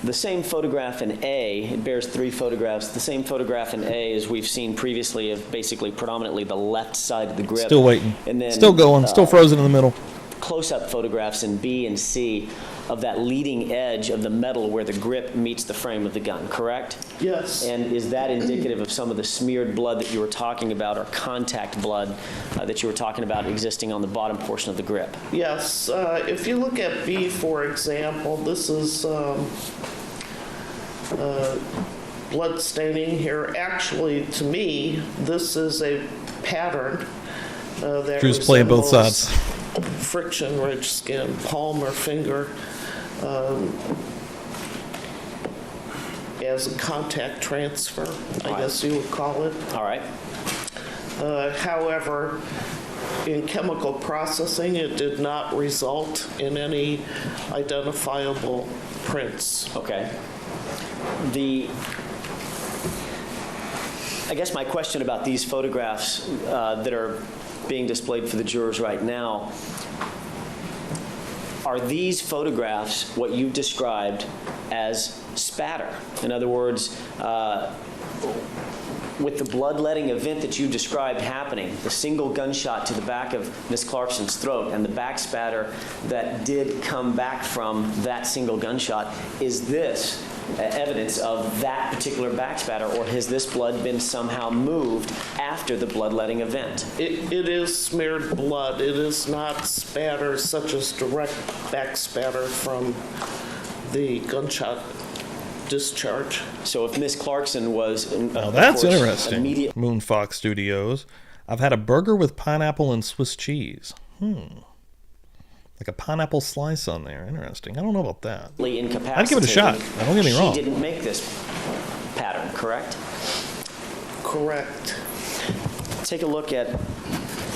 the same photograph in A. It bears 3 photographs. The same photograph in A as we've seen previously of basically predominantly the left side of the grip. Still waiting. And then, still going. Still frozen in the middle. Close-up photographs in B and C of that leading edge of the metal where the grip meets the frame of the gun, correct? Yes. And is that indicative of some of the smeared blood that you were talking about, or contact blood that you were talking about existing on the bottom portion of the grip? Yes. If you look at B, for example, this is blood staining here. Actually, to me, this is a pattern. Drew's playing both sides. Friction-rich skin, palm or finger, as a contact transfer, I guess you would call it. All right. However, in chemical processing, it did not result in any identifiable prints. Okay. I guess my question about these photographs that are being displayed for the jurors right now, are these photographs what you described as spatter? In other words, with the bloodletting event that you described happening, the single gunshot to the back of Ms. Clarkson's throat and the back spatter that did come back from that single gunshot, is this evidence of that particular back spatter, or has this blood been somehow moved after the bloodletting event? It is smeared blood. It is not spatter such as direct back spatter from the gunshot discharge. So if Miss Clarkson was, Now that's interesting. Moonfox Studios. I've had a burger with pineapple and Swiss cheese. Like a pineapple slice on there. Interesting. I don't know about that. I'd give it a shot. Don't get me wrong. She didn't make this pattern, correct? Correct. Take a look at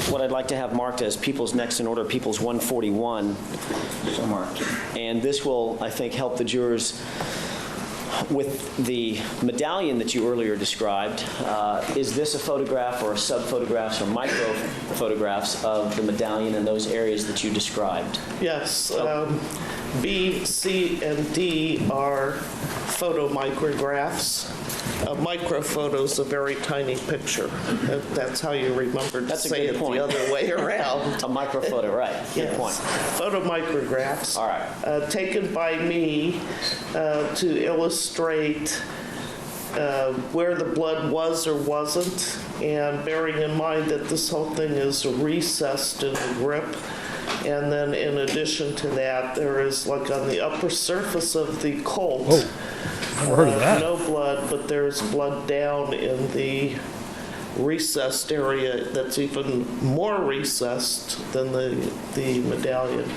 what I'd like to have marked as People's Next in Order, People's 141. So marked. And this will, I think, help the jurors with the medallion that you earlier described. Is this a photograph or sub-photographs or micro photographs of the medallion in those areas that you described? Yes. B, C, and D are photomicrographs. Microphoto's a very tiny picture. That's how you remember to say it the other way around. A microphoto, right. Good point. Photomicrographs. All right. Taken by me to illustrate where the blood was or wasn't, and bearing in mind that this whole thing is recessed in the grip. And then in addition to that, there is, like on the upper surface of the Colt, never heard of that. No blood, but there's blood down in the recessed area that's even more recessed than the medallion.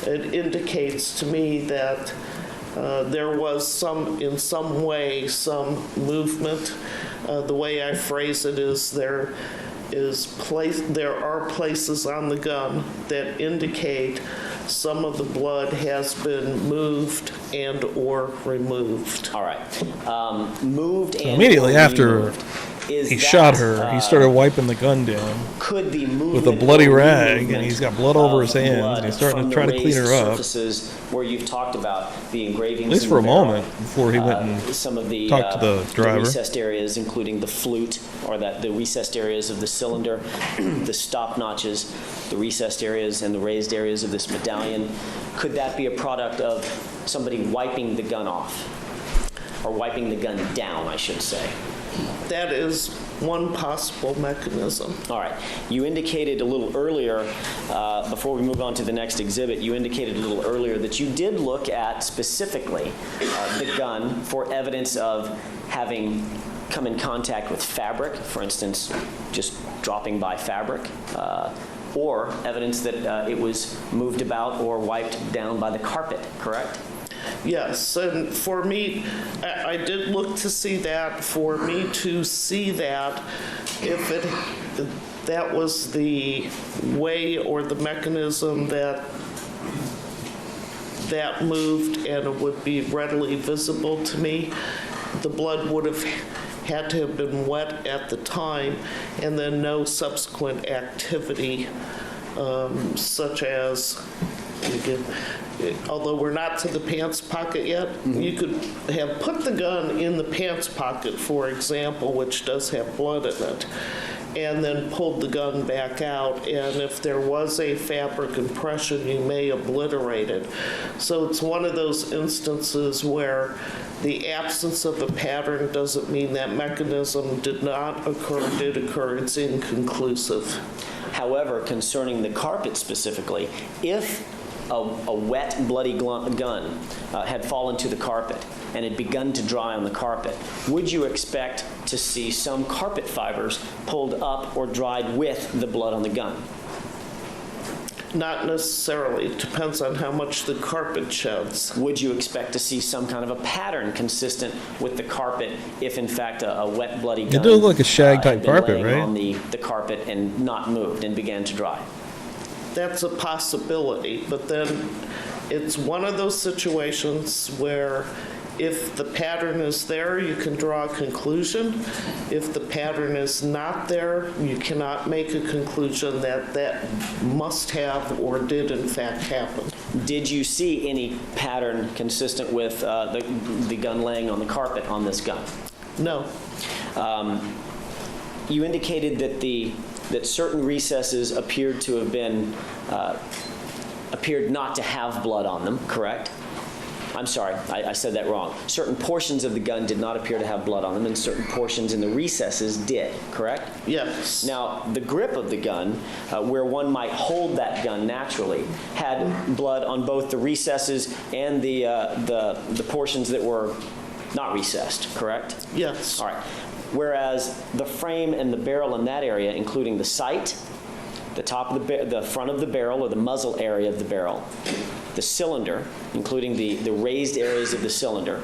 It indicates to me that there was in some way, some movement. The way I phrase it is there are places on the gun that indicate some of the blood has been moved and or removed. All right. Moved and immediately or after removed. he shot her, he started wiping the gun down could the with a bloody rag, and he's got blood over his hands, and he's starting to try to clean her up. Surfaces where you've talked about the engravings, at least for a moment, before he went and some of the talked to the driver. The recessed areas, including the flute, or the recessed areas of the cylinder, the stop notches, the recessed areas, and the raised areas of this medallion. Could that be a product of somebody wiping the gun off, or wiping the gun down, I should say? That is one possible mechanism. All right. You indicated a little earlier, before we move on to the next exhibit, you indicated a little earlier that you did look at specifically the gun for evidence of having come in contact with fabric, for instance, just dropping by fabric, or evidence that it was moved about or wiped down by the carpet, correct? Yes, and for me, I did look to see that. For me to see that, if that was the way or the mechanism that that moved and it would be readily visible to me, the blood would have had to have been wet at the time, and then no subsequent activity, such as, again, although we're not to the pants pocket yet, you could have put the gun in the pants pocket, for example, which does have blood in it, and then pulled the gun back out, and if there was a fabric impression, you may obliterate it. So it's one of those instances where the absence of a pattern doesn't mean that mechanism did not occur, did occur. It's inconclusive. However, concerning the carpet specifically, if a wet, bloody gun had fallen to the carpet and had begun to dry on the carpet, would you expect to see some carpet fibers pulled up or dried with the blood on the gun? Not necessarily. It depends on how much the carpet sheds. Would you expect to see some kind of a pattern consistent with the carpet if, in fact, a wet, bloody gun It does look like a shag-type carpet, laying right? on the carpet and not moved and began to dry? That's a possibility, but then it's one of those situations where if the pattern is there, you can draw a conclusion. If the pattern is not there, you cannot make a conclusion that that must have or did in fact happen. Did you see any pattern consistent with the gun laying on the carpet on this gun? No. You indicated that certain recesses appeared to have been appeared not to have blood on them, correct? I'm sorry, I said that wrong. Certain portions of the gun did not appear to have blood on them, and certain portions in the recesses did, correct? Yes. Now, the grip of the gun, where one might hold that gun naturally, had blood on both the recesses and the portions that were not recessed, correct? Yes. All right. Whereas the frame and the barrel in that area, including the sight, the top of the front of the barrel or the muzzle area of the barrel, the cylinder, including the raised areas of the cylinder,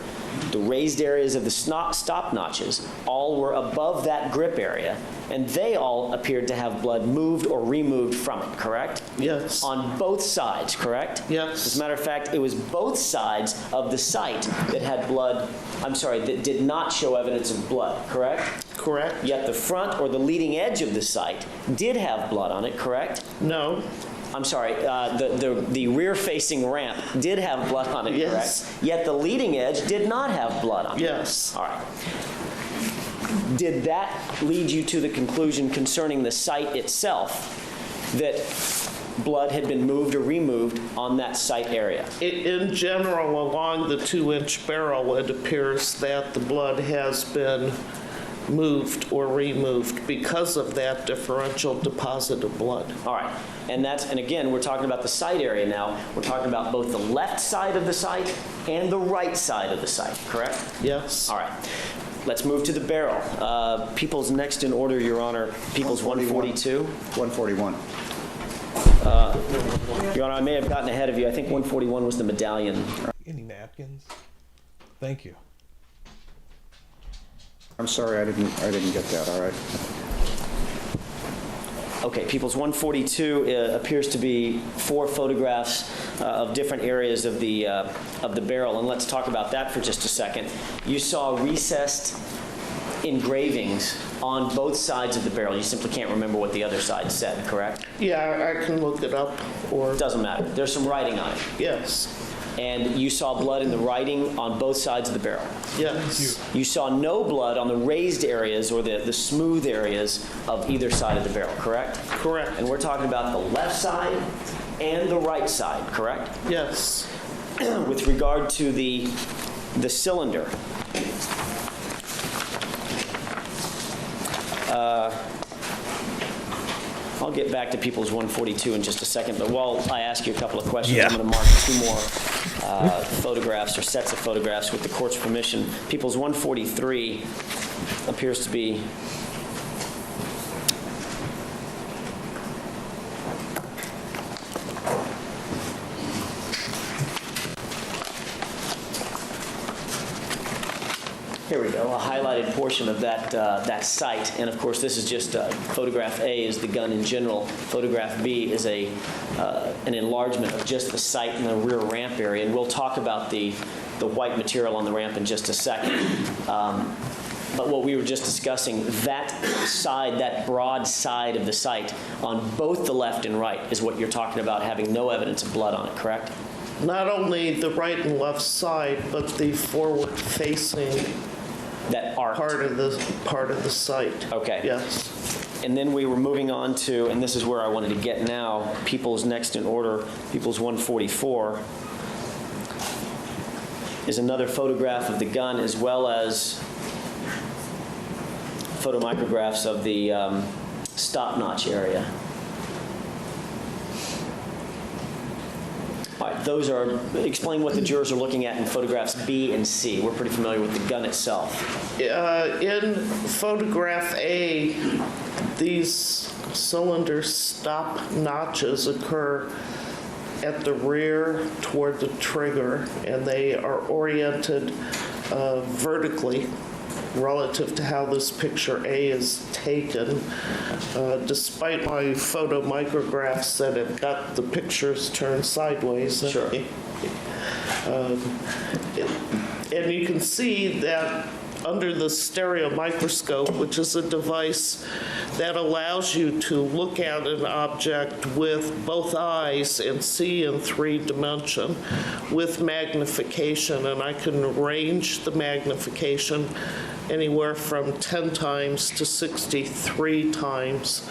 the raised areas of the stop notches, all were above that grip area, and they all appeared to have blood moved or removed from it, correct? Yes. On both sides, correct? Yes. As a matter of fact, it was both sides of the sight that had blood, that did not show evidence of blood, correct? Correct. Yet the front or the leading edge of the sight did have blood on it, correct? No. I'm sorry, the rear-facing ramp did have blood on it, Yes. correct? Yet the leading edge did not have blood on it. Yes. All right. Did that lead you to the conclusion concerning the sight itself that blood had been moved or removed on that sight area? In general, along the 2-inch barrel, it appears that the blood has been moved or removed because of that differential deposit of blood. All right. And again, we're talking about the sight area now. We're talking about both the left side of the sight and the right side of the sight, correct? Yes. All right. Let's move to the barrel. People's next in order, Your Honor. People's 142. 141. Your Honor, I may have gotten ahead of you. I think 141 was the medallion. Any napkins? Thank you. I'm sorry, I didn't get that, all right. Okay, People's 142 appears to be 4 photographs of different areas of the barrel, and let's talk about that for just a second. You saw recessed engravings on both sides of the barrel. You simply can't remember what the other side said, correct? Yeah, I can look it up, or... It doesn't matter. There's some writing on it. Yes. And you saw blood in the writing on both sides of the barrel. Yes. You saw no blood on the raised areas or the smooth areas of either side of the barrel, correct? Correct. And we're talking about the left side and the right side, correct? Yes. With regard to the cylinder, I'll get back to People's 142 in just a second, but while I ask you a couple of questions, I'm going to mark 2 more photographs or sets of photographs with the court's permission. People's 143 appears to be Here we go, a highlighted portion of that site. And of course, this is just photograph A is the gun in general. Photograph B is an enlargement of just the site in the rear ramp area. And we'll talk about the white material on the ramp in just a second. But what we were just discussing, that side, that broad side of the site on both the left and right is what you're talking about having no evidence of blood on it, correct? Not only the right and left side, but the forward-facing That arc. part of the site. Okay. Yes. And then we were moving on to, and this is where I wanted to get now, People's next in order, People's 144, is another photograph of the gun as well as photomicrographs of the stopnotch area. All right, those are, explain what the jurors are looking at in photographs B and C. We're pretty familiar with the gun itself. In photograph A, these cylinder stop notches occur at the rear toward the trigger, and they are oriented vertically relative to how this picture A is taken. Despite my photomicrographs that have got the pictures turned sideways. Sure. And you can see that under the stereo microscope, which is a device that allows you to look at an object with both eyes and see in 3 dimension with magnification, and I can range the magnification anywhere from 10 times to 63 times.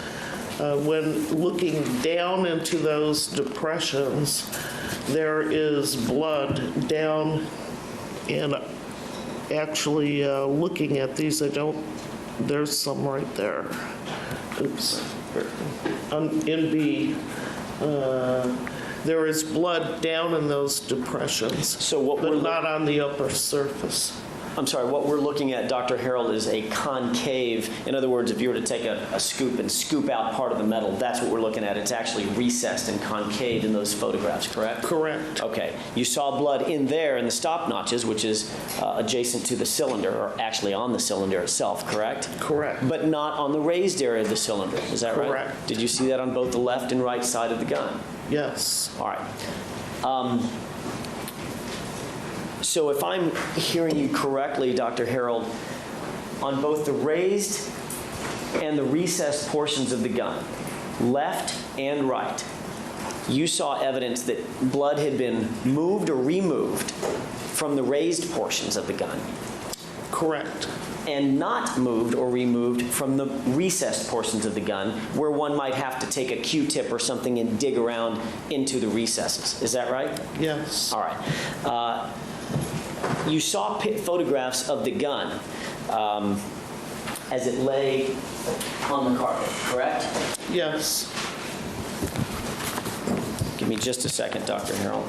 When looking down into those depressions, there is blood down, and actually looking at these, there's some right there. Oops. In B, there is blood down in those depressions, So but not on the upper surface. I'm sorry, what we're looking at, Dr. Harold, is a concave. In other words, if you were to take a scoop and scoop out part of the metal, that's what we're looking at. It's actually recessed and concave in those photographs, correct? Correct. Okay. You saw blood in there in the stop notches, which is adjacent to the cylinder, or actually on the cylinder itself, correct? Correct. But not on the raised area of the cylinder, is that right? Correct. Did you see that on both the left and right side of the gun? Yes. All right. So if I'm hearing you correctly, Dr. Harold, on both the raised and the recessed portions of the gun, left and right, you saw evidence that blood had been moved or removed from the raised portions of the gun. Correct. And not moved or removed from the recessed portions of the gun, where one might have to take a Q-tip or something and dig around into the recesses. Is that right? Yes. All right. You saw photographs of the gun as it lay on the carpet, correct? Yes. Give me just a second, Dr. Harold.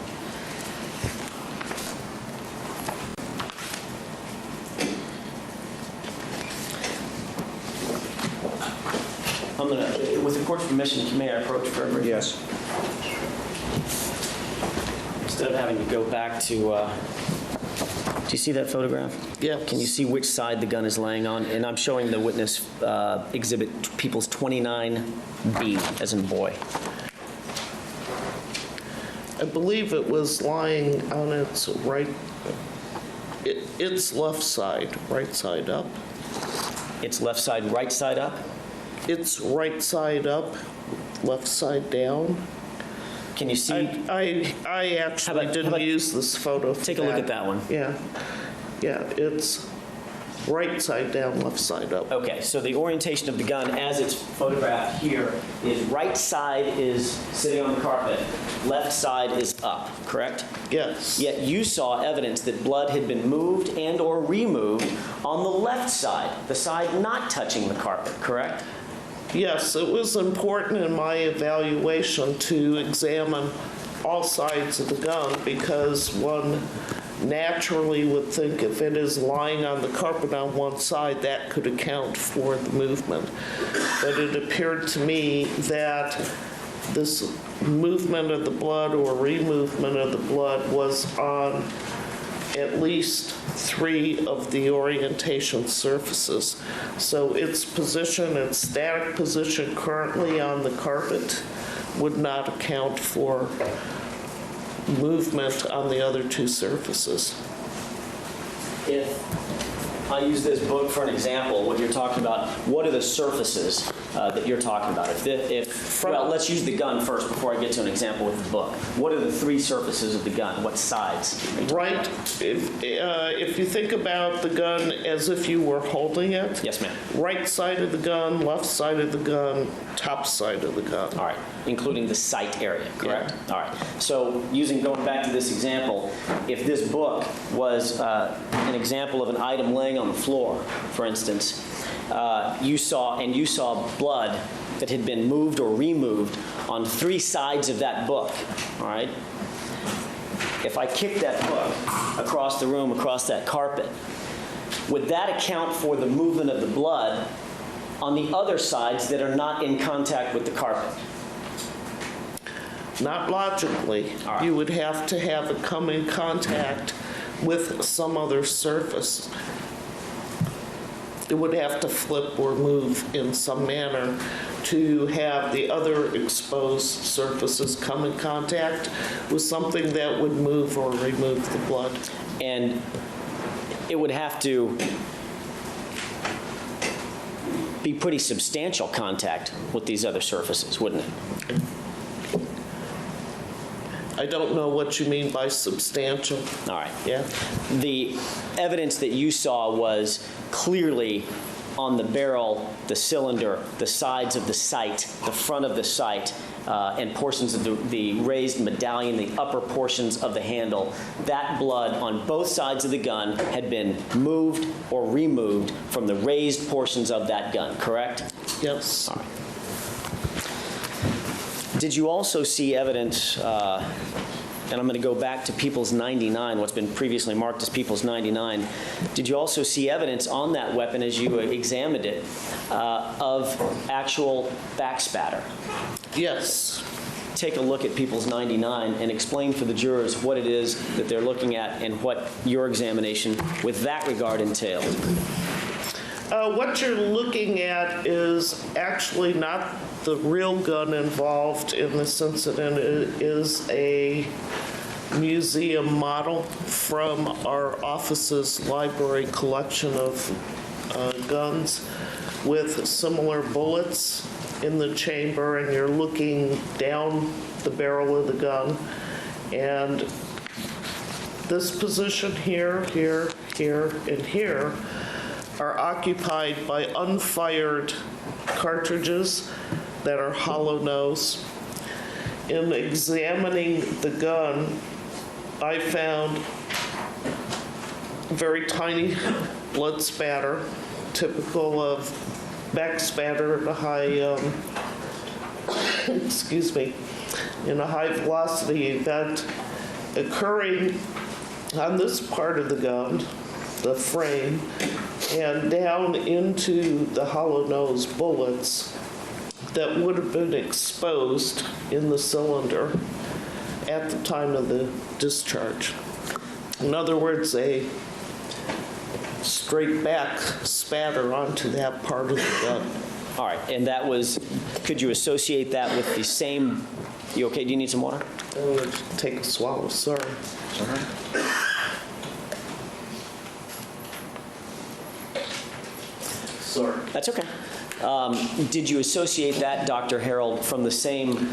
I'm going to, with the court's permission, may I approach for everything? Yes. Instead of having to go back to, do you see that photograph? Yeah. Can you see which side the gun is laying on? And I'm showing the witness exhibit People's 29B, as in boy. I believe it was lying on its right, its left side, right side up. It's left side, right side up? It's right side up, left side down. Can you see? I actually didn't use this photo for Take a look at that one. Yeah. Yeah, it's right side down, left side up. Okay, so the orientation of the gun as it's photographed here is right side is sitting on the carpet, left side is up, correct? Yes. Yet you saw evidence that blood had been moved and or removed on the left side, the side not touching the carpet, correct? Yes, it was important in my evaluation to examine all sides of the gun because one naturally would think if it is lying on the carpet on one side, that could account for the movement. But it appeared to me that this movement of the blood or removement of the blood was on at least 3 of the orientation surfaces. So its position, its static position currently on the carpet would not account for movement on the other 2 surfaces. If I use this book for an example, what you're talking about, what are the surfaces that you're talking about? Well, let's use the gun first before I get to an example with the book. What are the 3 surfaces of the gun? What sides? Right. If you think about the gun as if you were holding it. Yes, ma'am. Right side of the gun, left side of the gun, top side of the gun. All right, including the sight area, correct? Yeah. All right. So going back to this example, if this book was an example of an item laying on the floor, for instance, you saw blood that had been moved or removed on 3 sides of that book, all right? If I kick that book across the room, across that carpet, would that account for the movement of the blood on the other sides that are not in contact with the carpet? Not logically. All right. You would have to have it come in contact with some other surface. It would have to flip or move in some manner to have the other exposed surfaces come in contact with something that would move or remove the blood. And it would have to be pretty substantial contact with these other surfaces, wouldn't it? I don't know what you mean by substantial. All right. Yeah. The evidence that you saw was clearly on the barrel, the cylinder, the sides of the sight, the front of the sight, and portions of the raised medallion, the upper portions of the handle. That blood on both sides of the gun had been moved or removed from the raised portions of that gun, correct? Yes. All right. Did you also see evidence, and I'm going to go back to People's 99, what's been previously marked as People's 99. Did you also see evidence on that weapon as you examined it of actual back spatter? Yes. Take a look at People's 99 and explain for the jurors what it is that they're looking at and what your examination with that regard entailed. What you're looking at is actually not the real gun involved in this incident. It is a museum model from our office's library collection of guns with similar bullets in the chamber, and you're looking down the barrel of the gun. And this position here, here, here, and here are occupied by unfired cartridges that are hollow nose. In examining the gun, I found very tiny blood spatter, typical of back spatter at a high, in a high velocity event occurring on this part of the gun, the frame, and down into the hollow nose bullets that would have been exposed in the cylinder at the time of the discharge. In other words, a straight back spatter onto that part of the gun. All right, and that was, could you associate that with the same, you okay, do you need some water? I'm going to take a swallow, sorry. Sorry. That's okay. Did you associate that, Dr. Harold, from the same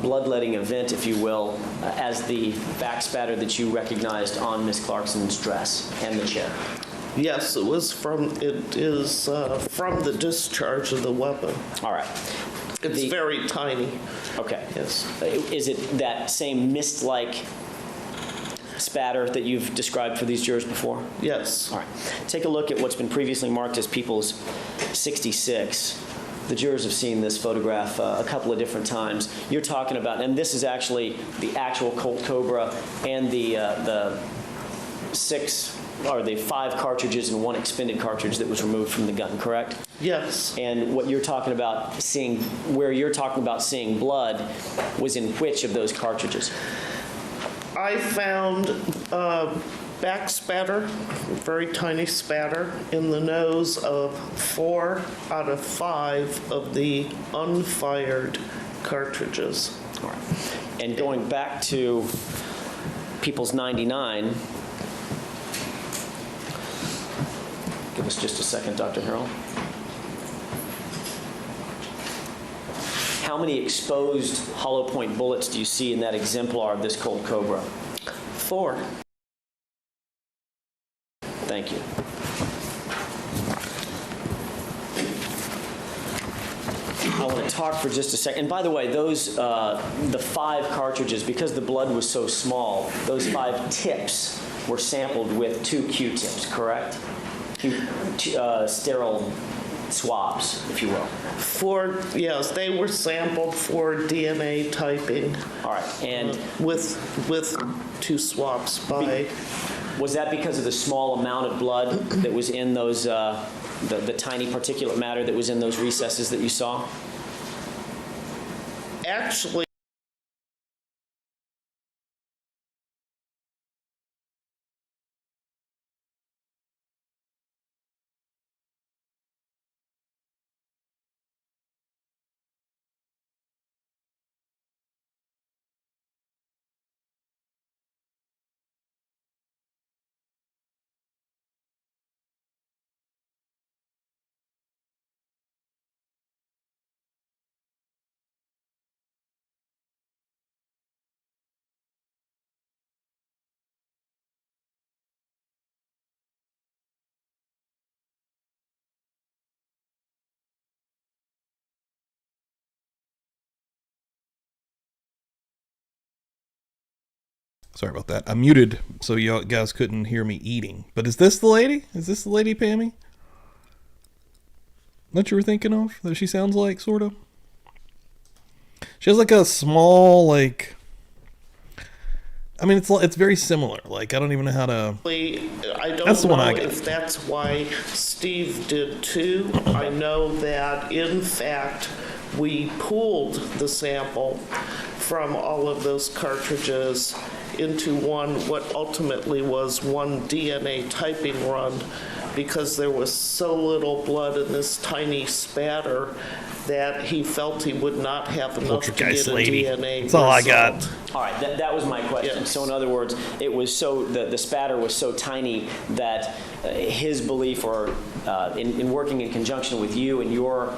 bloodletting event, if you will, as the back spatter that you recognized on Ms. Clarkson's dress and the chair? Yes, it is from the discharge of the weapon. All right. It's very tiny. Okay. Yes. Is it that same mist-like spatter that you've described for these jurors before? Yes. All right. Take a look at what's been previously marked as People's 66. The jurors have seen this photograph a couple of different times. You're talking about, and this is actually the actual Colt Cobra and the 5 cartridges and 1 expended cartridge that was removed from the gun, correct? Yes. And what you're talking about seeing, where you're talking about seeing blood, was in which of those cartridges? I found back spatter, very tiny spatter, in the nose of 4 out of 5 of the unfired cartridges. All right. And going back to People's 99, give us just a second, Dr. Harrell. How many exposed hollow point bullets do you see in that exemplar of this Colt Cobra? 4. Thank you. I want to talk for just a second. And by the way, those, the 5 cartridges, because the blood was so small, those 5 tips were sampled with 2 Q-tips, correct? Sterile swabs, if you will. Yes, they were sampled for DNA typing. All right, and with 2 swabs by. Was that because of the small amount of blood that was in those, the tiny particulate matter that was in those recesses that you saw? Actually, Sorry about that. I muted so you guys couldn't hear me eating. But is this the lady? Is this the lady, Pammy? That you were thinking of? That she sounds like, sort of? She has like a small, like... I mean, it's very similar. Like, I don't even know how to... I don't that's the know one I got. if that's why Steve did too. I know that, in fact, we pooled the sample from all of those cartridges into what ultimately was one DNA typing run, because there was so little blood in this tiny spatter that he felt he would not have enough to get a DNA That's all I got. All right, that was my question. Yes. So in other words, it was so, the spatter was so tiny that his belief, or in working in conjunction with you and your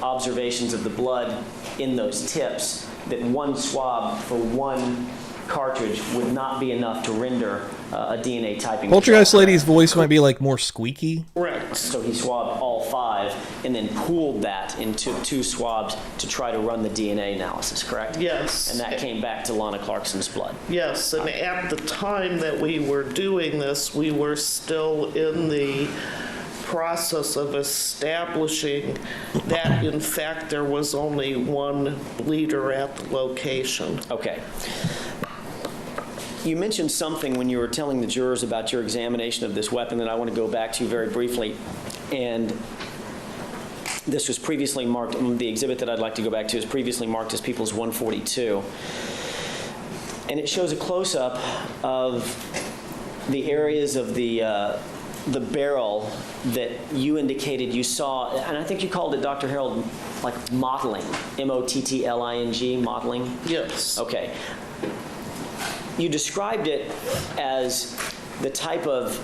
observations of the blood in those tips, that one swab for one cartridge would not be enough to render a DNA typing. Poltergeist Lady's voice might be like more squeaky. Correct. So he swabbed all 5 and then pooled that into 2 swabs to try to run the DNA analysis, correct? Yes. And that came back to Lana Clarkson's blood. Yes, and at the time that we were doing this, we were still in the process of establishing that, in fact, there was only one bleeder at the location. Okay. You mentioned something when you were telling the jurors about your examination of this weapon that I want to go back to very briefly. And this was previously marked, the exhibit that I'd like to go back to is previously marked as People's 142. And it shows a close-up of the areas of the barrel that you indicated you saw, and I think you called it, Dr. Harold, like mottling, M-O-T-T-L-I-N-G, mottling? Yes. Okay. You described it as the type of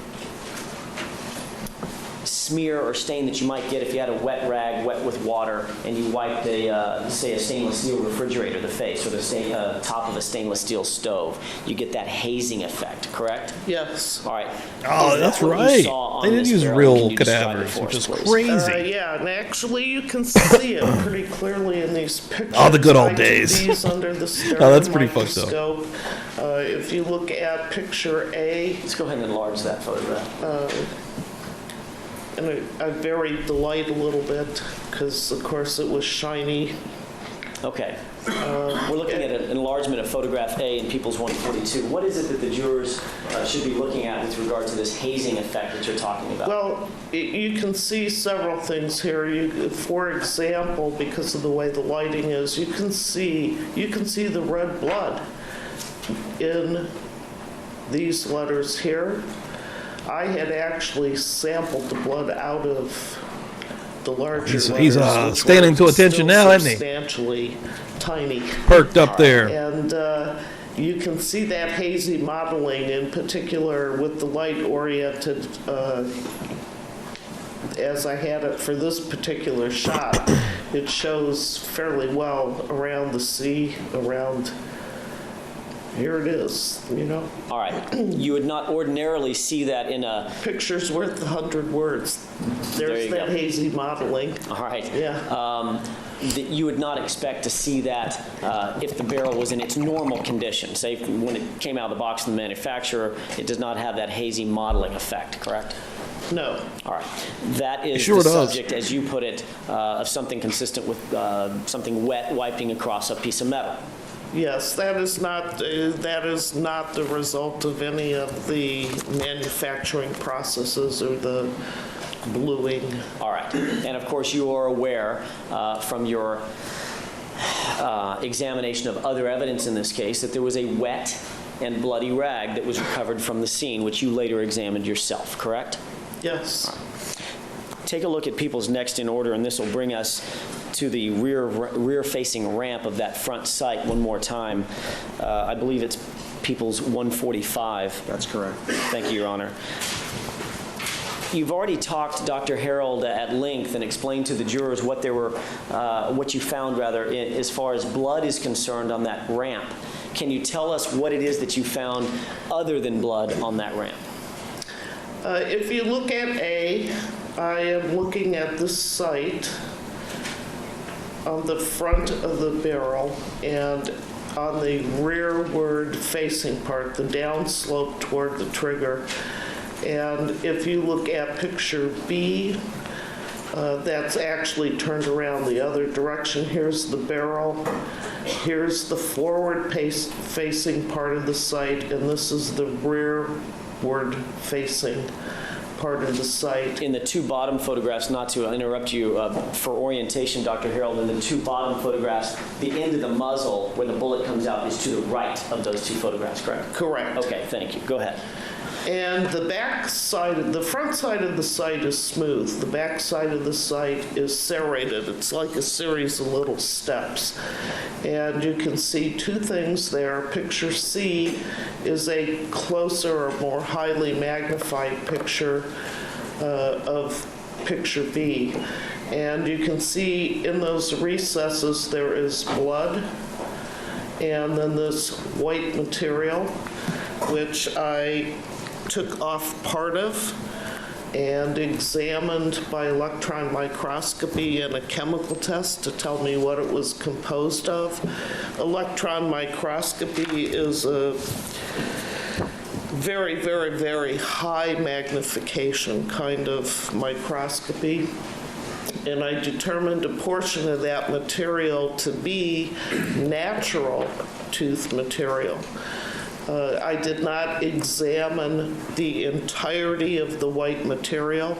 smear or stain that you might get if you had a wet rag wet with water and you wiped say a stainless steel refrigerator, the face, or the top of a stainless steel stove. You get that hazing effect, correct? Yes. All right. Oh, that's right. They didn't use real cadavers, which is crazy. Yeah, and actually you can see it pretty clearly in these pictures. Oh, the good old I took days. These under the Oh, that's pretty fucked up. microscope. If you look at picture A, Let's go ahead and enlarge that photograph. and I varied the light a little bit because, of course, it was shiny. Okay. We're looking at an enlargement of photograph A in People's 142. What is it that the jurors should be looking at with regard to this hazing effect that you're talking about? Well, you can see several things here. For example, because of the way the lighting is, you can see the red blood in these letters here. I had actually sampled the blood out of the larger He's letters, which standing to were attention still now, isn't he? Substantially tiny. Perked up there. And you can see that hazy modeling, in particular with the light oriented, as I had it for this particular shot. It shows fairly well around the sea, around, here it is, you know. All right. You would not ordinarily see that in a... Picture's worth 100 words. There's that hazy modeling. All right. Yeah. You would not expect to see that if the barrel was in its normal condition. Say when it came out of the box from the manufacturer, it does not have that hazy modeling effect, correct? No. All right. That is sure the does. subject, as you put it, of something consistent with something wet wiping across a piece of metal. Yes, that is not the result of any of the manufacturing processes or the bluing. All right. And of course, you are aware from your examination of other evidence in this case that there was a wet and bloody rag that was recovered from the scene, which you later examined yourself, correct? Yes. Take a look at people's next in order, and this will bring us to the rear-facing ramp of that front sight one more time. I believe it's people's 145. That's correct. Thank you, Your Honor. You've already talked, Dr. Harold, at length and explained to the jurors what you found, rather, as far as blood is concerned on that ramp. Can you tell us what it is that you found other than blood on that ramp? If you look at A, I am looking at the sight on the front of the barrel and on the rearward facing part, the downslope toward the trigger. And if you look at picture B, that's actually turned around the other direction. Here's the barrel. Here's the forward facing part of the sight, and this is the rearward facing part of the sight. In the two bottom photographs, not to interrupt you for orientation, Dr. Harold, in the two bottom photographs, the end of the muzzle where the bullet comes out is to the right of those two photographs, correct? Correct. Okay, thank you. Go ahead. And the front side of the sight is smooth. The back side of the sight is serrated. It's like a series of little steps. And you can see two things there. Picture C is a closer or more highly magnified picture of picture B. And you can see in those recesses there is blood and then this white material, which I took off part of and examined by electron microscopy and a chemical test to tell me what it was composed of. Electron microscopy is a very, very, very high magnification kind of microscopy. And I determined a portion of that material to be natural tooth material. I did not examine the entirety of the white material.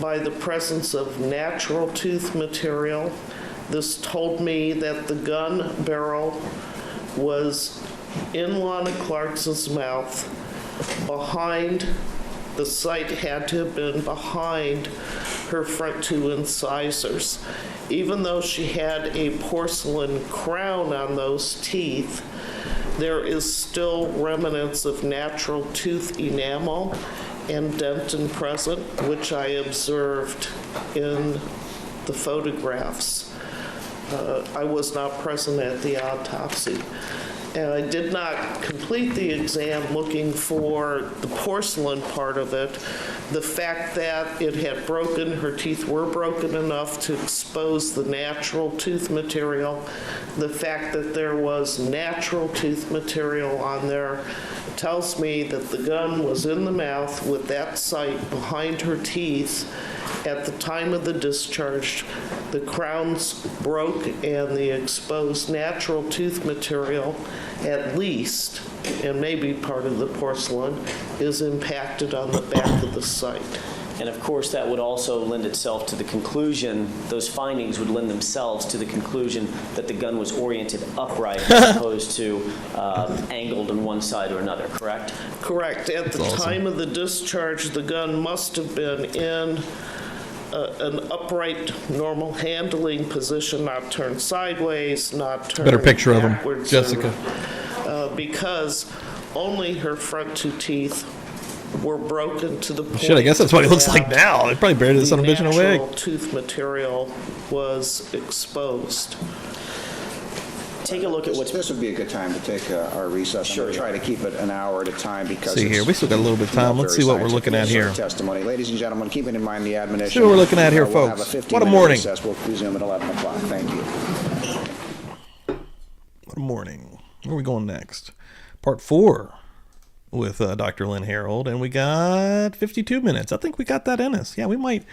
By the presence of natural tooth material, this told me that the gun barrel was in Lana Clarkson's mouth, behind, the sight had to have been behind her front two incisors. Even though she had a porcelain crown on those teeth, there is still remnants of natural tooth enamel and dentin present, which I observed in the photographs. I was not present at the autopsy. And I did not complete the exam looking for the porcelain part of it. The fact that it had broken, her teeth were broken enough to expose the natural tooth material. The fact that there was natural tooth material on there tells me that the gun was in the mouth with that sight behind her teeth at the time of the discharge. The crowns broke and the exposed natural tooth material, at least, and maybe part of the porcelain, is impacted on the back of the sight. And of course, that would also lend itself to the conclusion, those findings would lend themselves to the conclusion that the gun was oriented upright as opposed to angled on one side or another, correct? Correct. At the time of the discharge, the gun must have been in an upright, normal handling position, not turned sideways, not turned Better picture of him, backwards Jessica. because only her front two teeth were broken to the point. Shit, I guess that's what he looks like now. They probably buried this son of a bitch in a wig. The natural tooth material was exposed. Take a look at what's... This would be a good time to take our recess. Sure. We'll try to keep it an hour at a time because See here, we still got a little bit of time. Let's see what we're looking at here. Testimony. Ladies and gentlemen, keeping in mind the admonition. See what we're looking at here, we'll have folks. a 15-minute What a morning. recess. We'll resume at 11 o'clock. Thank you. What a morning. Where are we going next? Part 4 with Dr. Lynn Harold, and we got 52 minutes. I think we got that in us. Yeah, we might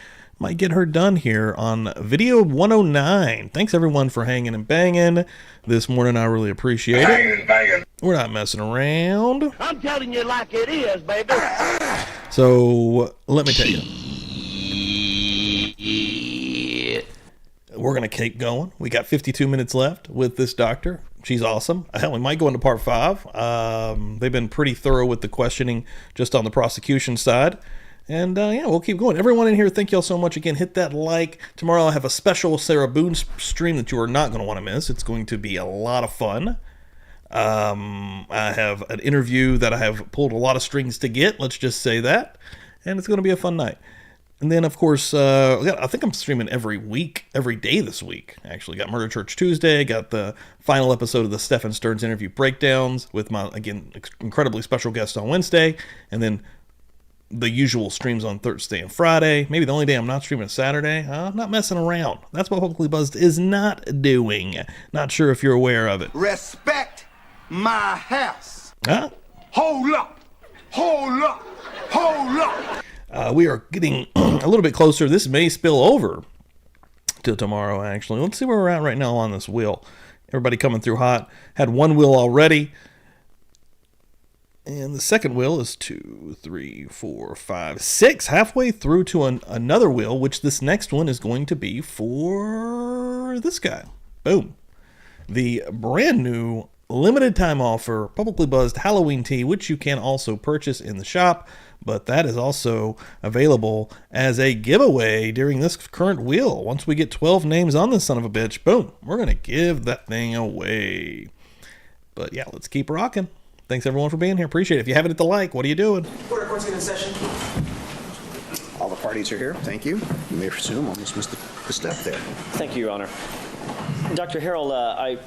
get her done here on video 109. Thanks everyone for hanging and banging this morning. I really appreciate it. We're not messing around. I'm telling you like it is, baby. So let me tell you, we're gonna keep going. We got 52 minutes left with this doctor. She's awesome. Hell, we might go into part 5. They've been pretty thorough with the questioning just on the prosecution side. And yeah, we'll keep going. Everyone in here, thank y'all so much. Again, hit that like. Tomorrow I'll have a special Sarah Boone stream that you are not going to want to miss. It's going to be a lot of fun. I have an interview that I have pulled a lot of strings to get. Let's just say that. And it's going to be a fun night. And then, of course, I think I'm streaming every day this week. Actually, got Murder Church Tuesday, got the final episode of the Stephen Stearns interview breakdowns with my, again, incredibly special guest on Wednesday, and then the usual streams on Thursday and Friday. Maybe the only day I'm not streaming is Saturday. I'm not messing around. That's what Publicly Buzzed is not doing. Not sure if you're aware of it. Respect my house. Huh? Hold up. Hold up. Hold up. We are getting a little bit closer. This may spill over till tomorrow, actually. Let's see where we're at right now on this wheel. Everybody coming through hot. Had one wheel already. And the second wheel is 2, 3, 4, 5, 6. Halfway through to another wheel, which this next one is going to be for this guy. Boom. The brand new limited time offer, Publicly Buzzed Halloween tee, which you can also purchase in the shop. But that is also available as a giveaway during this current wheel. Once we get 12 names on this son of a bitch, boom, we're going to give that thing away. But yeah, let's keep rocking. Thanks everyone for being here. Appreciate it. If you haven't hit the like, what are you doing? Court's in session. All the parties are here. Thank you. You may resume. Almost missed the step there. Thank you, Your Honor. Dr. Harold, I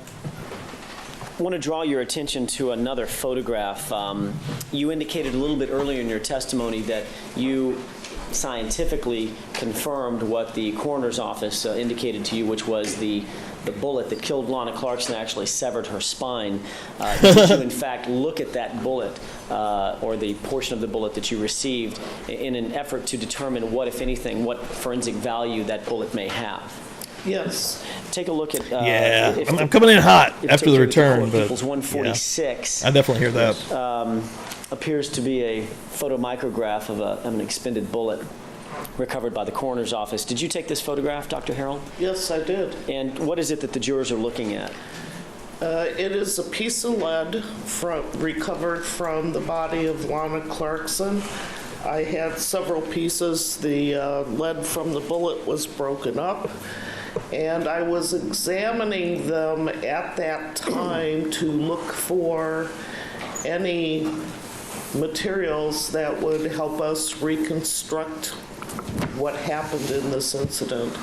want to draw your attention to another photograph. You indicated a little bit earlier in your testimony that you scientifically confirmed what the coroner's office indicated to you, which was the bullet that killed Lana Clarkson actually severed her spine. Did you in fact look at that bullet or the portion of the bullet that you received in an effort to determine what, if anything, what forensic value that bullet may have? Yes. Take a look at... Yeah, I'm coming in hot after the return, but People's 146. Yeah, I definitely hear that. Appears to be a photomicrograph of an expended bullet recovered by the coroner's office. Did you take this photograph, Dr. Harold? Yes, I did. And what is it that the jurors are looking at? It is a piece of lead recovered from the body of Lana Clarkson. I had several pieces. The lead from the bullet was broken up, and I was examining them at that time to look for any materials that would help us reconstruct what happened in this incident.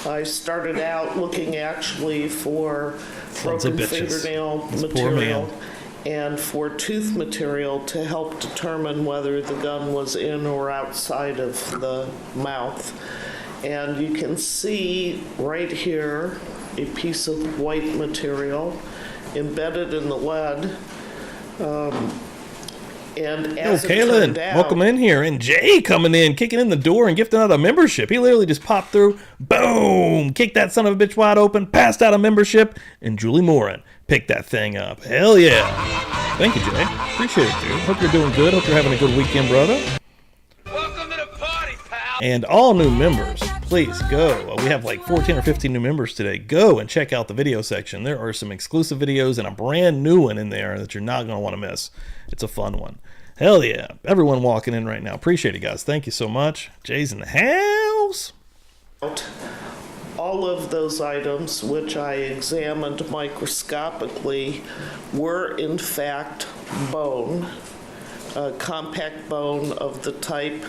I started out looking actually for broken fingernail material and for tooth material to help determine whether the gun was in or outside of the mouth. And you can see right here a piece of white material embedded in the lead. And as Kaylin, welcome in here. And Jay coming in, kicking in the door and gifting out a membership. He literally just popped through, boom, kicked that son of a bitch wide open, passed out a membership, and Julie Morin picked that thing up. Hell yeah. Thank you, Jay. Appreciate it, dude. Hope you're doing good. Hope you're having a good weekend, brother. Welcome to the party, pal. And all new members, please go. We have like 14 or 15 new members today. Go and check out the video section. There are some exclusive videos and a brand new one in there that you're not going to want to miss. It's a fun one. Hell yeah. Everyone walking in right now. Appreciate it, guys. Thank you so much. Jay's in the house. All of those items, which I examined microscopically, were in fact bone, compact bone of the type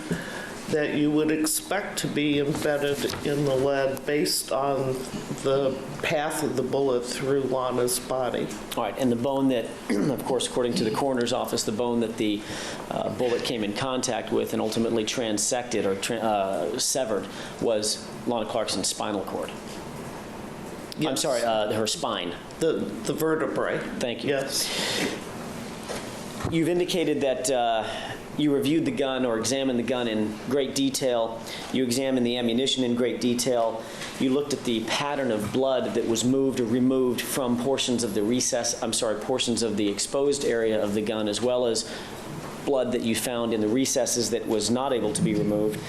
that you would expect to be embedded in the lead based on the path of the bullet through Lana's body. All right, and the bone that, of course, according to the coroner's office, the bone that the bullet came in contact with and ultimately transected or severed was Lana Clarkson's spinal cord. Yes. I'm sorry, her spine. The vertebrae. Thank you. Yes. You've indicated that you reviewed the gun or examined the gun in great detail. You examined the ammunition in great detail. You looked at the pattern of blood that was moved or removed from portions of the portions of the exposed area of the gun, as well as blood that you found in the recesses that was not able to be removed.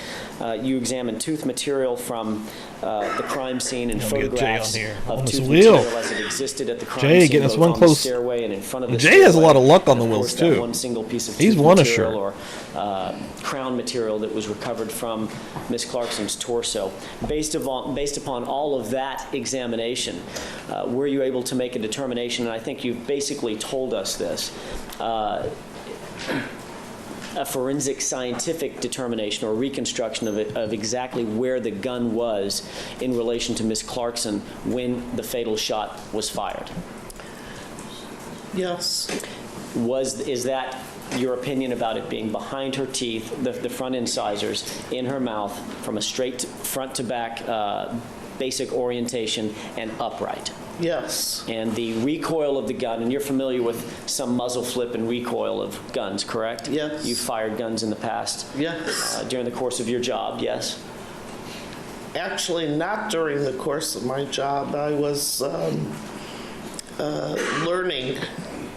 You examined tooth material from the crime scene and photographs of tooth material as it existed at the crime Jay scene, getting us both one on close. the stairway and in front of the Jay stairway. has a lot of luck on the And of wheels course, that too. one single piece of He's tooth won a material shirt. or crown material that was recovered from Miss Clarkson's torso. Based upon all of that examination, were you able to make a determination? And I think you've basically told us this. A forensic scientific determination or reconstruction of exactly where the gun was in relation to Miss Clarkson when the fatal shot was fired. Yes. Is that your opinion about it being behind her teeth, the front incisors, in her mouth, from a straight front to back basic orientation and upright? Yes. And the recoil of the gun, and you're familiar with some muzzle flip and recoil of guns, correct? Yes. You've fired guns in the past? Yes. During the course of your job, yes? Actually, not during the course of my job. I was learning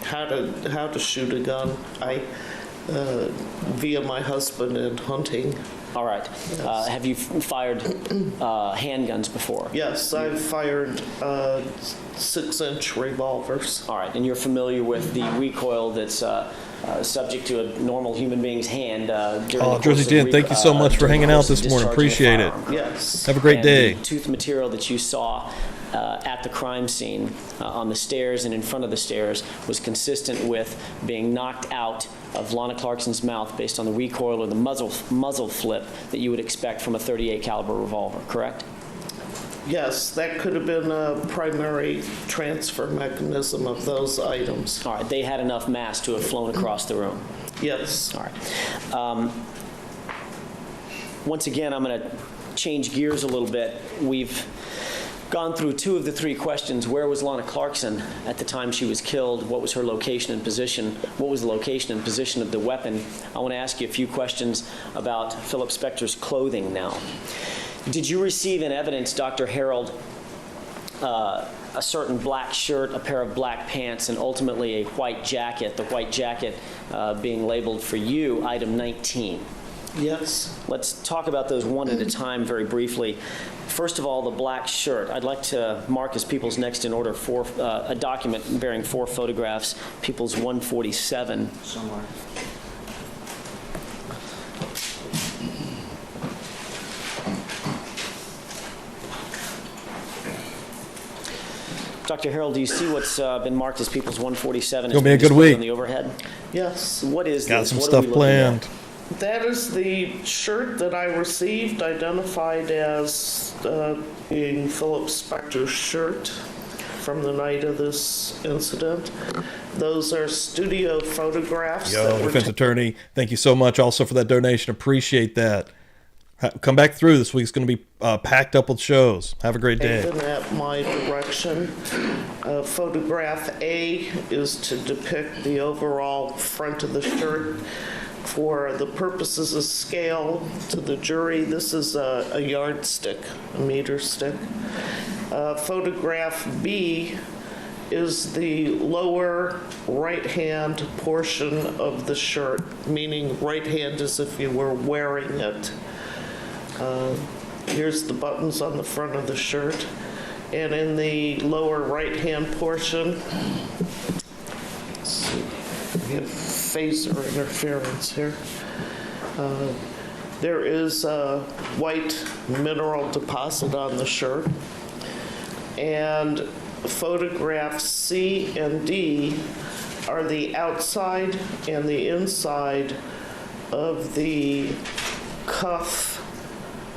how to shoot a gun. Via my husband and hunting. All right. Yes. Have you fired handguns before? Yes, I've fired 6-inch revolvers. All right, and you're familiar with the recoil that's subject to a normal human being's hand during the Jersey Jen, thank you so much for hanging out this morning. Appreciate it. Yes. Have a great day. The tooth material that you saw at the crime scene on the stairs and in front of the stairs was consistent with being knocked out of Lana Clarkson's mouth based on the recoil or the muzzle flip that you would expect from a .38 caliber revolver, correct? Yes, that could have been a primary transfer mechanism of those items. All right, they had enough mass to have flown across the room. Yes. All right. Once again, I'm going to change gears a little bit. We've gone through 2 of the 3 questions. Where was Lana Clarkson at the time she was killed? What was her location and position? What was the location and position of the weapon? I want to ask you a few questions about Philip Spector's clothing now. Did you receive in evidence, Dr. Harold, a certain black shirt, a pair of black pants, and ultimately a white jacket, the white jacket being labeled for you, item 19? Yes. Let's talk about those one at a time very briefly. First of all, the black shirt. I'd like to mark as People's Next in order a document bearing 4 photographs, People's 147. Somewhere. Dr. Harold, do you see what's been marked as People's 147? Gonna be a good week. On the overhead? Yes. What is Got this? some What are stuff we looking at? planned. That is the shirt that I received, identified as being Philip Spector's shirt from the night of this incident. Those are studio photographs. Yo, that were defense attorney, thank you so much also for that donation. Appreciate that. Come back through. This week's going to be packed up with shows. Have a great day. taken at my direction. Photograph A is to depict the overall front of the shirt. For the purposes of scale to the jury, this is a yardstick, a meter stick. Photograph B is the lower right-hand portion of the shirt, meaning right hand as if you were wearing it. Here's the buttons on the front of the shirt. And in the lower right-hand portion, let's see, we have phaser interference here. There is a white mineral deposit on the shirt. And photographs C and D are the outside and the inside of the cuff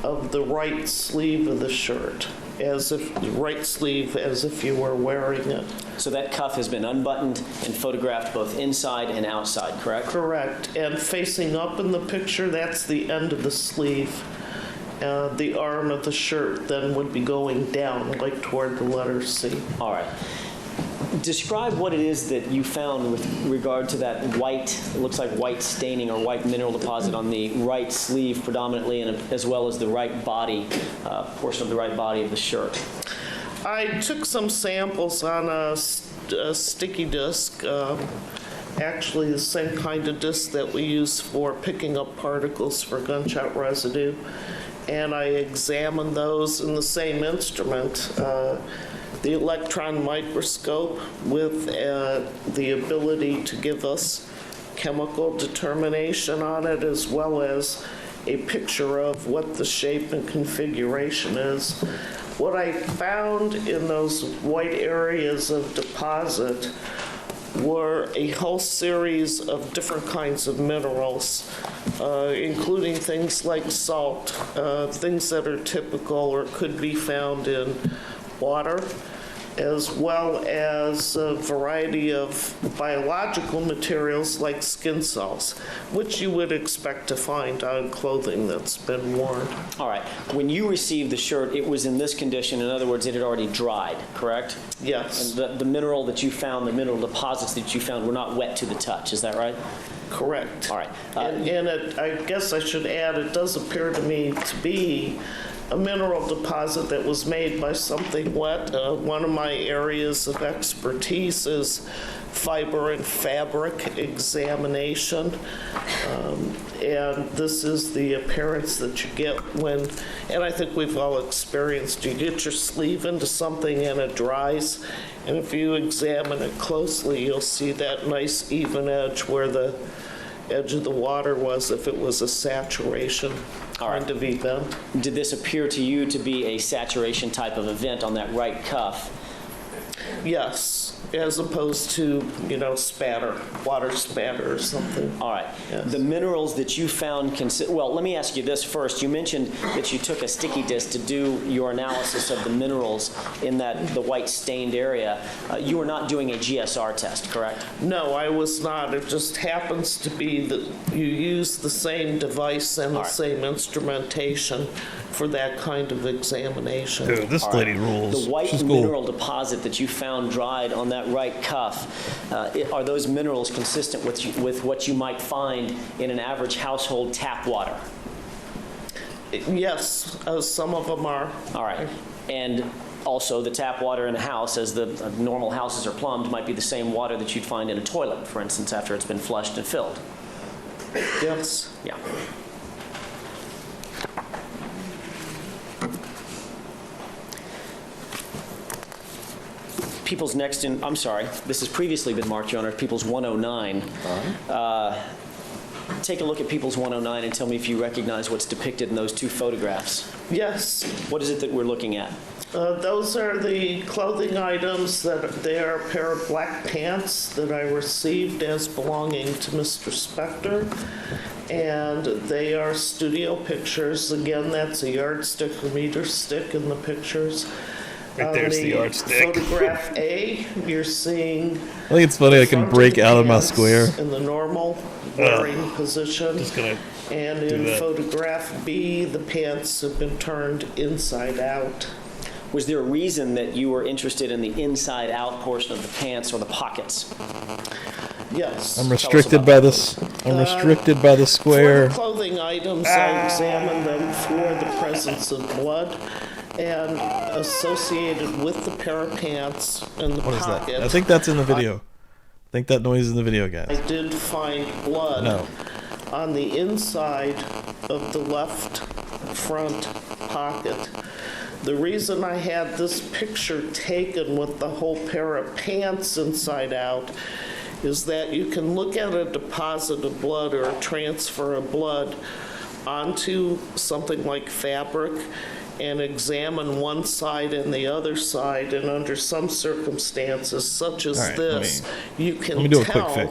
of the right sleeve of the shirt, as if the right sleeve as if you were wearing it. So that cuff has been unbuttoned and photographed both inside and outside, correct? Correct. And facing up in the picture, that's the end of the sleeve. The arm of the shirt then would be going down, like toward the letter C. All right. Describe what it is that you found with regard to that white, it looks like white staining or white mineral deposit on the right sleeve predominantly, and as well as the right body, portion of the right body of the shirt. I took some samples on a sticky disc, actually the same kind of disc that we use for picking up particles for gunshot residue. And I examined those in the same instrument, the electron microscope, with the ability to give us chemical determination on it, as well as a picture of what the shape and configuration is. What I found in those white areas of deposit were a whole series of different kinds of minerals, including things like salt, things that are typical or could be found in water, as well as a variety of biological materials like skin cells, which you would expect to find on clothing that's been worn. All right. When you received the shirt, it was in this condition. In other words, it had already dried, correct? Yes. And the mineral that you found, the mineral deposits that you found, were not wet to the touch. Is that right? Correct. All right. And I guess I should add, it does appear to me to be a mineral deposit that was made by something wet. One of my areas of expertise is fiber and fabric examination. And this is the appearance that you get when, and I think we've all experienced, you get your sleeve into something and it dries. And if you examine it closely, you'll see that nice even edge where the edge of the water was if it was a saturation kind of event. Did this appear to you to be a saturation type of event on that right cuff? Yes, as opposed to, spatter, water spatter or something. All right. Yes. The minerals that you found, well, let me ask you this first. You mentioned that you took a sticky disc to do your analysis of the minerals in the white stained area. You were not doing a GSR test, correct? No, I was not. It just happens to be that you use the same device and the same instrumentation for that kind of examination. Dude, this lady rules. The white She's cool. mineral deposit that you found dried on that right cuff, are those minerals consistent with what you might find in an average household tap water? Yes, some of them are. All right. And also the tap water in a house, as the normal houses are plumbed, might be the same water that you'd find in a toilet, for instance, after it's been flushed and filled. Yes. Yeah. People's next in, I'm sorry, this has previously been marked, Your Honor, People's 109. Take a look at People's 109 and tell me if you recognize what's depicted in those two photographs. Yes. What is it that we're looking at? Those are the clothing items they are a pair of black pants that I received as belonging to Mr. Spector. And they are studio pictures. Again, that's a yardstick or meter stick in the pictures. Right there's the yardstick. Photograph A, you're seeing. I think it's funny I can break out of my square. In the normal wearing position. Just gonna and in photograph B, the pants have been turned inside out. Was there a reason that you were interested in the inside out portion of the pants or the pockets? Yes. I'm restricted by this. I'm restricted by the square. For the clothing items, I examined them for the presence of blood. And associated with the pair of pants and the pocket. I think that's in the video. I think that noise is in the video, guys. I did find blood on the inside of the left front pocket. The reason I had this picture taken with the whole pair of pants inside out is that you can look at a deposit of blood or a transfer of blood onto something like fabric and examine one side and the other side, and under some circumstances, such as this, you can tell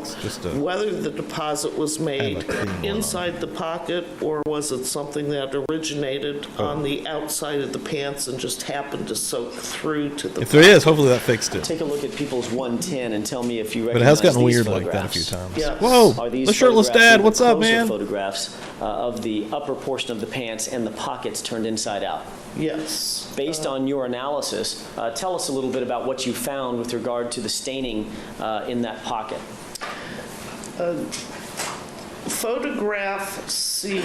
whether the deposit was made inside the pocket or was it something that originated on the outside of the pants and just happened to soak through to the If there is, hopefully that fixed it. Take a look at People's 110 and tell me if you But it recognize has gotten these weird photographs. like that a few times. Yes. Whoa, Are these the shirtless photographs dad, even what's up, closer man? Photographs of the upper portion of the pants and the pockets turned inside out. Yes. Based on your analysis, tell us a little bit about what you found with regard to the staining in that pocket. Photograph C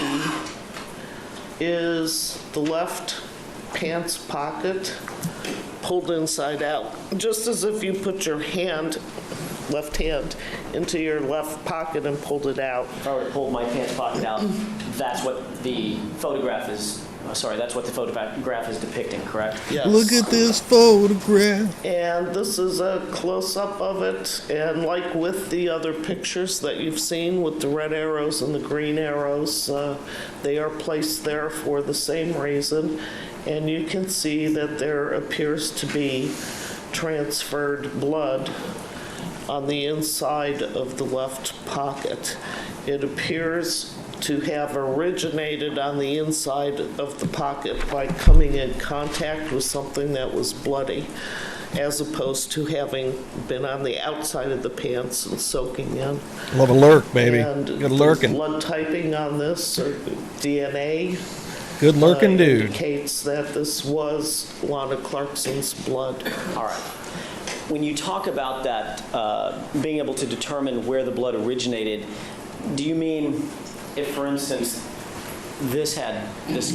is the left pants pocket pulled inside out, just as if you put your hand, left hand, into your left pocket and pulled it out. If I were to pull my pants pocket out, that's what the photograph is. That's what the photograph is depicting, correct? Yes. Look at this photograph. And this is a close-up of it, and like with the other pictures that you've seen with the red arrows and the green arrows, they are placed there for the same reason, and you can see that there appears to be transferred blood on the inside of the left pocket. It appears to have originated on the inside of the pocket by coming in contact with something that was bloody, as opposed to having been on the outside of the pants and soaking in. Love a lurk, baby. And Good lurking. blood typing on this, or DNA, Good lurking dude. indicates that this was Lana Clarkson's blood. All right. When you talk about that, being able to determine where the blood originated, do you mean if, for instance, this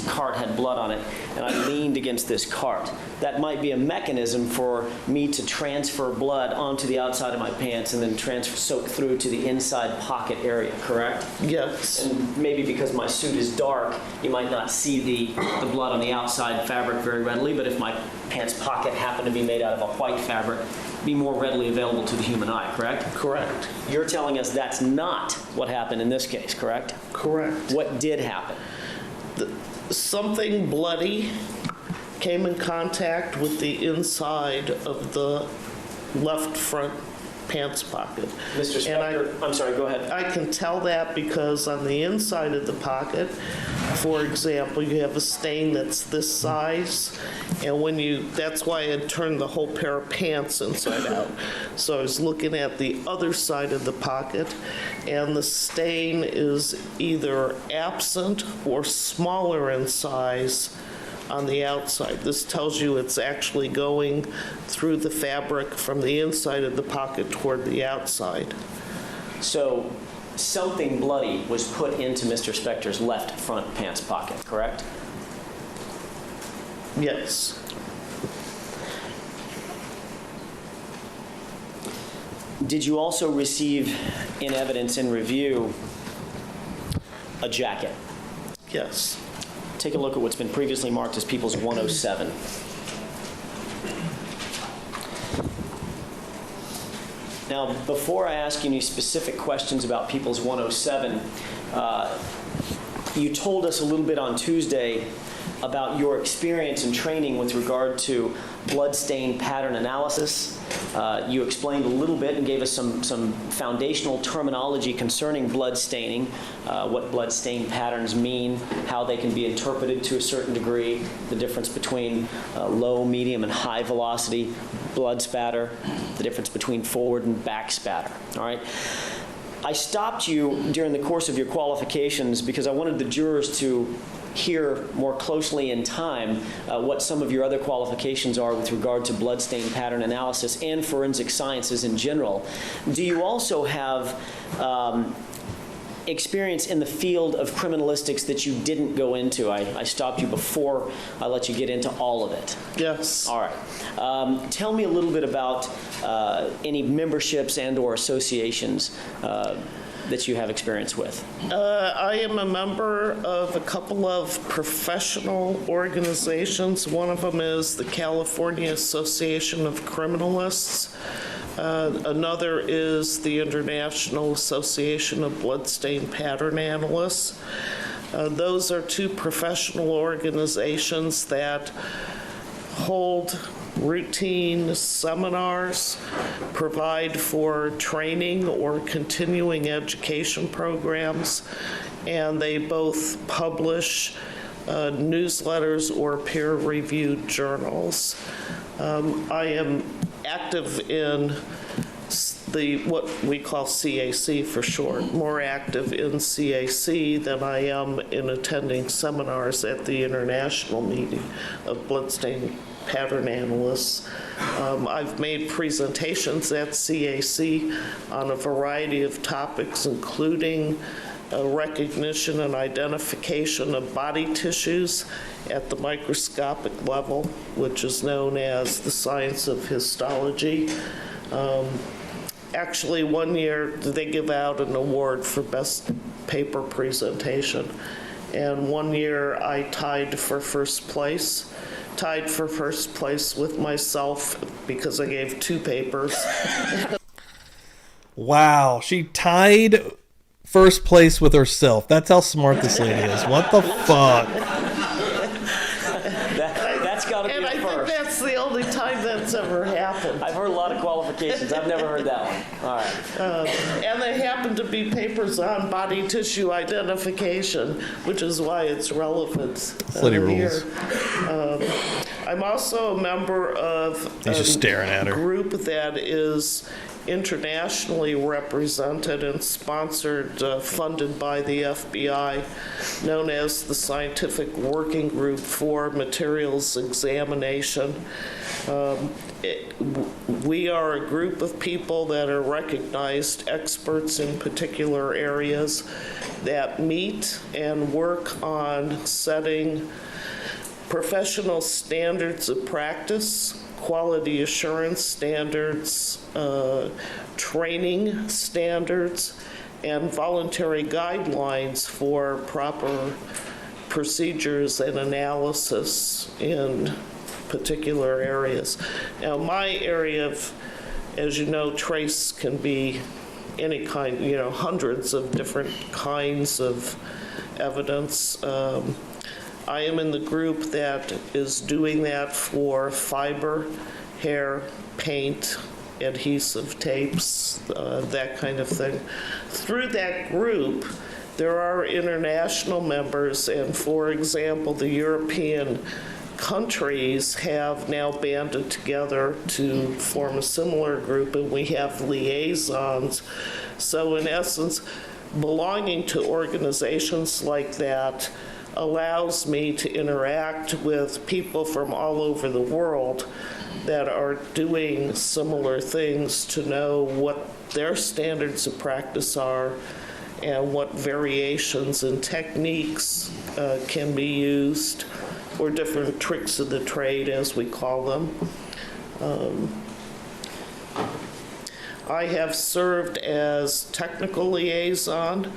cart had blood on it, and I leaned against this cart, that might be a mechanism for me to transfer blood onto the outside of my pants and then soak through to the inside pocket area, correct? Yes. And maybe because my suit is dark, you might not see the blood on the outside fabric very readily, but if my pants pocket happened to be made out of a white fabric, be more readily available to the human eye, correct? Correct. You're telling us that's not what happened in this case, correct? Correct. What did happen? Something bloody came in contact with the inside of the left front pants pocket. Mr. Spector, I'm sorry, go ahead. I can tell that because on the inside of the pocket, for example, you have a stain that's this size, and that's why I had turned the whole pair of pants inside out. So I was looking at the other side of the pocket, and the stain is either absent or smaller in size on the outside. This tells you it's actually going through the fabric from the inside of the pocket toward the outside. So something bloody was put into Mr. Spector's left front pants pocket, correct? Yes. Did you also receive in evidence in review a jacket? Yes. Take a look at what's been previously marked as People's 107. Now, before I ask you any specific questions about People's 107, you told us a little bit on Tuesday about your experience and training with regard to blood stain pattern analysis. You explained a little bit and gave us some foundational terminology concerning blood staining, what blood stain patterns mean, how they can be interpreted to a certain degree, the difference between low, medium, and high velocity blood spatter, the difference between forward and back spatter. All right. I stopped you during the course of your qualifications because I wanted the jurors to hear more closely in time what some of your other qualifications are with regard to blood stain pattern analysis and forensic sciences in general. Do you also have experience in the field of criminalistics that you didn't go into? I stopped you before I let you get into all of it. Yes. All right. Tell me a little bit about any memberships and or associations that you have experience with? I am a member of a couple of professional organizations. One of them is the California Association of Criminalists. Another is the International Association of Bloodstain Pattern Analysts. Those are two professional organizations that hold routine seminars, provide for training or continuing education programs, and they both publish newsletters or peer-reviewed journals. I am active in what we call CAC for short, more active in CAC than I am in attending seminars at the international meeting of bloodstain pattern analysts. I've made presentations at CAC on a variety of topics, including recognition and identification of body tissues at the microscopic level, which is known as the science of histology. Actually, one year they give out an award for best paper presentation, and one year I tied for first place with myself because I gave two papers. Wow, she tied first place with herself. That's how smart this lady is. What the fuck? That's got to be And a I think first. that's the only time that's ever happened. I've heard a lot of qualifications. I've never heard that one. All right. And they happen to be papers on body tissue identification, which is why it's relevant rules. I'm also a member of He's just staring at her. group that is internationally represented and sponsored, funded by the FBI, known as the Scientific Working Group for Materials Examination. We are a group of people that are recognized experts in particular areas that meet and work on setting professional standards of practice, quality assurance standards, training standards, and voluntary guidelines for proper procedures and analysis in particular areas. Now, my area of, as you know, trace can be any kind, hundreds of different kinds of evidence. I am in the group that is doing that for fiber, hair, paint, adhesive tapes, that kind of thing. Through that group, there are international members, and for example, the European countries have now banded together to form a similar group, and we have liaisons. So in essence, belonging to organizations like that allows me to interact with people from all over the world that are doing similar things, to know what their standards of practice are and what variations and techniques can be used, or different tricks of the trade, as we call them. I have served as technical liaison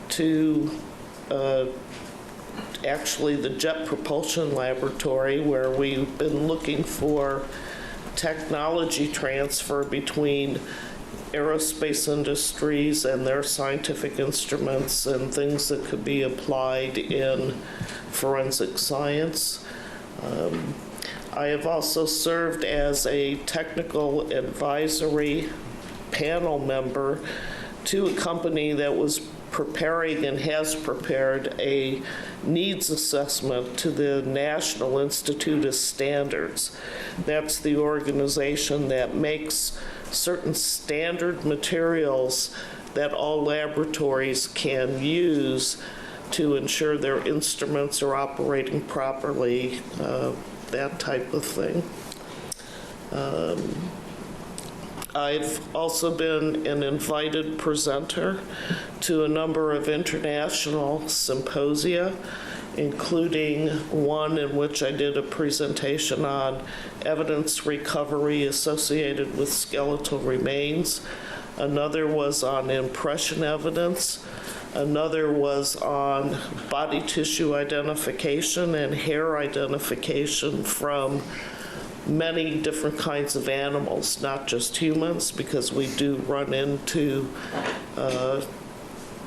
to actually the Jet Propulsion Laboratory, where we've been looking for technology transfer between aerospace industries and their scientific instruments and things that could be applied in forensic science. I have also served as a technical advisory panel member to a company that was preparing and has prepared a needs assessment to the National Institute of Standards. That's the organization that makes certain standard materials that all laboratories can use to ensure their instruments are operating properly, that type of thing. I've also been an invited presenter to a number of international symposia, including one in which I did a presentation on evidence recovery associated with skeletal remains. Another was on impression evidence. Another was on body tissue identification and hair identification from many different kinds of animals, not just humans, because we do run into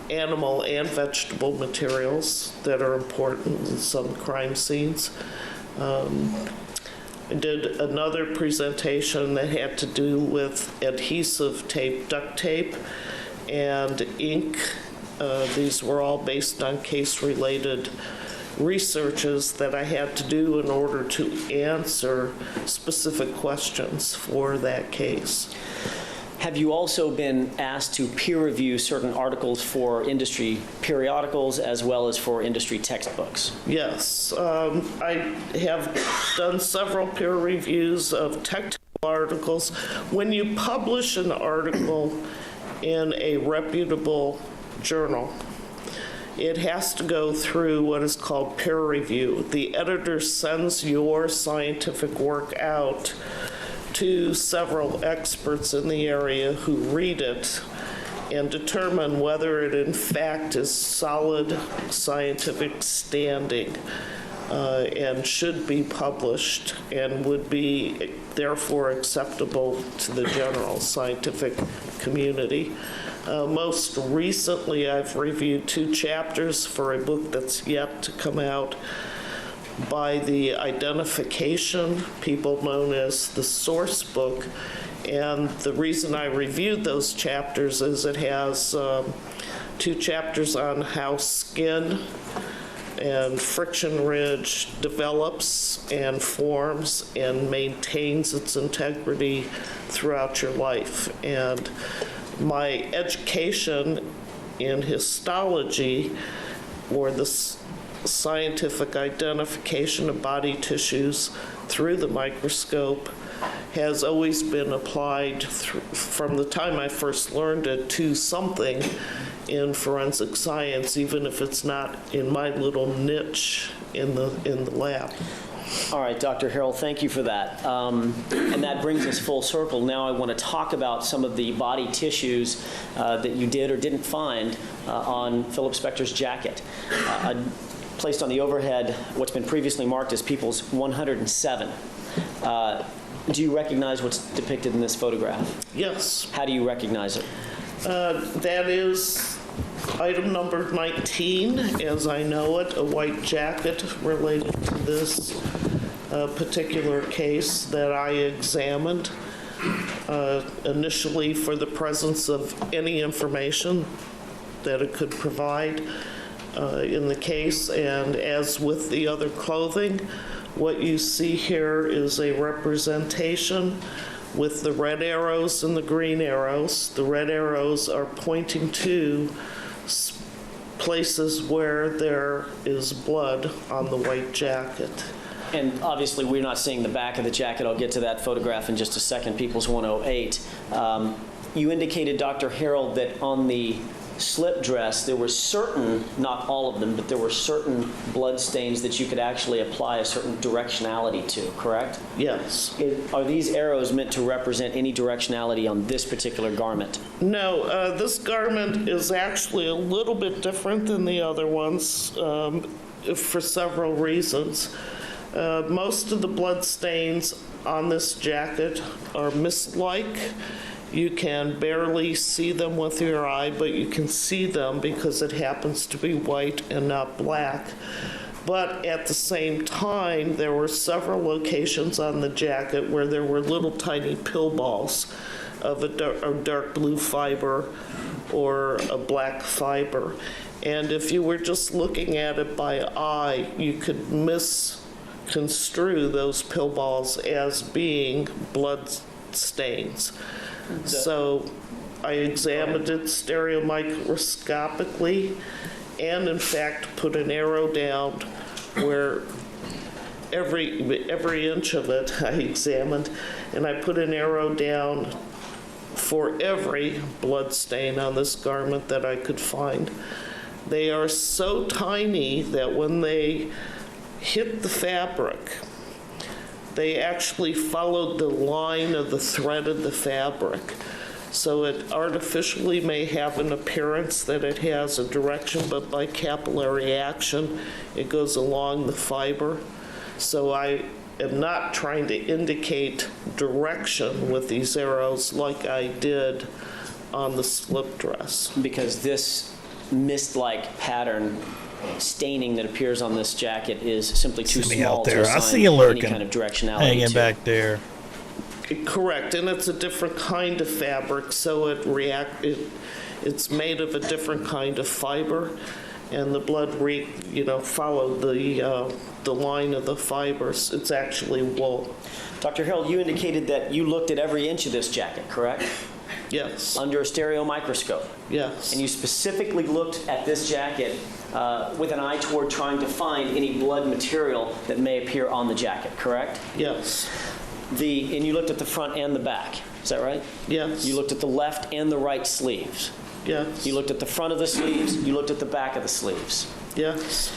animal and vegetable materials that are important in some crime scenes. I did another presentation that had to do with adhesive tape, duct tape, and ink. These were all based on case-related researches that I had to do in order to answer specific questions for that case. Have you also been asked to peer review certain articles for industry periodicals as well as for industry textbooks? Yes, I have done several peer reviews of technical articles. When you publish an article in a reputable journal, it has to go through what is called peer review. The editor sends your scientific work out to several experts in the area who read it and determine whether it in fact is solid scientific standing and should be published and would be therefore acceptable to the general scientific community. Most recently, I've reviewed 2 chapters for a book that's yet to come out by the identification people known as the source book. And the reason I reviewed those chapters is it has 2 chapters on how skin and friction ridge develops and forms and maintains its integrity throughout your life. And my education in histology, or the scientific identification of body tissues through the microscope, has always been applied from the time I first learned it to something in forensic science, even if it's not in my little niche in the lab. All right, Dr. Harrell, thank you for that. And that brings us full circle. Now I want to talk about some of the body tissues that you did or didn't find on Philip Spector's jacket. Placed on the overhead what's been previously marked as People's 107. Do you recognize what's depicted in this photograph? Yes. How do you recognize it? That is item number 19, as I know it, a white jacket related to this particular case that I examined initially for the presence of any information that it could provide in the case. And as with the other clothing, what you see here is a representation with the red arrows and the green arrows. The red arrows are pointing to places where there is blood on the white jacket. And obviously, we're not seeing the back of the jacket. I'll get to that photograph in just a second, People's 108. You indicated, Dr. Harrell, that on the slip dress, there were certain, not all of them, but there were certain blood stains that you could actually apply a certain directionality to, correct? Yes. Are these arrows meant to represent any directionality on this particular garment? No, this garment is actually a little bit different than the other ones for several reasons. Most of the blood stains on this jacket are mist-like. You can barely see them with your eye, but you can see them because it happens to be white and not black. But at the same time, there were several locations on the jacket where there were little tiny pill balls of a dark blue fiber or a black fiber. And if you were just looking at it by eye, you could misconstrue those pill balls as being blood stains. So I examined it stereomicroscopically and in fact put an arrow down where every inch of it I examined, and I put an arrow down for every blood stain on this garment that I could find. They are so tiny that when they hit the fabric, they actually followed the line of the thread of the fabric. So it artificially may have an appearance that it has a direction, but by capillary action, it goes along the fiber. So I am not trying to indicate direction with these arrows like I did on the slip dress. Because this mist-like pattern staining that appears on this jacket is simply too See me small out there. to I assign see you lurking, any kind of directionality hanging to. back there. Correct, and it's a different kind of fabric, so it's made of a different kind of fiber, and the blood followed the line of the fibers. It's actually wool. Dr. Harold, you indicated that you looked at every inch of this jacket, correct? Yes. Under a stereo microscope. Yes. And you specifically looked at this jacket with an eye toward trying to find any blood material that may appear on the jacket, correct? Yes. And you looked at the front and the back, is that right? Yes. You looked at the left and the right sleeves. Yes. You looked at the front of the sleeves, you looked at the back of the sleeves. Yes.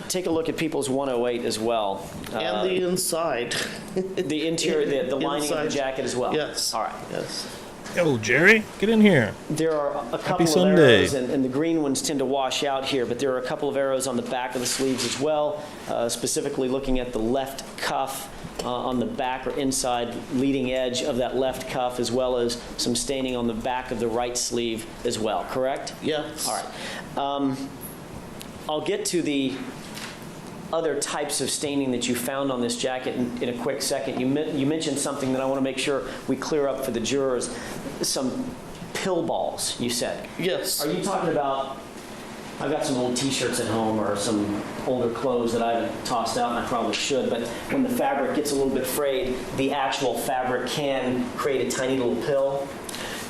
Take a look at People's 108 as well. And the inside. The interior, the lining of the jacket as well. Yes. All right. Yes. Yo, Jerry, get in here. There are a couple Happy of Sunday. arrows, and the green ones tend to wash out here, but there are a couple of arrows on the back of the sleeves as well, specifically looking at the left cuff on the back or inside leading edge of that left cuff, as well as some staining on the back of the right sleeve as well, correct? Yes. All right. I'll get to the other types of staining that you found on this jacket in a quick second. You mentioned something that I want to make sure we clear up for the jurors. Some pill balls, you said. Yes. Are you talking about, I've got some old t-shirts at home or some older clothes that I haven't tossed out, and I probably should, but when the fabric gets a little bit frayed, the actual fabric can create a tiny little pill?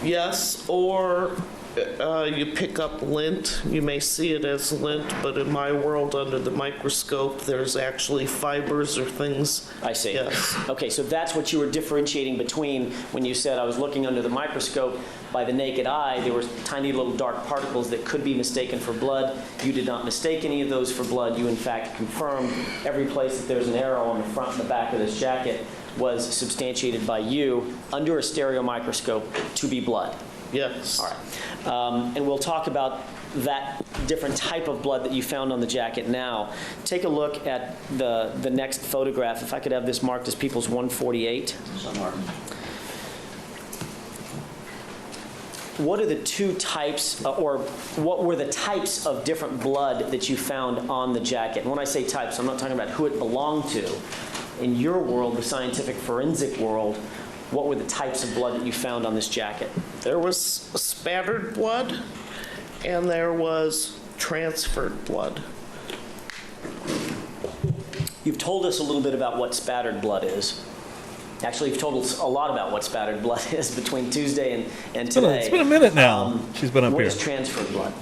Yes, or you pick up lint. You may see it as lint, but in my world, under the microscope, there's actually fibers or things. I see. Yes. Okay, so that's what you were differentiating between when you said I was looking under the microscope. By the naked eye, there were tiny little dark particles that could be mistaken for blood. You did not mistake any of those for blood. You, in fact, confirmed every place that there's an arrow on the front and the back of this jacket was substantiated by you under a stereo microscope to be blood. Yes. All right. And we'll talk about that different type of blood that you found on the jacket now. Take a look at the next photograph. If I could have this marked as People's 148. What are the two types, or what were the types of different blood that you found on the jacket? And when I say types, I'm not talking about who it belonged to. In your world, the scientific forensic world, what were the types of blood that you found on this jacket? There was spattered blood, and there was transferred blood. You've told us a little bit about what spattered blood is. Actually, you've told us a lot about what spattered blood is between Tuesday and today. It's been a minute now. She's been up what here. What is transferred blood?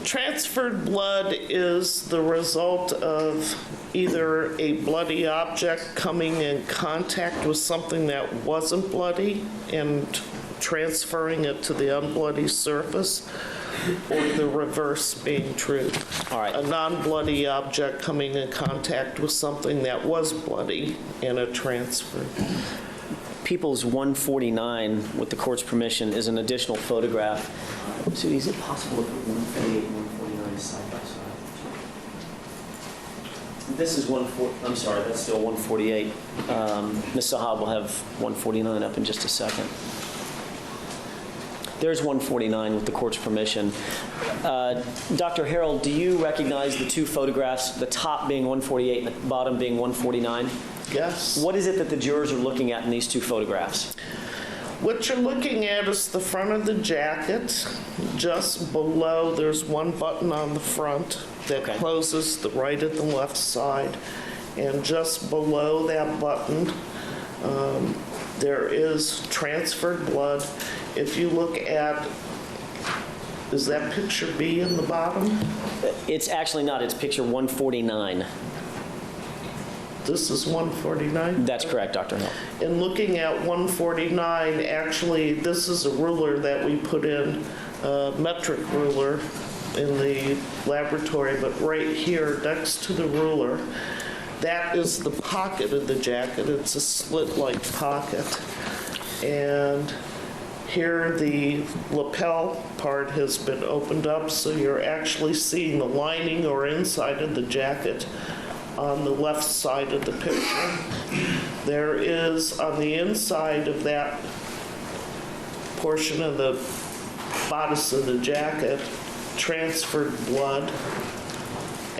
Transferred blood is the result of either a bloody object coming in contact with something that wasn't bloody and transferring it to the unbloody surface, or the reverse being true. All right. A non-bloody object coming in contact with something that was bloody and a transfer. People's 149, with the court's permission, is an additional photograph. So is it possible to put 148 and 149 side by side? This is 140. I'm sorry, that's still 148. Ms. Sahab will have 149 up in just a second. There's 149 with the court's permission. Dr. Harold, do you recognize the two photographs, the top being 148 and the bottom being 149? Yes. What is it that the jurors are looking at in these two photographs? What you're looking at is the front of the jacket. Just below, there's one button on the front that closes the right and the left side. And just below that button, there is transferred blood. If you look at, is that picture B in the bottom? It's actually not. It's picture 149. This is 149? That's correct, Dr. Hill. In looking at 149, actually, this is a ruler that we put in, a metric ruler in the laboratory, but right here next to the ruler, that is the pocket of the jacket. It's a slit-like pocket. And Here, the lapel part has been opened up, so you're actually seeing the lining or inside of the jacket on the left side of the picture. There is, on the inside of that portion of the bodice of the jacket, transferred blood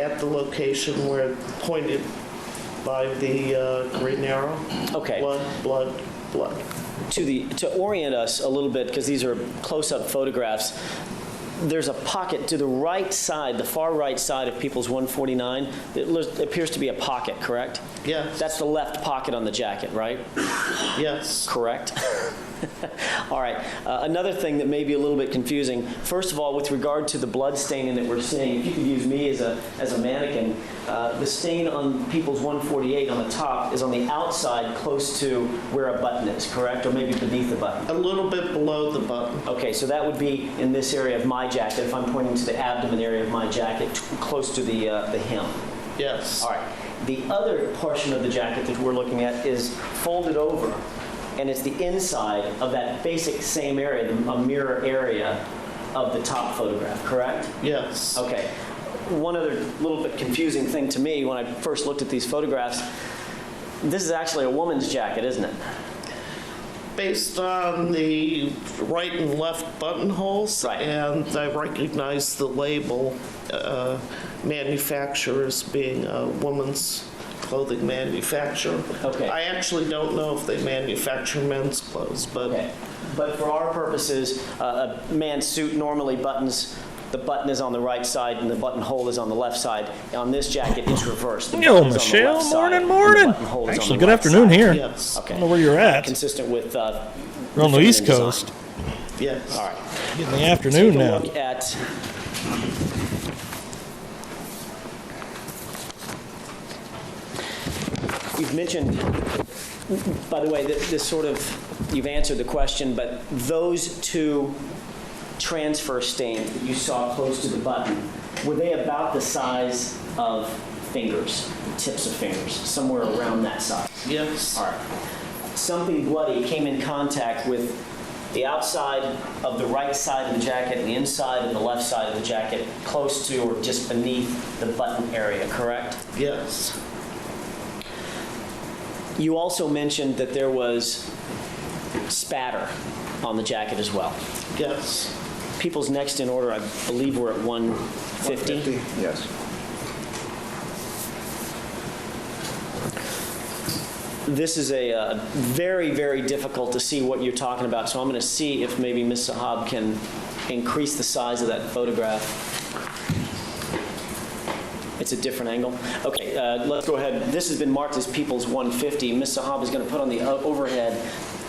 at the location where pointed by the green arrow. Okay. Blood. To orient us a little bit, because these are close-up photographs, there's a pocket to the right side, the far right side of People's 149. It appears to be a pocket, correct? Yes. That's the left pocket on the jacket, right? Yes. Correct. All right. Another thing that may be a little bit confusing, first of all, with regard to the blood staining that we're seeing, if you could use me as a mannequin, the stain on People's 148 on the top is on the outside close to where a button is, correct? Or maybe beneath the button? A little bit below the button. Okay, so that would be in this area of my jacket, if I'm pointing to the abdomen area of my jacket, close to the hem. Yes. All right. The other portion of the jacket that we're looking at is folded over, and it's the inside of that basic same area, a mirror area of the top photograph, correct? Yes. Okay. One other little bit confusing thing to me when I first looked at these photographs, this is actually a woman's jacket, isn't it? Based on the right and left buttonholes, Right. and I recognize the label manufacturer as being a woman's clothing manufacturer. Okay. I actually don't know if they manufacture men's clothes, but Okay. But for our purposes, a man's suit normally buttons, the button is on the right side and the buttonhole is on the left side. On this jacket, it's reversed. The Yo, button is on the Michelle, left side and the morning. buttonhole is on Actually, the good right afternoon side. here. yes. Okay. I don't know where you're at. Consistent with We're on the East design. Coast. Yes. All right. Getting the afternoon Take a now. look at you've mentioned, by the way, this sort of, you've answered the question, but those two transfer stains that you saw close to the button, were they about the size of fingers, tips of fingers, somewhere around that size? Yes. All right. Something bloody came in contact with the outside of the right side of the jacket and the inside of the left side of the jacket, close to or just beneath the button area, correct? Yes. You also mentioned that there was spatter on the jacket as well. Yes. People's next in order, I believe, were at 150. 150, yes. This is a very, very difficult to see what you're talking about, so I'm going to see if maybe Ms. Sahab can increase the size of that photograph. It's a different angle. Okay, let's go ahead. This has been marked as People's 150. Ms. Sahab is going to put on the overhead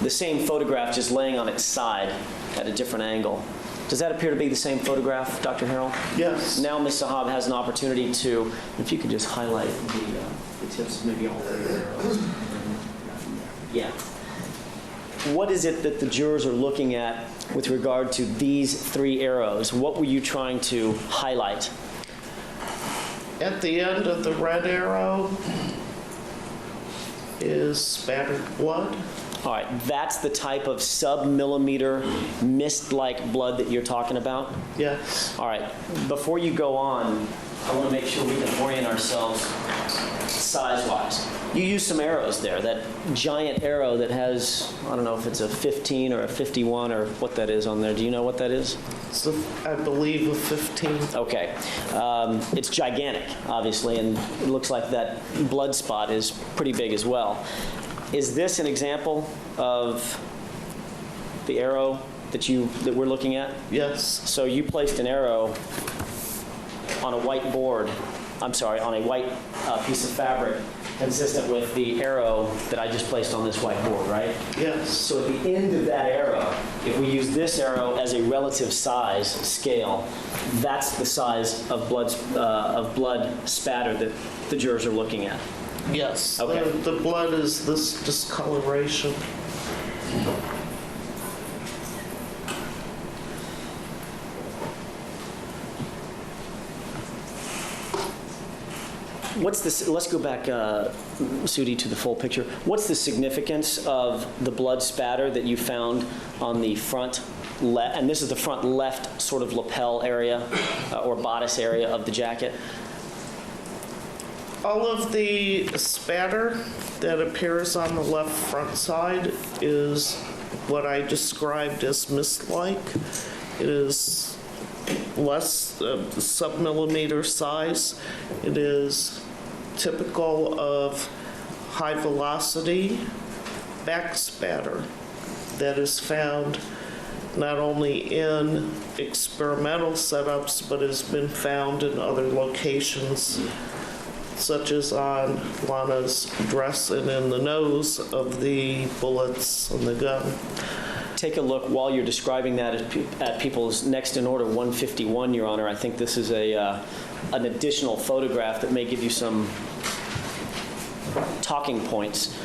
the same photograph just laying on its side at a different angle. Does that appear to be the same photograph, Dr. Harrell? Yes. Now Ms. Sahab has an opportunity to, if you could just highlight the tips, maybe all three arrows. Yeah. What is it that the jurors are looking at with regard to these three arrows? What were you trying to highlight? At the end of the red arrow is spattered blood. All right, that's the type of sub-millimeter mist-like blood that you're talking about? Yes. All right, before you go on, I want to make sure we can orient ourselves size-wise. You use some arrows there, that giant arrow that has, I don't know if it's a 15 or a 51 or what that is on there. Do you know what that is? It's, I believe, a 15. Okay. It's gigantic, obviously, and it looks like that blood spot is pretty big as well. Is this an example of the arrow that we're looking at? Yes. So you placed an arrow on a white board, I'm sorry, on a white piece of fabric consistent with the arrow that I just placed on this white board, right? Yes. So at the end of that arrow, if we use this arrow as a relative size scale, that's the size of blood spatter that the jurors are looking at. Yes. Okay. The blood is this discoloration. What's this? Let's go back, Sudi, to the full picture. What's the significance of the blood spatter that you found on the front left? And this is the front left sort of lapel area or bodice area of the jacket. All of the spatter that appears on the left front side is what I described as mist-like. It is less sub-millimeter size. It is typical of high-velocity back spatter that is found not only in experimental setups, but has been found in other locations, such as on Lana's dress and in the nose of the bullets in the gun. Take a look while you're describing that at people's next in order 151, Your Honor. I think this is an additional photograph that may give you some talking points.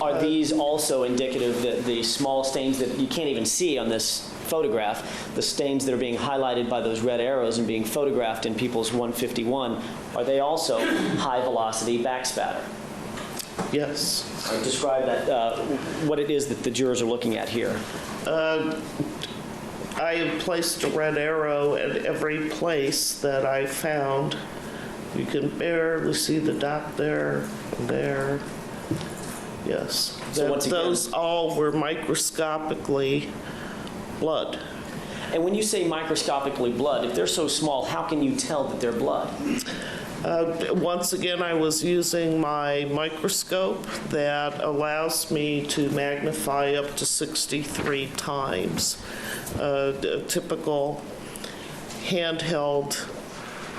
Are these also indicative that the small stains that you can't even see on this photograph, the stains that are being highlighted by those red arrows and being photographed in people's 151, are they also high velocity back spatter? Yes. Describe that, what it is that the jurors are looking at here. I have placed a red arrow at every place that I found. You can barely see the dot there, there. Yes. So once again, those all were microscopically blood. And when you say microscopically blood, if they're so small, how can you tell that they're blood? Once again, I was using my microscope that allows me to magnify up to 63 times. A typical handheld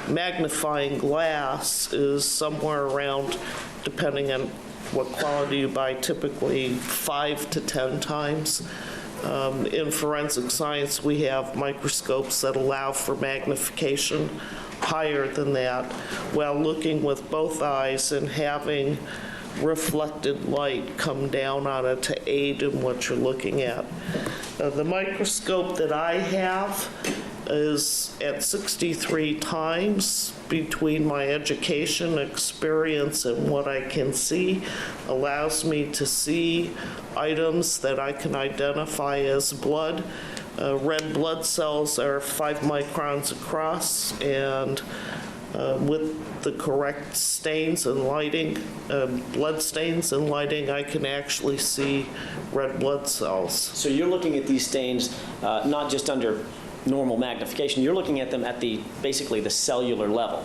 magnifying glass is somewhere around, depending on what quality you buy, typically 5 to 10 times. In forensic science, we have microscopes that allow for magnification higher than that, while looking with both eyes and having reflected light come down on it to aid in what you're looking at. The microscope that I have is at 63 times. Between my education, experience, and what I can see, allows me to see items that I can identify as blood. Red blood cells are 5 microns across, and with the correct stains and lighting, blood stains and lighting, I can actually see red blood cells. So you're looking at these stains not just under normal magnification, you're looking at them at the basically the cellular level.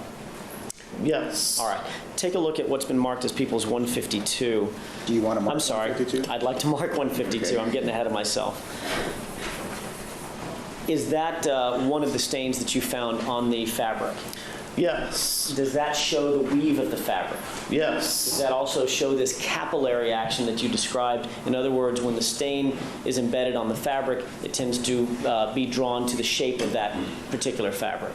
Yes. All right. Take a look at what's been marked as people's 152. Do you want to mark I'm sorry. 152? I'd like to mark 152. Okay. I'm getting ahead of myself. Is that one of the stains that you found on the fabric? Yes. Does that show the weave of the fabric? Yes. Does that also show this capillary action that you described? In other words, when the stain is embedded on the fabric, it tends to be drawn to the shape of that particular fabric.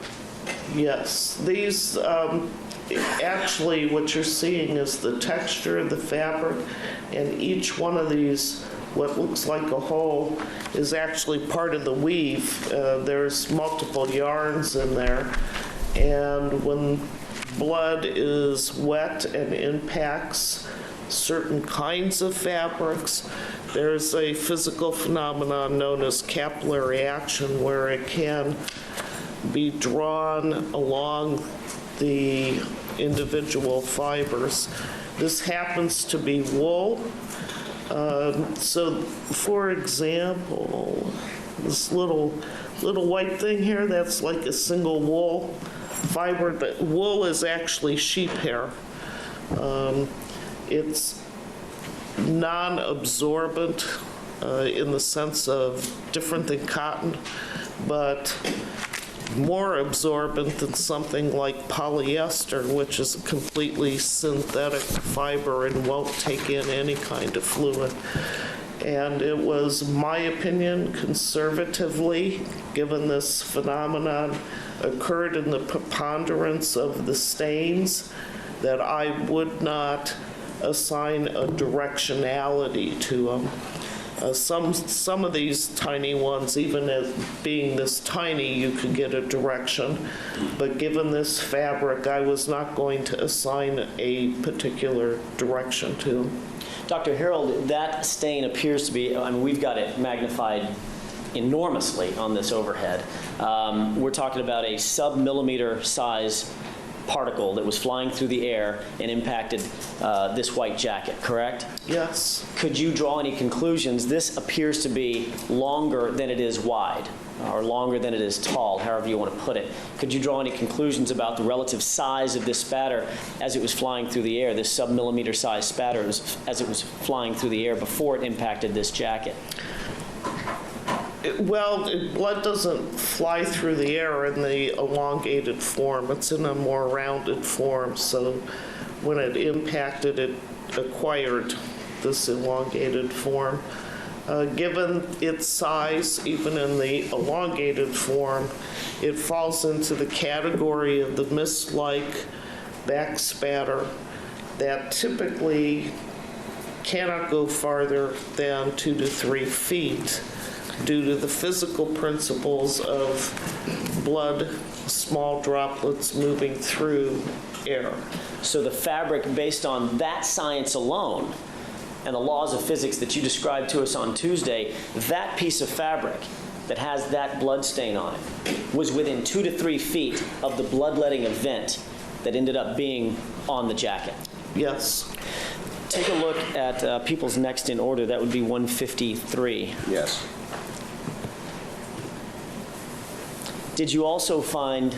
Yes. These, actually, what you're seeing is the texture of the fabric, and each one of these, what looks like a hole, is actually part of the weave. There's multiple yarns in there. And when blood is wet and impacts certain kinds of fabrics, there's a physical phenomenon known as capillary action where it can be drawn along the individual fibers. This happens to be wool. So, for example, this little white thing here, that's like a single wool fiber, but wool is actually sheep hair. It's non-absorbent in the sense of different than cotton, but more absorbent than something like polyester, which is a completely synthetic fiber and won't take in any kind of fluid. And it was my opinion, conservatively, given this phenomenon occurred in the preponderance of the stains, that I would not assign a directionality to them. Some of these tiny ones, even as being this tiny, you could get a direction. But given this fabric, I was not going to assign a particular direction to them. Dr. Harold, that stain appears to be, I mean, we've got it magnified enormously on this overhead. We're talking about a sub-millimeter size particle that was flying through the air and impacted this white jacket, correct? Yes. Could you draw any conclusions? This appears to be longer than it is wide, or longer than it is tall, however you want to put it. Could you draw any conclusions about the relative size of this spatter as it was flying through the air, this sub-millimeter size spatter as it was flying through the air before it impacted this jacket? Well, blood doesn't fly through the air in the elongated form. It's in a more rounded form. So when it impacted, it acquired this elongated form. Given its size, even in the elongated form, it falls into the category of the mist-like back spatter that typically cannot go farther than 2 to 3 feet. Due to the physical principles of blood, small droplets moving through air. So the fabric, based on that science alone and the laws of physics that you described to us on Tuesday, that piece of fabric that has that blood stain on it was within 2 to 3 feet of the bloodletting event that ended up being on the jacket. Yes. Take a look at people's next in order. That would be 153. Yes. Did you also find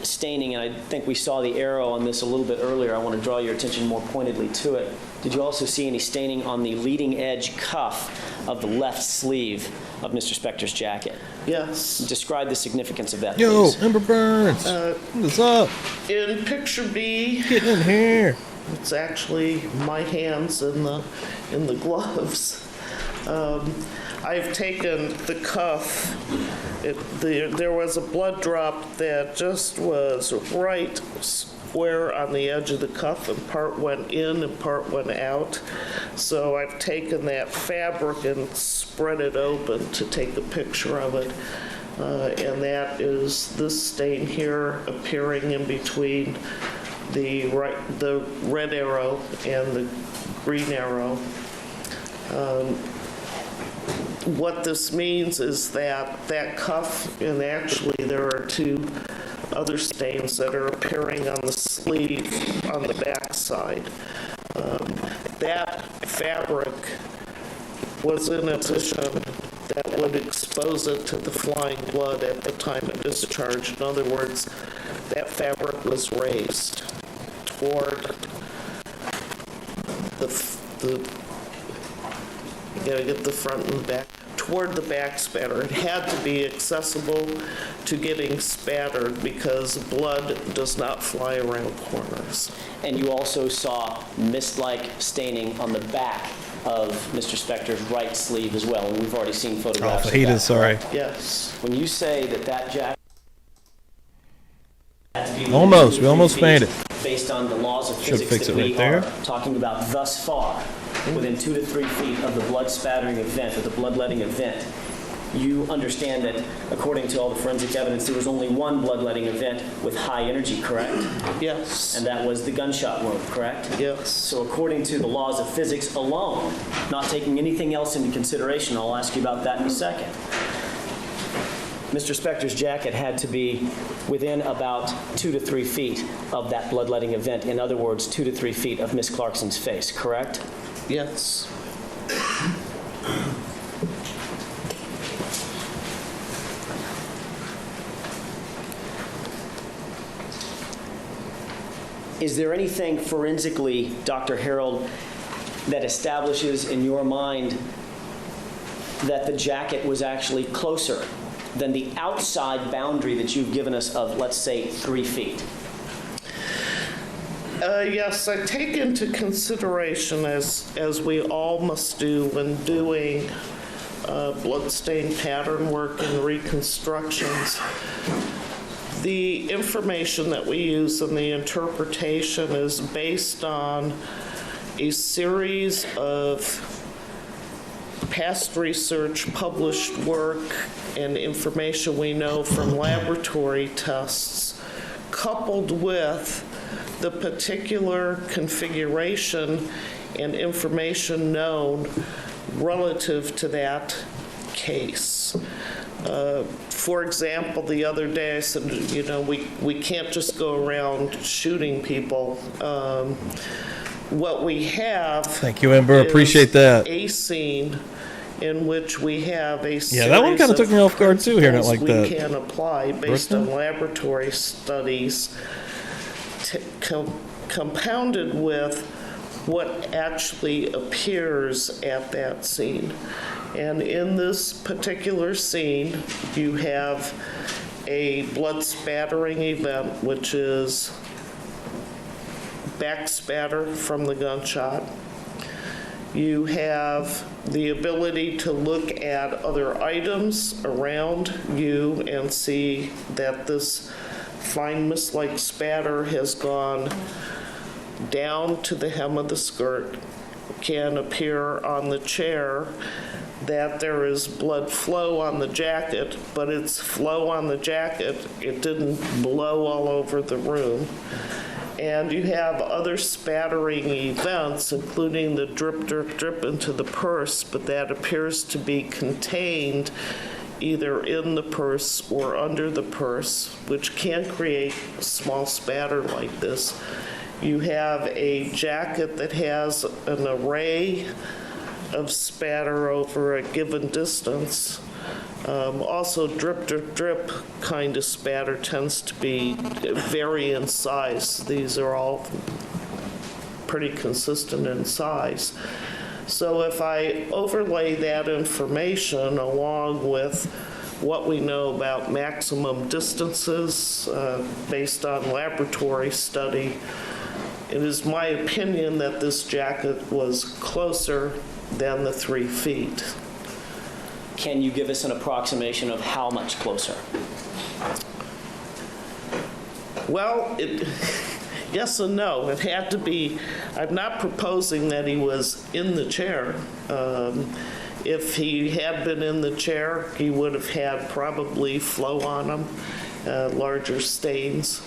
staining, and I think we saw the arrow on this a little bit earlier. I want to draw your attention more pointedly to it. Did you also see any staining on the leading edge cuff of the left sleeve of Mr. Spector's jacket? Yes. Describe the significance of that, Yo, please. Ember Burns, what's up? In picture B, Get in here. it's actually my hands in the gloves. I've taken the cuff. There was a blood drop that just was right square on the edge of the cuff, and part went in and part went out. So I've taken that fabric and spread it open to take a picture of it. And that is this stain here appearing in between the red arrow and the green arrow. What this means is that cuff, and actually there are 2 other stains that are appearing on the sleeve on the back side. That fabric was in a position that would expose it to the flying blood at the time of discharge. In other words, that fabric was raised toward you gotta get the front and the back, toward the back spatter. It had to be accessible to getting spattered because blood does not fly around corners. And you also saw mist-like staining on the back of Mr. Spector's right sleeve as well, and we've already seen photographs of that. Sorry. Yes. When you say that jacket had to be within Almost. 2 to We 3 almost feet, made it. based on the laws of Should physics fix that it we right there. are talking about thus far, within 2 to 3 feet of the blood spattering event, or the bloodletting event, you understand that, according to all the forensic evidence, there was only one bloodletting event with high energy, correct? Yes. And that was the gunshot wound, correct? Yes. So according to the laws of physics alone, not taking anything else into consideration, I'll ask you about that in a second, Mr. Spector's jacket had to be within about 2 to 3 feet of that bloodletting event. In other words, 2 to 3 feet of Miss Clarkson's face, correct? Yes. Is there anything forensically, Dr. Harold, that establishes in your mind that the jacket was actually closer than the outside boundary that you've given us of, let's say, 3 feet? Yes, I take into consideration, as we all must do when doing bloodstain pattern work and reconstructions, the information that we use in the interpretation is based on a series of past research, published work, and information we know from laboratory tests, coupled with the particular configuration and information known relative to that case. For example, the other day I said, we can't just go around shooting people. What we have. Thank you, Amber. Appreciate that. A scene in which we have a series that one kind of took me off guard too, hearing it like that. We can apply based on laboratory studies, compounded with what actually appears at that scene. And in this particular scene, you have a blood spattering event, which is back spatter from the gunshot. You have the ability to look at other items around you and see that this fine mist-like spatter has gone down to the hem of the skirt, can appear on the chair, that there is blood flow on the jacket, but it's flow on the jacket, it didn't blow all over the room. And you have other spattering events, including the drip, drip, drip into the purse, but that appears to be contained either in the purse or under the purse, which can create a small spatter like this. You have a jacket that has an array of spatter over a given distance. Also, drip, drip, drip kind of spatter tends to vary in size. These are all pretty consistent in size. So if I overlay that information along with what we know about maximum distances based on laboratory study, it is my opinion that this jacket was closer than the 3 feet. Can you give us an approximation of how much closer? Well, yes and no. It had to be. I'm not proposing that he was in the chair. If he had been in the chair, he would have had probably flow on him, larger stains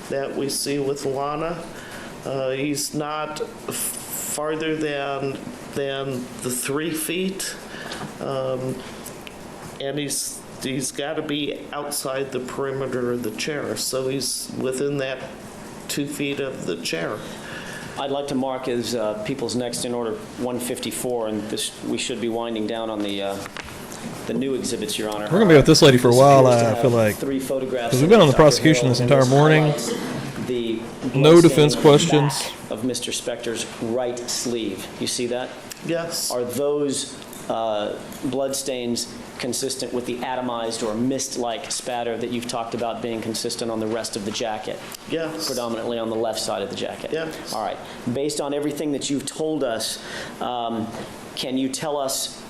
that we see with Lana. He's not farther than the 3 feet. And he's got to be outside the perimeter of the chair, so he's within that 2 feet of the chair. I'd like to mark as people's next in order 154, and we should be winding down on the new exhibits, Your Honor. We're going to be with this lady for a while, I feel like. 3 photographs. Because we've been on the prosecution this entire morning. The no defense questions. Of Mr. Spector's right sleeve. You see that? Yes. Are those blood stains consistent with the atomized or mist-like spatter that you've talked about being consistent on the rest of the jacket? Yes. Predominantly on the left side of the jacket? Yes. All right. Based on everything that you've told us, can you tell us,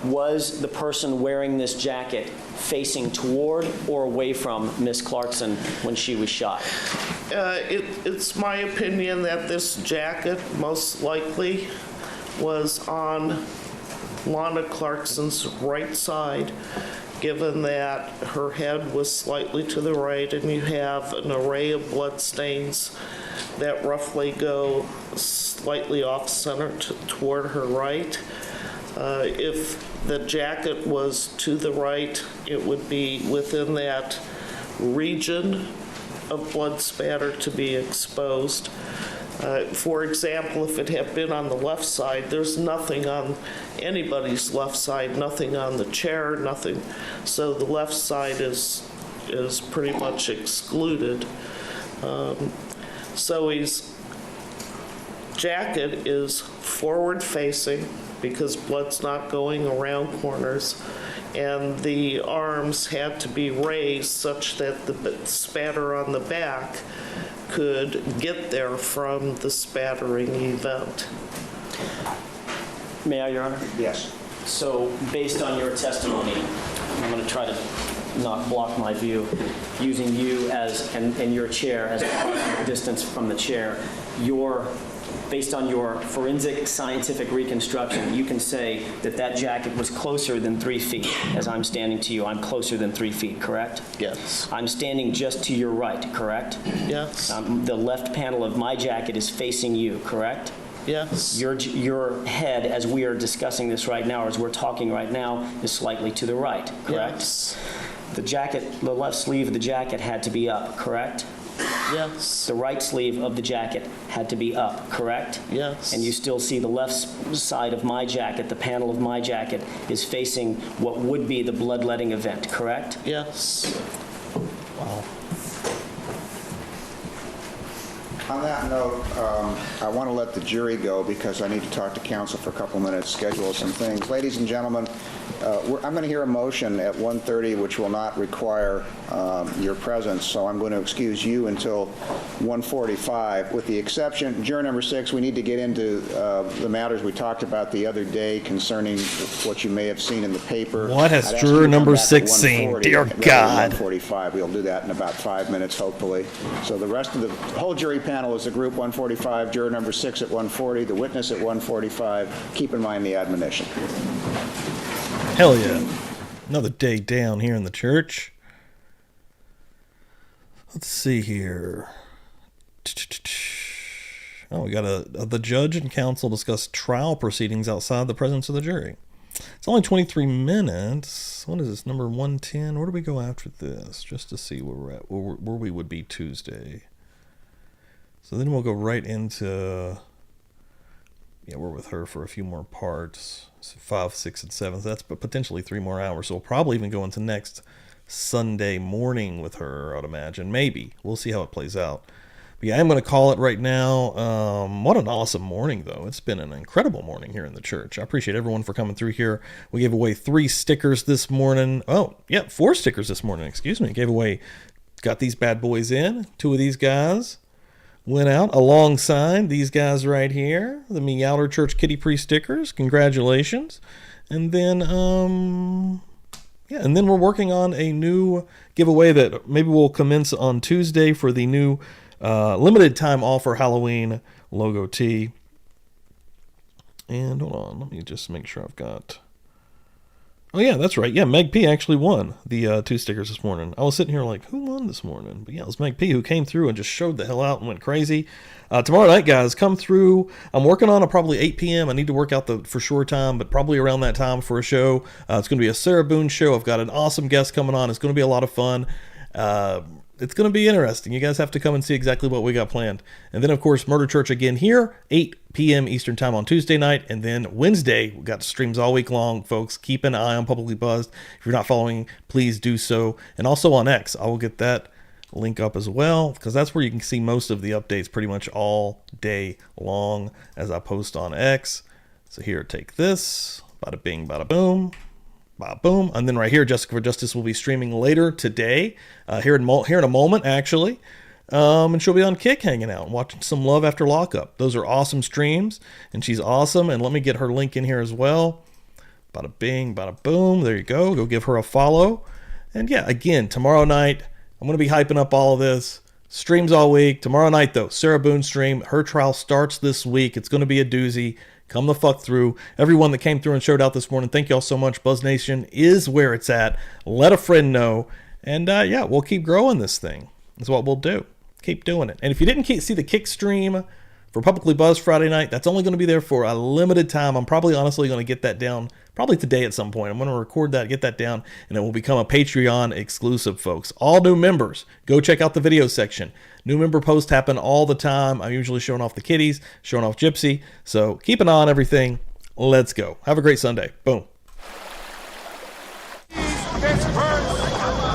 was the person wearing this jacket facing toward or away from Miss Clarkson when she was shot? It's my opinion that this jacket most likely was on Lana Clarkson's right side, given that her head was slightly to the right and you have an array of blood stains that roughly go slightly off-center toward her right. If the jacket was to the right, it would be within that region of blood spatter to be exposed. For example, if it had been on the left side, there's nothing on anybody's left side, nothing on the chair, nothing. So the left side is pretty much excluded. So his jacket is forward facing because blood's not going around corners, and the arms had to be raised such that the spatter on the back could get there from the spattering event. May I, Your Honor? Yes. So, based on your testimony, I'm going to try to not block my view, using you as and your chair as a distance from the chair. based on your forensic scientific reconstruction, you can say that that jacket was closer than 3 feet. As I'm standing to you, I'm closer than 3 feet, correct? Yes. I'm standing just to your right, correct? Yes. The left panel of my jacket is facing you, correct? Yes. Your head, as we are discussing this right now, or as we're talking right now, is slightly to the right, correct? Yes. The left sleeve of the jacket had to be up, correct? Yes. The right sleeve of the jacket had to be up, correct? Yes. And you still see the left side of my jacket, the panel of my jacket, is facing what would be the bloodletting event, correct? Yes. Wow. On that note, I want to let the jury go because I need to talk to counsel for a couple minutes, schedule some things. Ladies and gentlemen, I'm going to hear a motion at 1:30 which will not require your presence, so I'm going to excuse you until 1:45. With the exception, juror number 6, we need to get into the matters we talked about the other day concerning what you may have seen in the paper. What has I'd ask you juror to come number back at 6 seen? 1:40, Dear rather than God. 1:45. We'll do that in about 5 minutes, hopefully. So the rest of the whole jury panel is the group 1:45, juror number 6 at 1:40, the witness at 1:45. Keep in mind the admonition. Hell yeah. Another day down here in the church. Let's see here. Oh, we got the judge and counsel discuss trial proceedings outside the presence of the jury. It's only 23 minutes. What is this, number 110? Where do we go after this? Just to see where we're at, where we would be Tuesday. So then we'll go right into... Yeah, we're with her for a few more parts. So 5, 6, and 7. So that's potentially 3 more hours. So we'll probably even go into next Sunday morning with her, I'd imagine. Maybe. We'll see how it plays out. But yeah, I'm going to call it right now. What an awesome morning, though. It's been an incredible morning here in the church. I appreciate everyone for coming through here. We gave away 3 stickers this morning. Oh, yeah, 4 stickers this morning. Excuse me. Got these bad boys in. 2 of these guys went out alongside these guys right here, the Meowler Church Kitty Priest stickers. Congratulations. And then, and then we're working on a new giveaway that maybe will commence on Tuesday for the new limited time offer Halloween logo tee. And hold on, let me just make sure I've got... Oh, yeah, that's right. Yeah, Meg P actually won the 2 stickers this morning. I was sitting here like, who won this morning? But yeah, it was Meg P who came through and just showed the hell out and went crazy. Tomorrow night, guys, come through. I'm working on a probably 8 p.m. I need to work out the for sure time, but probably around that time for a show. It's going to be a Sarah Boone show. I've got an awesome guest coming on. It's going to be a lot of fun. It's going to be interesting. You guys have to come and see exactly what we got planned. And then, of course, Murder Church again here, 8 p.m. Eastern Time on Tuesday night. And then Wednesday, we've got streams all week long, folks. Keep an eye on Publicly Buzzed. If you're not following, please do so. And also on X, I will get that link up as well, because that's where you can see most of the updates pretty much all day long as I post on X. So here, take this. Bada bing, bada boom. Boom. And then right here, Jessica for Justice will be streaming later today, here in a moment, actually. And she'll be on Kick hanging out and watching some Love After Lockup. Those are awesome streams, and she's awesome. And let me get her link in here as well. Bada bing, bada boom. There you go. Go give her a follow. And yeah, again, tomorrow night, I'm going to be hyping up all of this. Streams all week. Tomorrow night, though, Sarah Boone stream. Her trial starts this week. It's going to be a doozy. Come the fuck through. Everyone that came through and showed out this morning, thank you all so much. Buzz Nation is where it's at. Let a friend know. And yeah, we'll keep growing this thing. That's what we'll do. Keep doing it. And if you didn't see the Kick stream for Publicly Buzzed Friday night, that's only going to be there for a limited time. I'm probably honestly going to get that down probably today at some point. I'm going to record that, get that down, and it will become a Patreon exclusive, folks. All new members, go check out the video section. New member posts happen all the time. I'm usually showing off the kitties, showing off Gypsy. So keep an eye on everything. Let's go. Have a great Sunday. Boom. Experts.